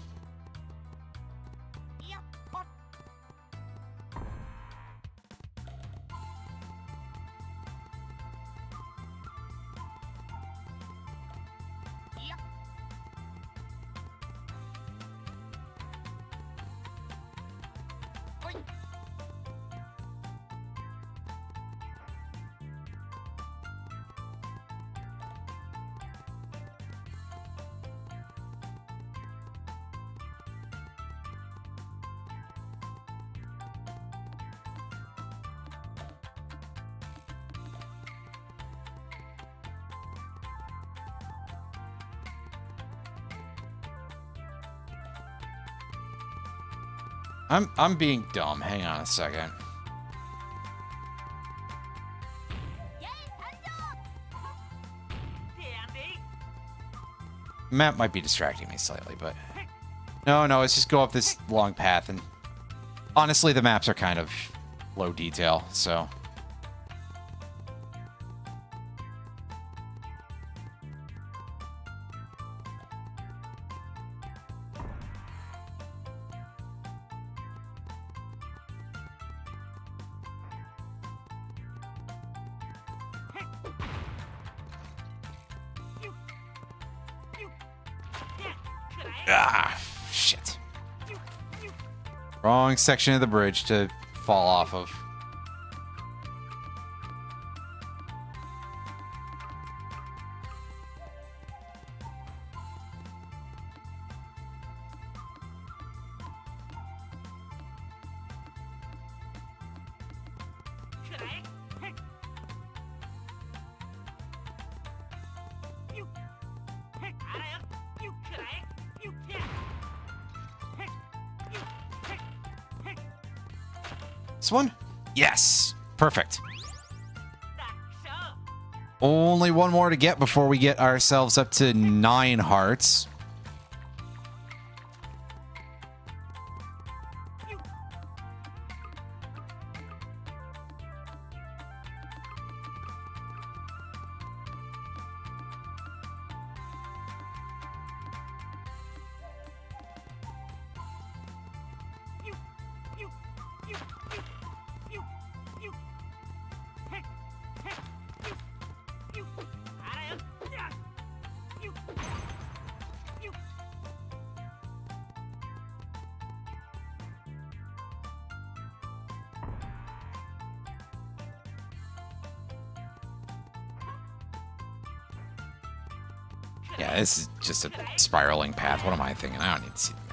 I'm being dumb. Hang on a second. Map might be distracting me slightly, but... No, let's just go up this long path, and... Honestly, the maps are kind of low detail, so... Ah, shit. Wrong section of the bridge to fall off of. This one? Yes. Perfect. Only one more to get before we get ourselves up to 9 hearts. Yeah, this is just a spiraling path. What am I thinking? I don't need to see the map.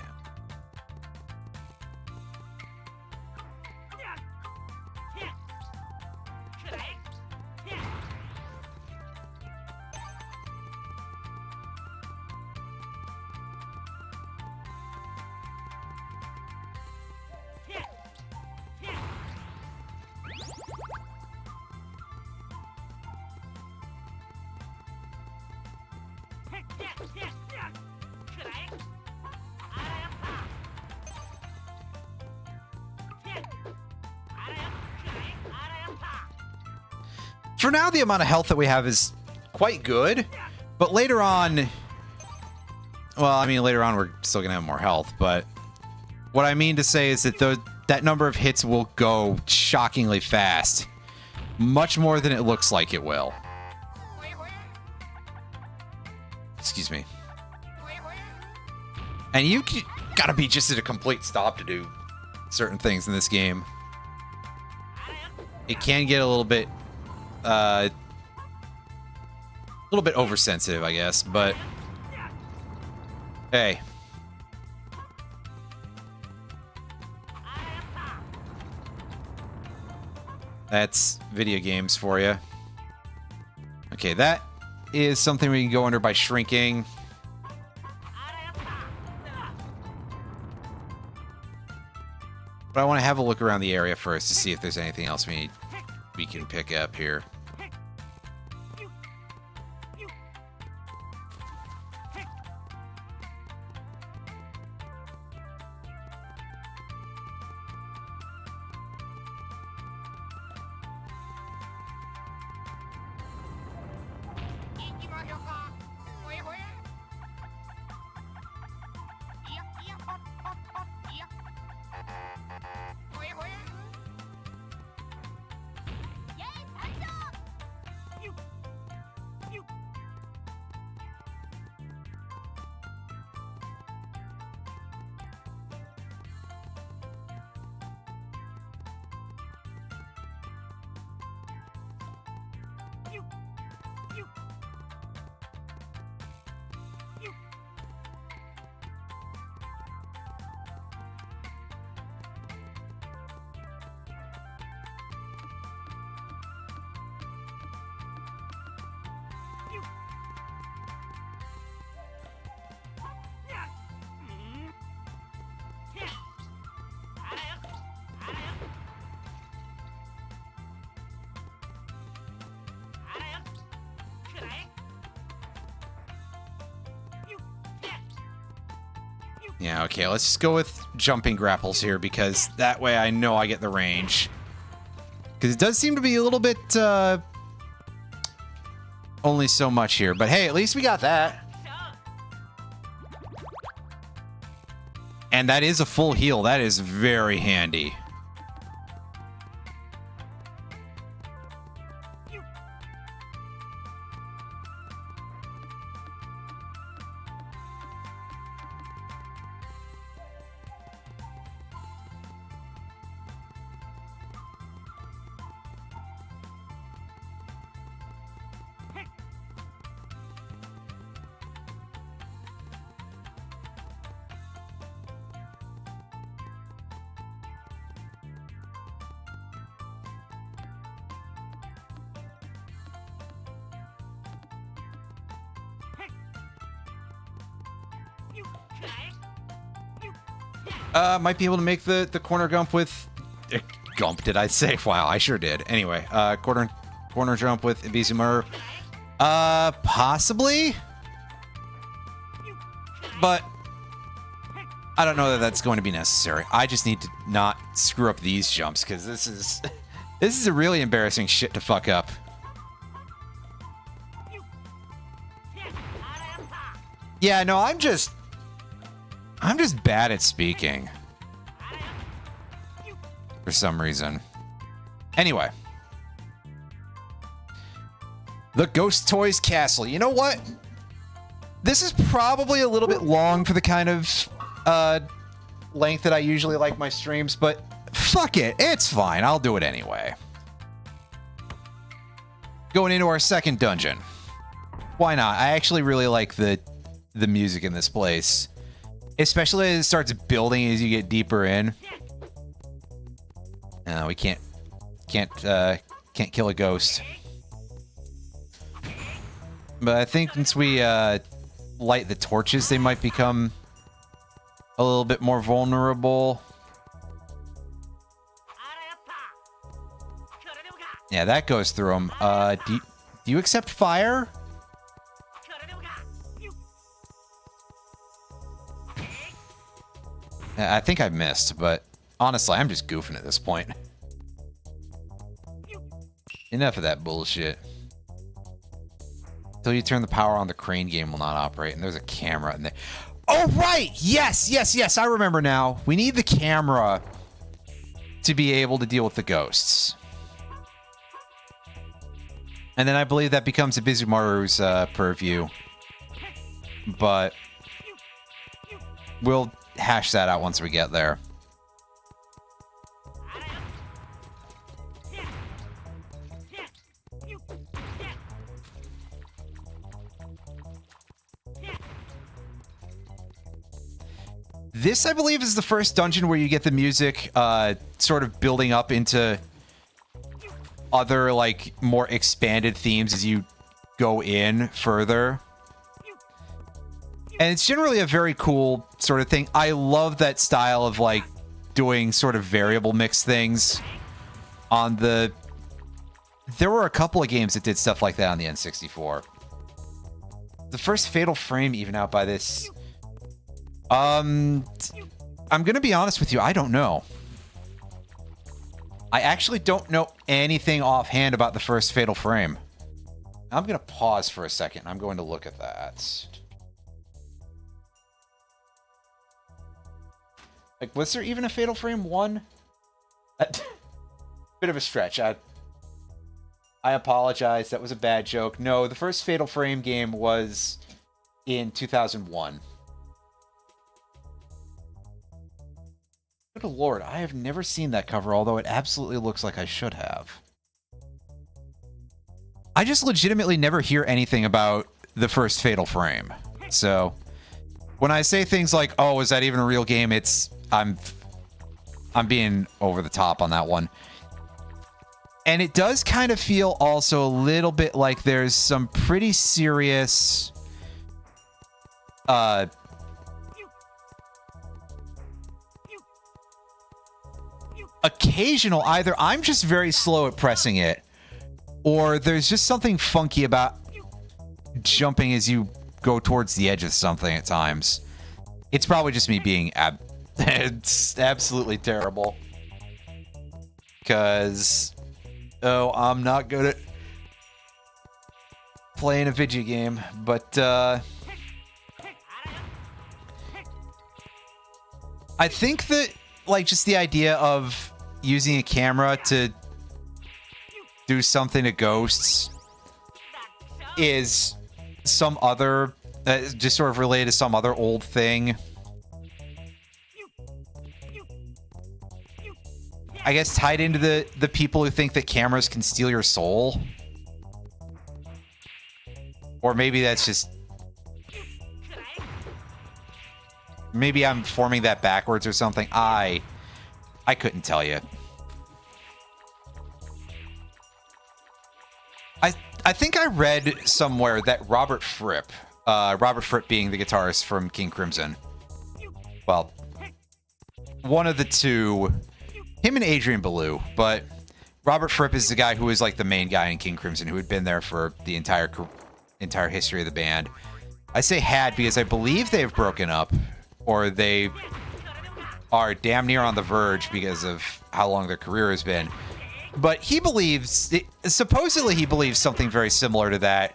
For now, the amount of health that we have is quite good, but later on, well, I mean, later on we're still going to have more health, but what I mean to say is that that number of hits will go shockingly fast, much more than it looks like it will. Excuse me. And you gotta be just at a complete stop to do certain things in this game. It can get a little bit oversensitive, I guess, but hey. That's video games for you. Okay, that is something we can go under by shrinking. But I want to have a look around the area first to see if there's anything else we can pick up here. Yeah, okay, let's just go with jumping grapples here, because that way I know I get the range. Because it does seem to be a little bit, only so much here. But hey, at least we got that. And that is a full heal. That is very handy. Might be able to make the corner jump with... Gump, did I say? Wow, I sure did. Anyway, corner jump with Ibizumaru. Possibly? But I don't know that that's going to be necessary. I just need to not screw up these jumps, because this is a really embarrassing shit to fuck up. Yeah, no, I'm just bad at speaking. For some reason. Anyway. The Ghost Toys Castle. You know what? This is probably a little bit long for the kind of length that I usually like my streams, but fuck it. It's fine. I'll do it anyway. Going into our second dungeon. Why not? I actually really like the music in this place. Especially as it starts building as you get deeper in. We can't kill a ghost. But I think once we light the torches, they might become a little bit more vulnerable. Yeah, that goes through them. Do you accept fire? I think I missed, but honestly, I'm just goofing at this point. Enough of that bullshit. Until you turn the power on, the crane game will not operate, and there's a camera in there. Oh, right! Yes, yes, yes, I remember now. We need the camera to be able to deal with the ghosts. And then I believe that becomes Ibizumaru's purview. But we'll hash that out once we get there. This, I believe, is the first dungeon where you get the music sort of building up into other, like, more expanded themes as you go in further. And it's generally a very cool sort of thing. I love that style of, like, doing sort of variable mix things on the... There were a couple of games that did stuff like that on the N64. The first Fatal Frame even out by this... I'm gonna be honest with you, I don't know. I actually don't know anything offhand about the first Fatal Frame. I'm gonna pause for a second. I'm going to look at that. Like, was there even a Fatal Frame 1? Bit of a stretch. I apologize. That was a bad joke. No, the first Fatal Frame game was in 2001. Good lord, I have never seen that cover, although it absolutely looks like I should have. I just legitimately never hear anything about the first Fatal Frame. So, when I say things like, oh, is that even a real game? I'm being over the top on that one. And it does kind of feel also a little bit like there's some pretty serious... occasional, either I'm just very slow at pressing it, or there's just something funky about jumping as you go towards the edge of something at times. It's probably just me being it's absolutely terrible. Because, oh, I'm not good at playing a video game, but I think that, like, just the idea of using a camera to do something to ghosts is some other, just sort of related to some other old thing. I guess tied into the people who think that cameras can steal your soul. Or maybe that's just... Maybe I'm forming that backwards or something. I couldn't tell you. I think I read somewhere that Robert Fripp, Robert Fripp being the guitarist from King Crimson. Well, one of the two, him and Adrian Belew, but Robert Fripp is the guy who was like the main guy in King Crimson, who had been there for the entire history of the band. I say had because I believe they've broken up, or they are damn near on the verge because of how long their career has been. But he believes, supposedly he believes something very similar to that.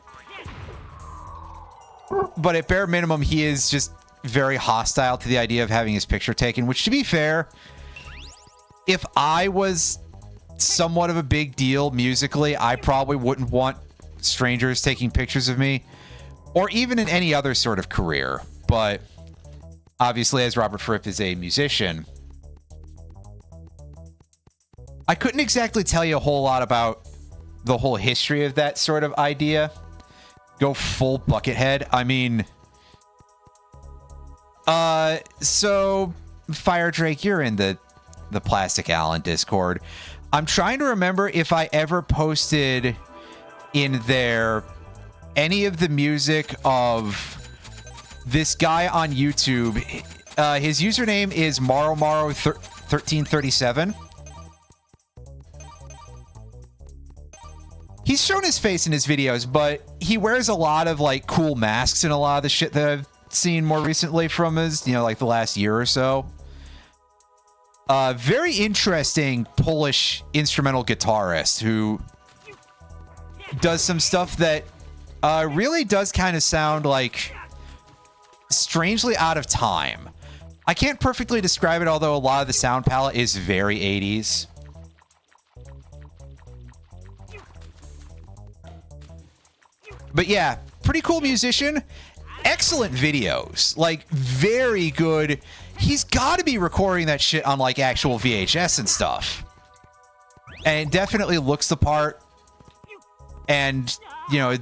But at bare minimum, he is just very hostile to the idea of having his picture taken, which, to be fair, if I was somewhat of a big deal musically, I probably wouldn't want strangers taking pictures of me, or even in any other sort of career. But obviously, as Robert Fripp is a musician, I couldn't exactly tell you a whole lot about the whole history of that sort of idea. Go full Buckethead. I mean, so Fire Drake, you're in the Plastic Allen Discord. I'm trying to remember if I ever posted in there any of the music of this guy on YouTube. His username is MaroMaro1337. He's shown his face in his videos, but he wears a lot of like cool masks and a lot of the shit that I've seen more recently from his, like the last year or so. Very interesting Polish instrumental guitarist who does some stuff that really does kind of sound like strangely out of time. I can't perfectly describe it, although a lot of the sound palette is very 80s. But yeah, pretty cool musician. Excellent videos. Like, very good. He's got to be recording that shit on, like, actual VHS and stuff. And definitely looks the part. And, it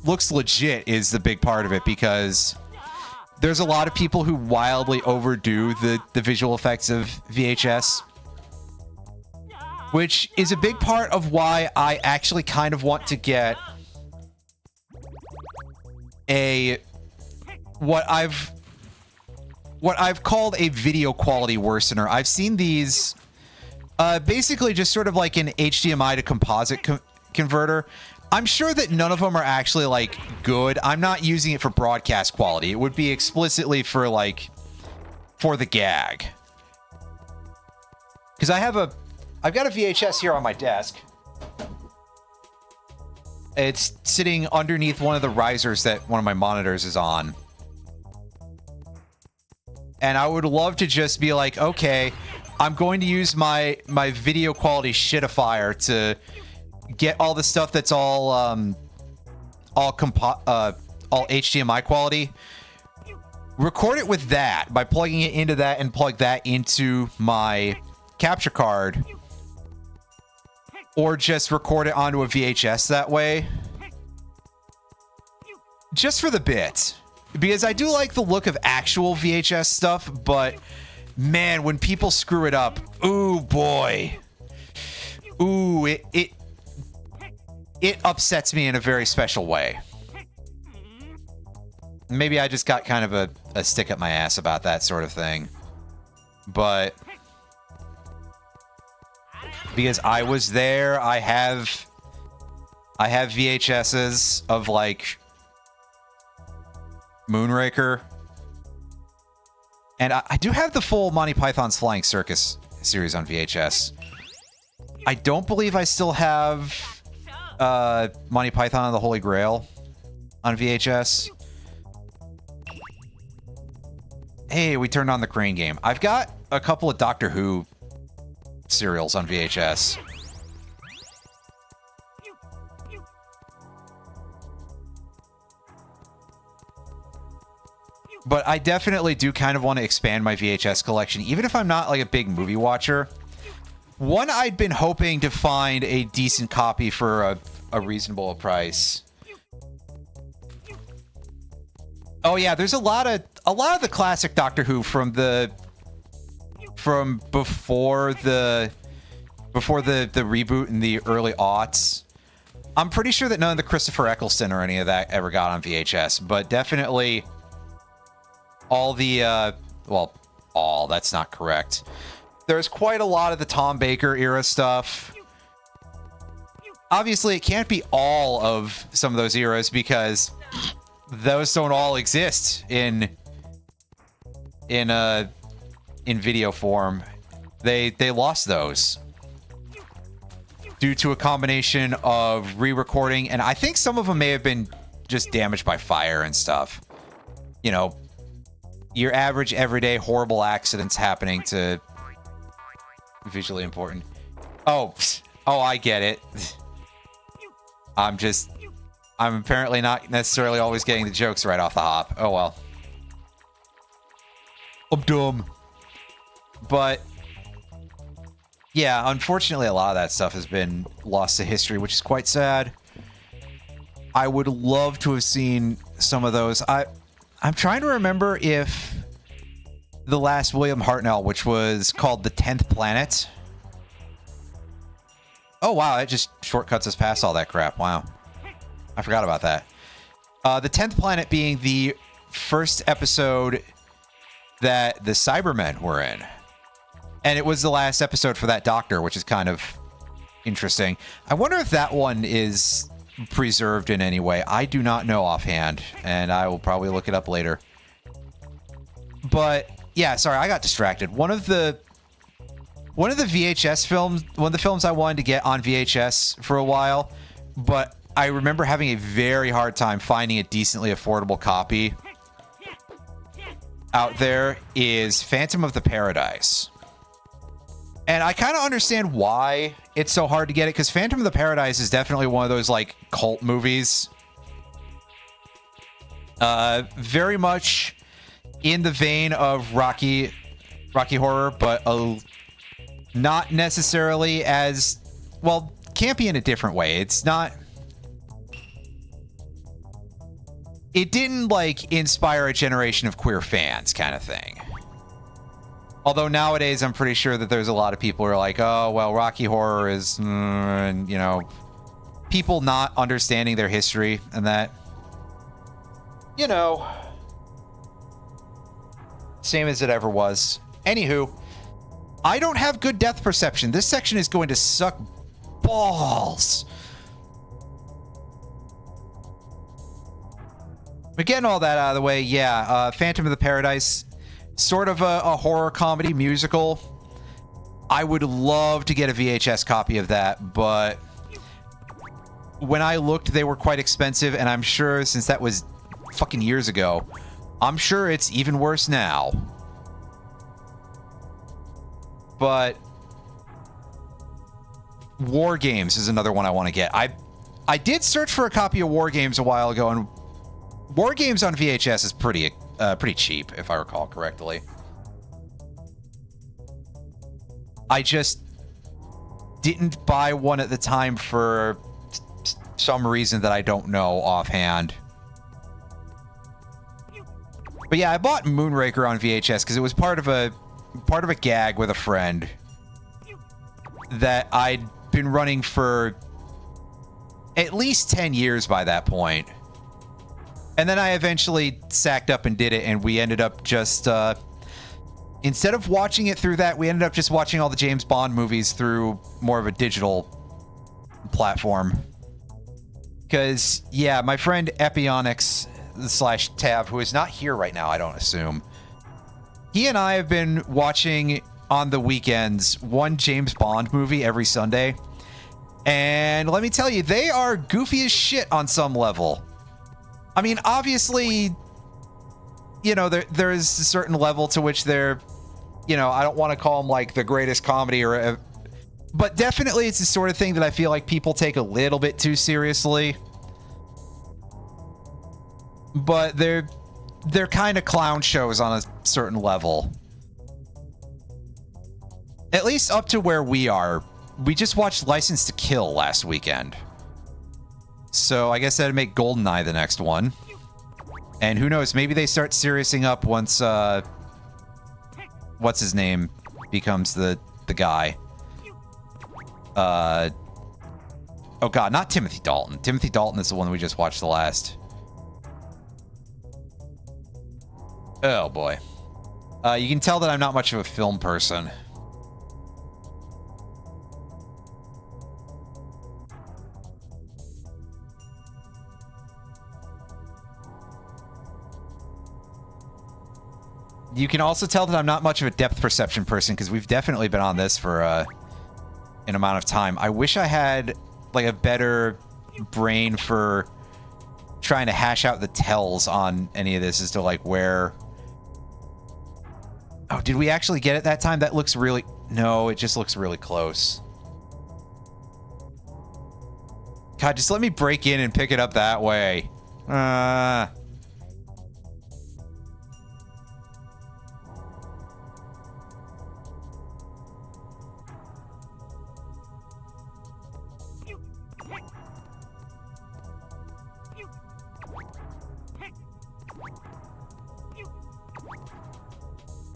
looks legit is the big part of it, because there's a lot of people who wildly overdo the visual effects of VHS. Which is a big part of why I actually kind of want to get what I've called a video quality worsener. I've seen these basically just sort of like an HDMI to composite converter. I'm sure that none of them are actually like good. I'm not using it for broadcast quality. It would be explicitly for the gag. Because I've got a VHS here on my desk. It's sitting underneath one of the risers that one of my monitors is on. And I would love to just be like, okay, I'm going to use my video quality shitifier to get all the stuff that's all HDMI quality. Record it with that by plugging it into that and plug that into my capture card. Or just record it onto a VHS that way. Just for the bit. Because I do like the look of actual VHS stuff, but man, when people screw it up, ooh boy. Ooh, it upsets me in a very special way. Maybe I just got kind of a stick up my ass about that sort of thing. But because I was there, I have VHSs of like Moonraker, and I do have the full Monty Python's Flying Circus series on VHS. I don't believe I still have Monty Python and the Holy Grail on VHS. Hey, we turned on the Crane game. I've got a couple of Doctor Who serials on VHS. But I definitely do kind of want to expand my VHS collection, even if I'm not like a big movie watcher. One, I'd been hoping to find a decent copy for a reasonable price. Oh yeah, there's a lot of the classic Doctor Who from before the reboot in the early aughts. I'm pretty sure that none of the Christopher Eccleston or any of that ever got on VHS, but definitely all the, well, all, that's not correct. There's quite a lot of the Tom Baker era stuff. Obviously, it can't be all of some of those eras because those don't all exist in video form. They lost those due to a combination of re-recording, and I think some of them may have been just damaged by fire and stuff. You know, your average, everyday, horrible accidents happening to visually important. Oh, I get it. I'm apparently not necessarily always getting the jokes right off the hop. Oh well. I'm dumb. But yeah, unfortunately, a lot of that stuff has been lost to history, which is quite sad. I would love to have seen some of those. I'm trying to remember if the last William Hartnell, which was called The 10th Planet. Oh, wow, it just shortcuts us past all that crap. Wow. I forgot about that. The 10th Planet being the first episode that the Cybermen were in. And it was the last episode for that doctor, which is kind of interesting. I wonder if that one is preserved in any way. I do not know offhand, and I will probably look it up later. But yeah, sorry, I got distracted. One of the VHS films, one of the films I wanted to get on VHS for a while, but I remember having a very hard time finding a decently affordable copy out there, is Phantom of the Paradise. And I kind of understand why it's so hard to get it, because Phantom of the Paradise is definitely one of those, like, cult movies. Very much in the vein of Rocky Horror, but not necessarily as, well, campy in a different way. It's not... It didn't, like, inspire a generation of queer fans kind of thing. Although nowadays, I'm pretty sure that there's a lot of people who are like, oh, well, Rocky Horror is, and, you know, people not understanding their history and that, you know, same as it ever was. Anywho, I don't have good depth perception. This section is going to suck balls. But getting all that out of the way, yeah, Phantom of the Paradise, sort of a horror comedy musical. I would love to get a VHS copy of that, but when I looked, they were quite expensive, and I'm sure since that was fucking years ago, I'm sure it's even worse now. But War Games is another one I want to get. I did search for a copy of War Games a while ago, and War Games on VHS is pretty cheap, if I recall correctly. I just didn't buy one at the time for some reason that I don't know offhand. But yeah, I bought Moonraker on VHS because it was part of a gag with a friend that I'd been running for at least 10 years by that point. And then I eventually sacked up and did it, and we ended up just, instead of watching it through that, we ended up just watching all the James Bond movies through more of a digital platform. Because, yeah, my friend Epionics/Tav, who is not here right now, I don't assume, he and I have been watching on the weekends one James Bond movie every Sunday. And let me tell you, they are goofy as shit on some level. I mean, obviously, you know, there is a certain level to which they're, you know, I don't want to call them like the greatest comedy but definitely it's the sort of thing that I feel like people take a little bit too seriously. But they're kind of clown shows on a certain level. At least up to where we are. We just watched License to Kill last weekend. So I guess that'd make GoldenEye the next one. And who knows, maybe they start seriousing up once, what's his name becomes the guy. Oh god, not Timothy Dalton. Timothy Dalton is the one we just watched the last. Oh boy. You can tell that I'm not much of a film person. You can also tell that I'm not much of a depth perception person because we've definitely been on this for an amount of time. I wish I had like a better brain for trying to hash out the tells on any of this as to like where... Oh, did we actually get it that time? That looks really... No, it just looks really close. God, just let me break in and pick it up that way.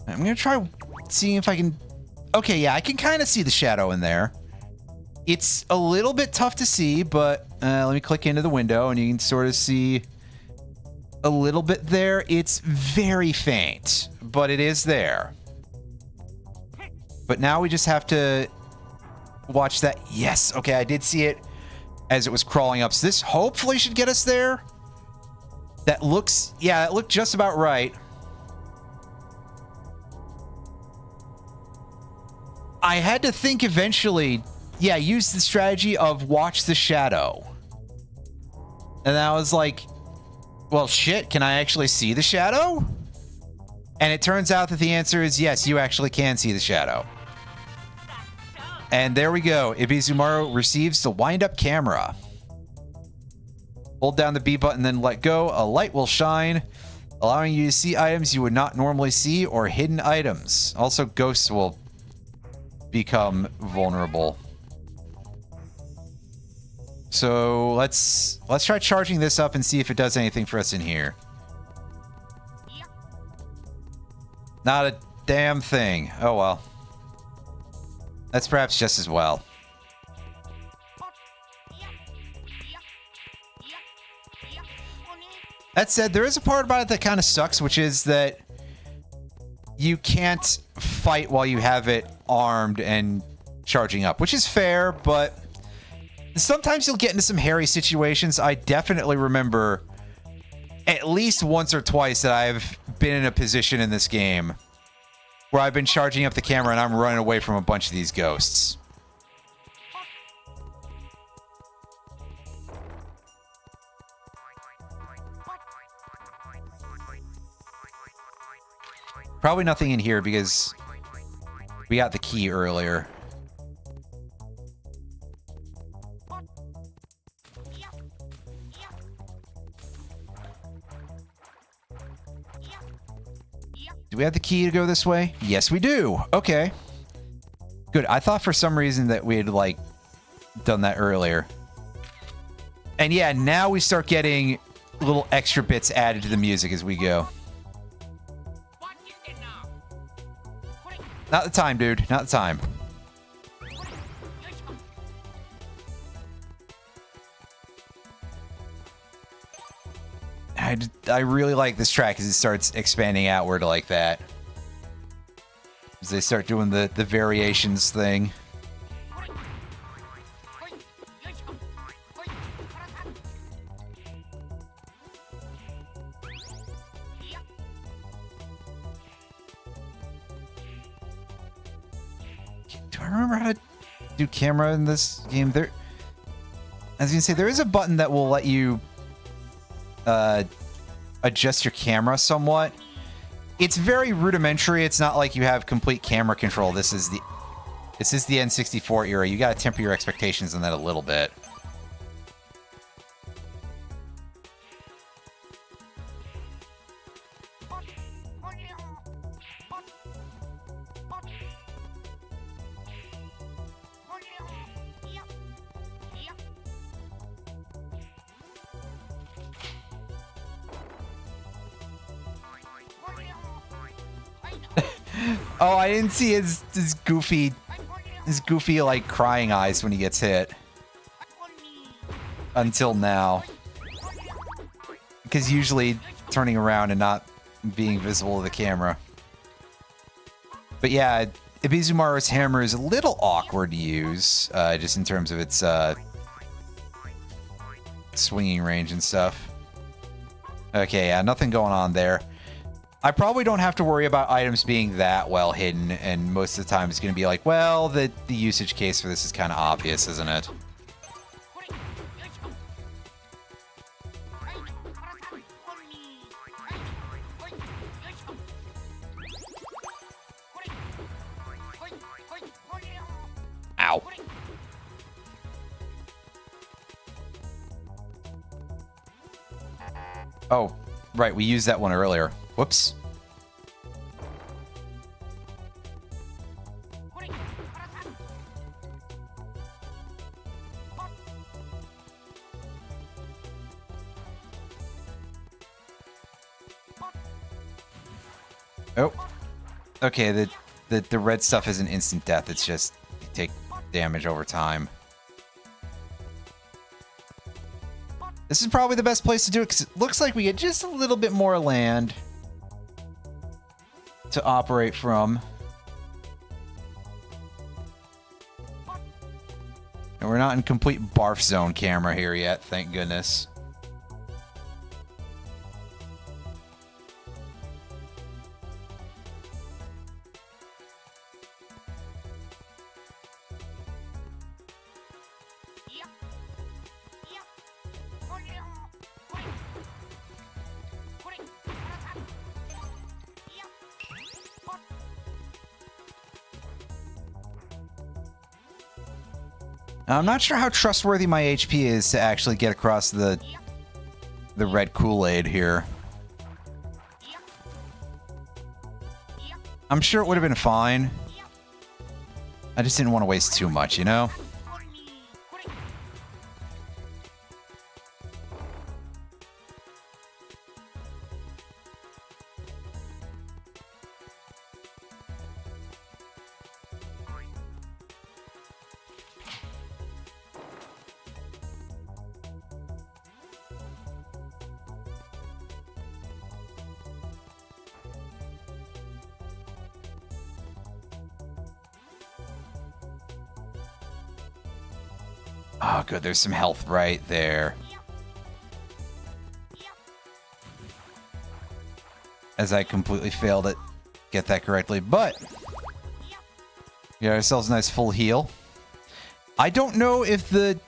I'm gonna try seeing if I can... Okay, yeah, I can kind of see the shadow in there. It's a little bit tough to see, but let me click into the window and you can sort of see a little bit there. It's very faint, but it is there. But now we just have to watch that. Yes, okay, I did see it as it was crawling up. So this hopefully should get us there. That looks... Yeah, that looked just about right. I had to think eventually, yeah, use the strategy of watch the shadow. And I was like, well, shit, can I actually see the shadow? And it turns out that the answer is yes, you actually can see the shadow. And there we go. Ibizumaru receives the wind-up camera. Hold down the B button, then let go. A light will shine, allowing you to see items you would not normally see or hidden items. Also, ghosts will become vulnerable. So let's try charging this up and see if it does anything for us in here. Not a damn thing. Oh well. That's perhaps just as well. That said, there is a part about it that kind of sucks, which is that you can't fight while you have it armed and charging up, which is fair, but sometimes you'll get into some hairy situations. I definitely remember at least once or twice that I've been in a position in this game where I've been charging up the camera and I'm running away from a bunch of these ghosts. Probably nothing in here because we got the key earlier. Do we have the key to go this way? Yes, we do. Okay. Good. I thought for some reason that we had, like, done that earlier. And yeah, now we start getting little extra bits added to the music as we go. Not the time, dude. Not the time. I really like this track as it starts expanding outward like that. As they start doing the variations thing. Do I remember how to do camera in this game? There, as you can say, there is a button that will let you adjust your camera somewhat. It's very rudimentary. It's not like you have complete camera control. This is the N64 era. You got to temper your expectations on that a little bit. Oh, I didn't see his goofy like crying eyes when he gets hit. until now. Because usually turning around and not being visible to the camera. But yeah, Ibizumaru's hammer is a little awkward to use, just in terms of its swinging range and stuff. Okay, yeah, nothing going on there. I probably don't have to worry about items being that well hidden, and most of the time it's going to be like, well, the usage case for this is kind of obvious, isn't it? Ow. Oh, right, we used that one earlier. Whoops. Oh. Okay, the red stuff isn't instant death, it's just you take damage over time. This is probably the best place to do it because it looks like we get just a little bit more land to operate from. And we're not in complete barf zone camera here yet, thank goodness. I'm not sure how trustworthy my HP is to actually get across the red Kool-Aid here. I'm sure it would have been fine. I just didn't want to waste too much, you know? Oh, good. There's some health right there. As I completely failed to get that correctly, but we got ourselves a nice full heal. I don't know if the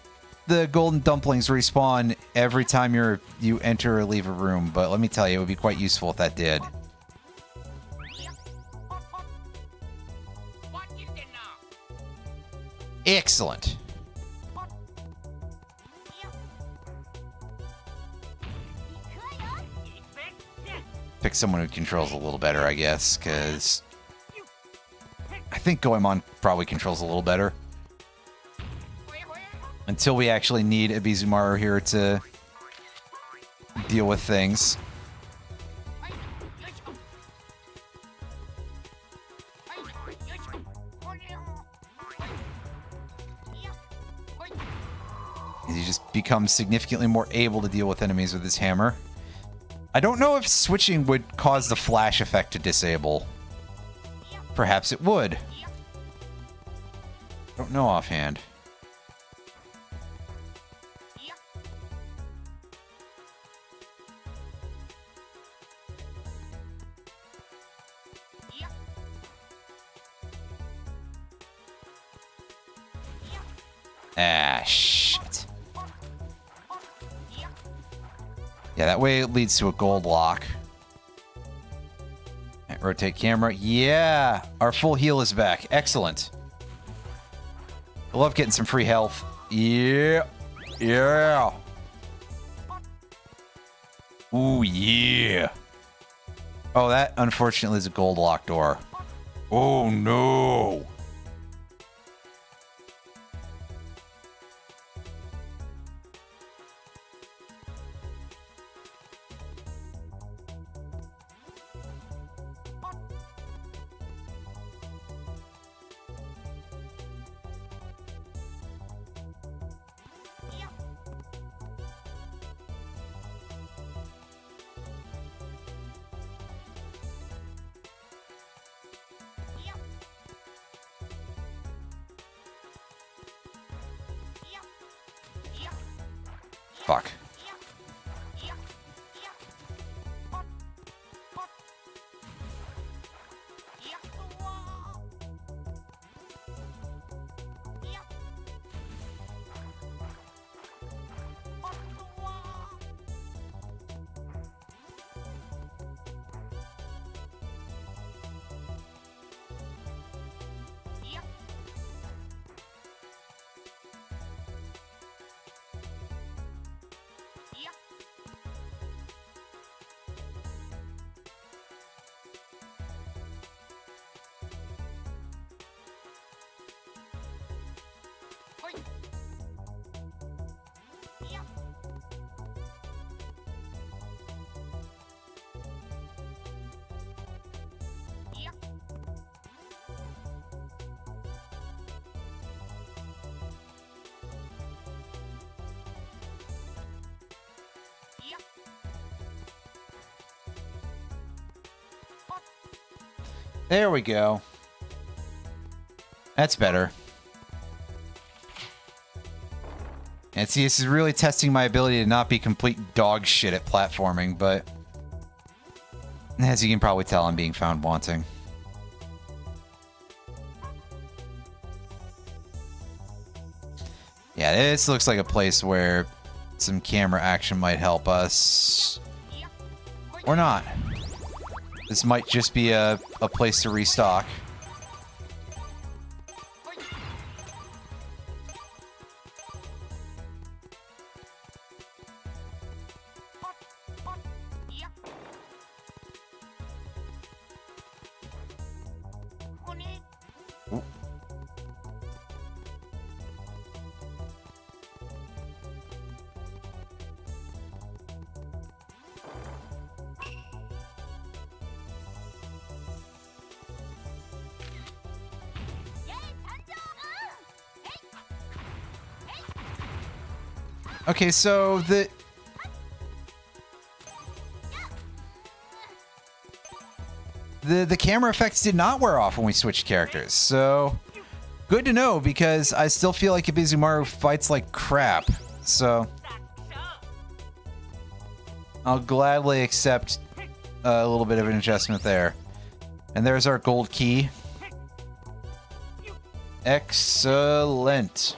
golden dumplings respawn every time you enter or leave a room, but let me tell you, it would be quite useful if that did. Excellent. Pick someone who controls a little better, I guess, because I think Goemon probably controls a little better. Until we actually need Ibizumaru here to deal with things. He just becomes significantly more able to deal with enemies with his hammer. I don't know if switching would cause the flash effect to disable. Perhaps it would. Don't know offhand. Ah, shit. Yeah, that way it leads to a gold lock. And rotate camera. Yeah! Our full heal is back. Excellent. I love getting some free health. Yeah! Yeah! Ooh, yeah! Oh, that unfortunately is a gold lock door. Oh, no! Fuck. There we go. That's better. And see, this is really testing my ability to not be complete dog shit at platforming, but as you can probably tell, I'm being found wanting. Yeah, this looks like a place where some camera action might help us. Or not. This might just be a place to restock. Okay, so the camera effects did not wear off when we switched characters, so good to know, because I still feel like Ibizumaru fights like crap, so I'll gladly accept a little bit of an adjustment there. And there's our gold key. Excellent.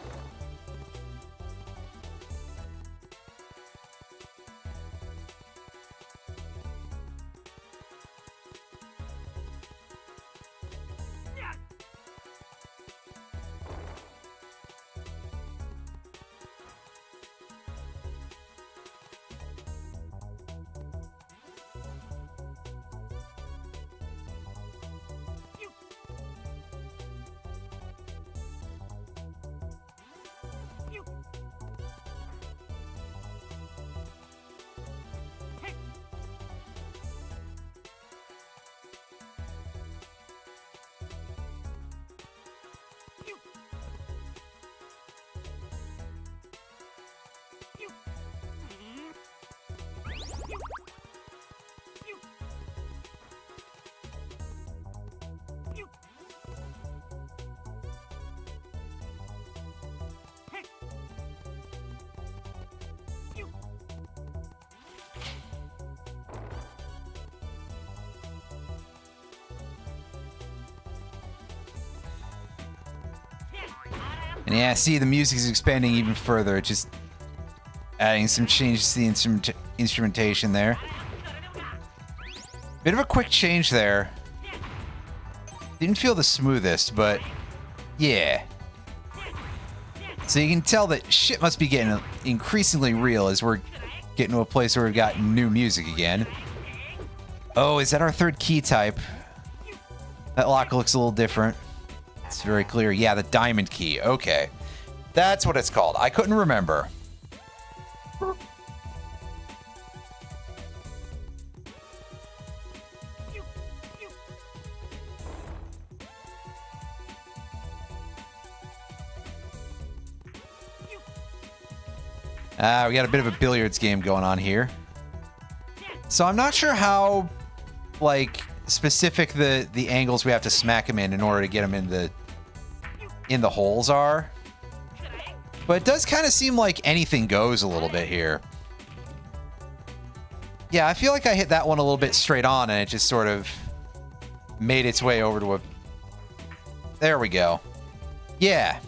And yeah, see, the music is expanding even further, just adding some changes to the instrumentation there. Bit of a quick change there. Didn't feel the smoothest, but yeah. So you can tell that shit must be getting increasingly real as we're getting to a place where we've got new music again. Oh, is that our third key type? That lock looks a little different. It's very clear. Yeah, the diamond key. Okay. That's what it's called. I couldn't remember. We got a bit of a billiards game going on here. So I'm not sure how, like, specific the angles we have to smack him in order to get him in the holes are. But it does kind of seem like anything goes a little bit here. Yeah, I feel like I hit that one a little bit straight on, and it just sort of made its way over to a... There we go. Yeah.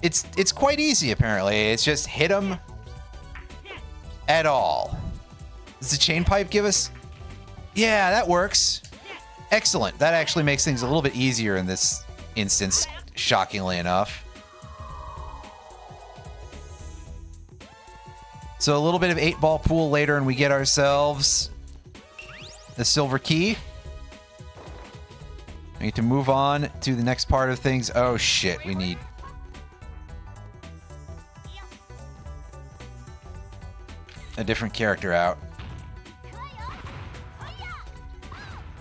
It's quite easy, apparently. It's just hit them at all. Does the chain pipe give us... Yeah, that works. Excellent. That actually makes things a little bit easier in this instance, shockingly enough. So a little bit of 8-ball pool later, and we get ourselves the silver key. We need to move on to the next part of things. Oh, shit. We need... a different character out.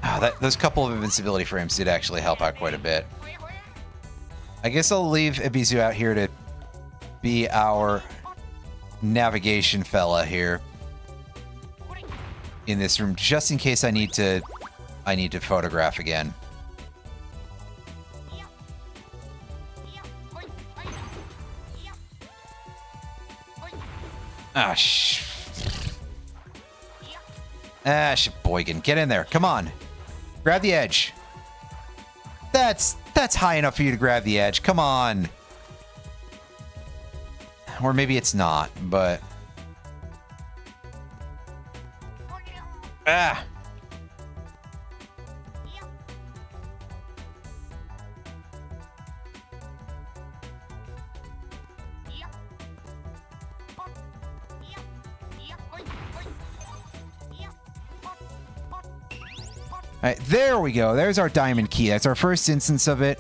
Oh, those couple of invincibility frames did actually help out quite a bit. I guess I'll leave Ibizu out here to be our navigation fella here in this room, just in case I need to photograph again. Ah, Sheboygan, get in there. Come on. Grab the edge. That's high enough for you to grab the edge. Come on. Or maybe it's not, but... Ah! All right, there we go. There's our diamond key. That's our first instance of it.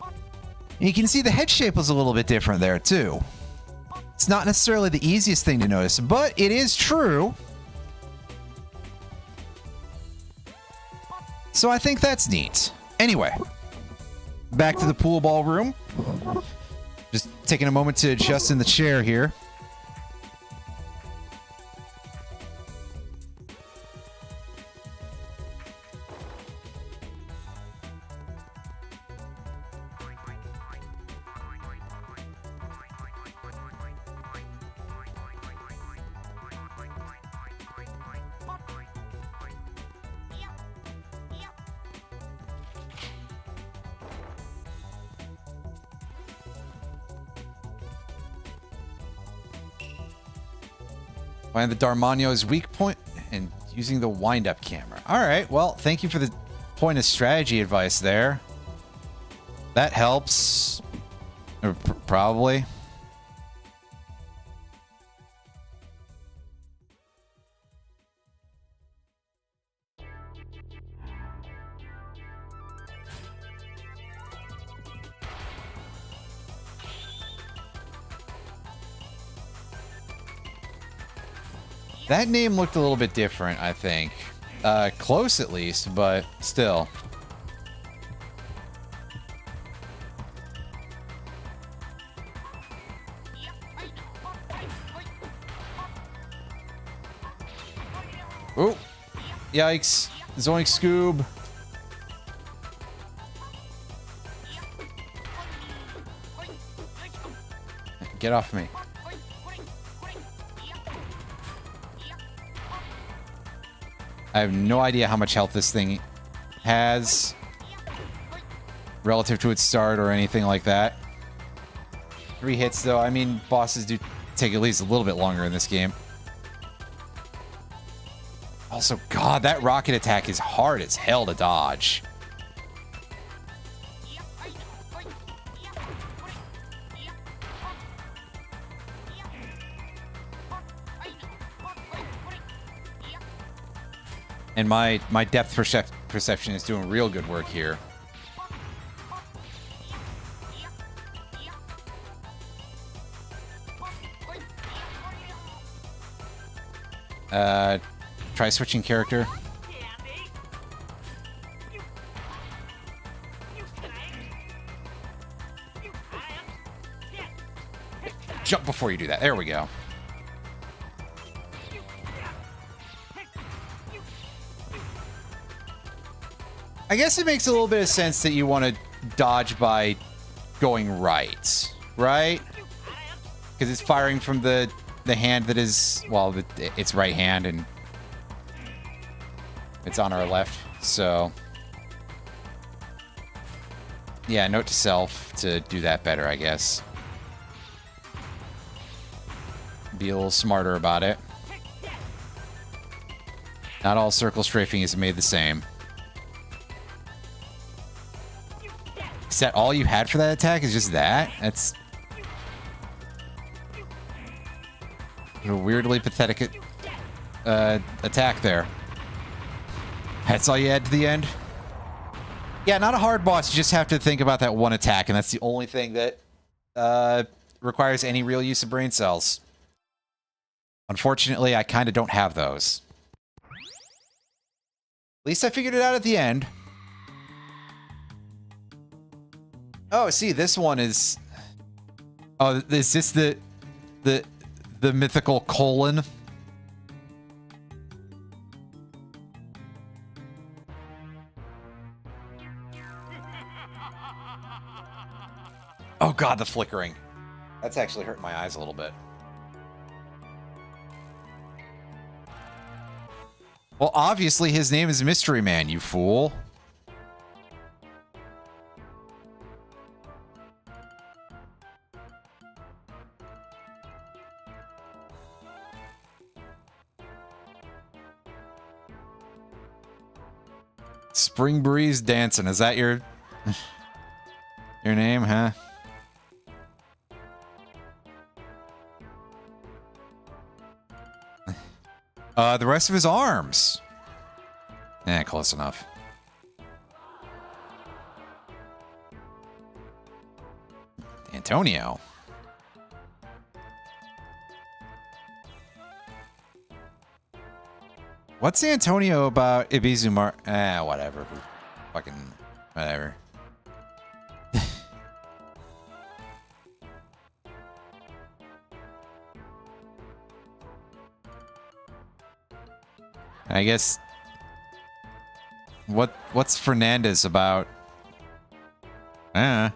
And you can see the head shape was a little bit different there, too. It's not necessarily the easiest thing to notice, but it is true. So I think that's neat. Anyway, back to the pool ball room. Just taking a moment to adjust in the chair here. Find the Darmanio's weak point and using the wind-up camera. All right, well, thank you for the point of strategy advice there. That helps. Or probably. That name looked a little bit different, I think. Close at least, but still. Oh, yikes. Zoink Scoob. Get off me. I have no idea how much health this thing has relative to its start or anything like that. 3 hits, though. I mean, bosses do take at least a little bit longer in this game. Also, God, that rocket attack is hard as hell to dodge. And my depth perception is doing real good work here. Try switching character. Jump before you do that. There we go. I guess it makes a little bit of sense that you want to dodge by going right. right? Because it's firing from the hand that is, well, it's right hand, and it's on our left. So, yeah, note to self to do that better, I guess. Be a little smarter about it. Not all circle strafing is made the same. Is that all you had for that attack? Is just that? That's a weirdly pathetic attack there. That's all you had to the end? Yeah, not a hard boss. You just have to think about that one attack, and that's the only thing that requires any real use of brain cells. Unfortunately, I kind of don't have those. At least I figured it out at the end. Oh, see, this one is... Oh, is this the mythical colon? Oh god, the flickering. That's actually hurting my eyes a little bit. Well, obviously his name is Mystery Man, you fool. Spring Breeze Dancing, is that your name, huh? The rest of his arms. Eh, close enough. Antonio. What's Antonio about Ibizumar? Whatever. Fucking whatever. I guess what's Fernandez about? Those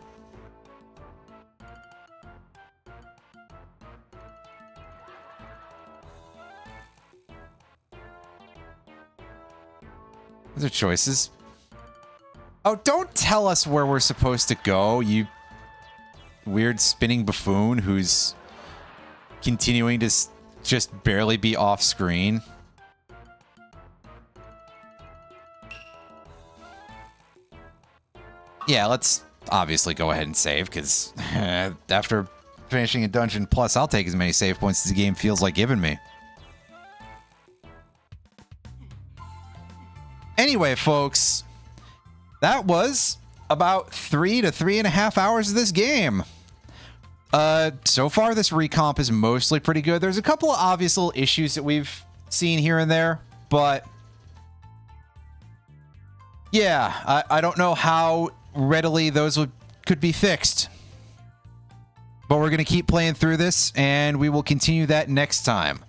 are choices. Oh, don't tell us where we're supposed to go, you weird spinning buffoon who's continuing to just barely be off screen. Yeah, let's obviously go ahead and save, because after finishing a dungeon, plus I'll take as many save points as the game feels like giving me. Anyway, folks, that was about 3 to 3.5 hours of this game. So far, this recomp is mostly pretty good. There's a couple of obvious little issues that we've seen here and there, but yeah, I don't know how readily those could be fixed. But we're going to keep playing through this, and we will continue that next time.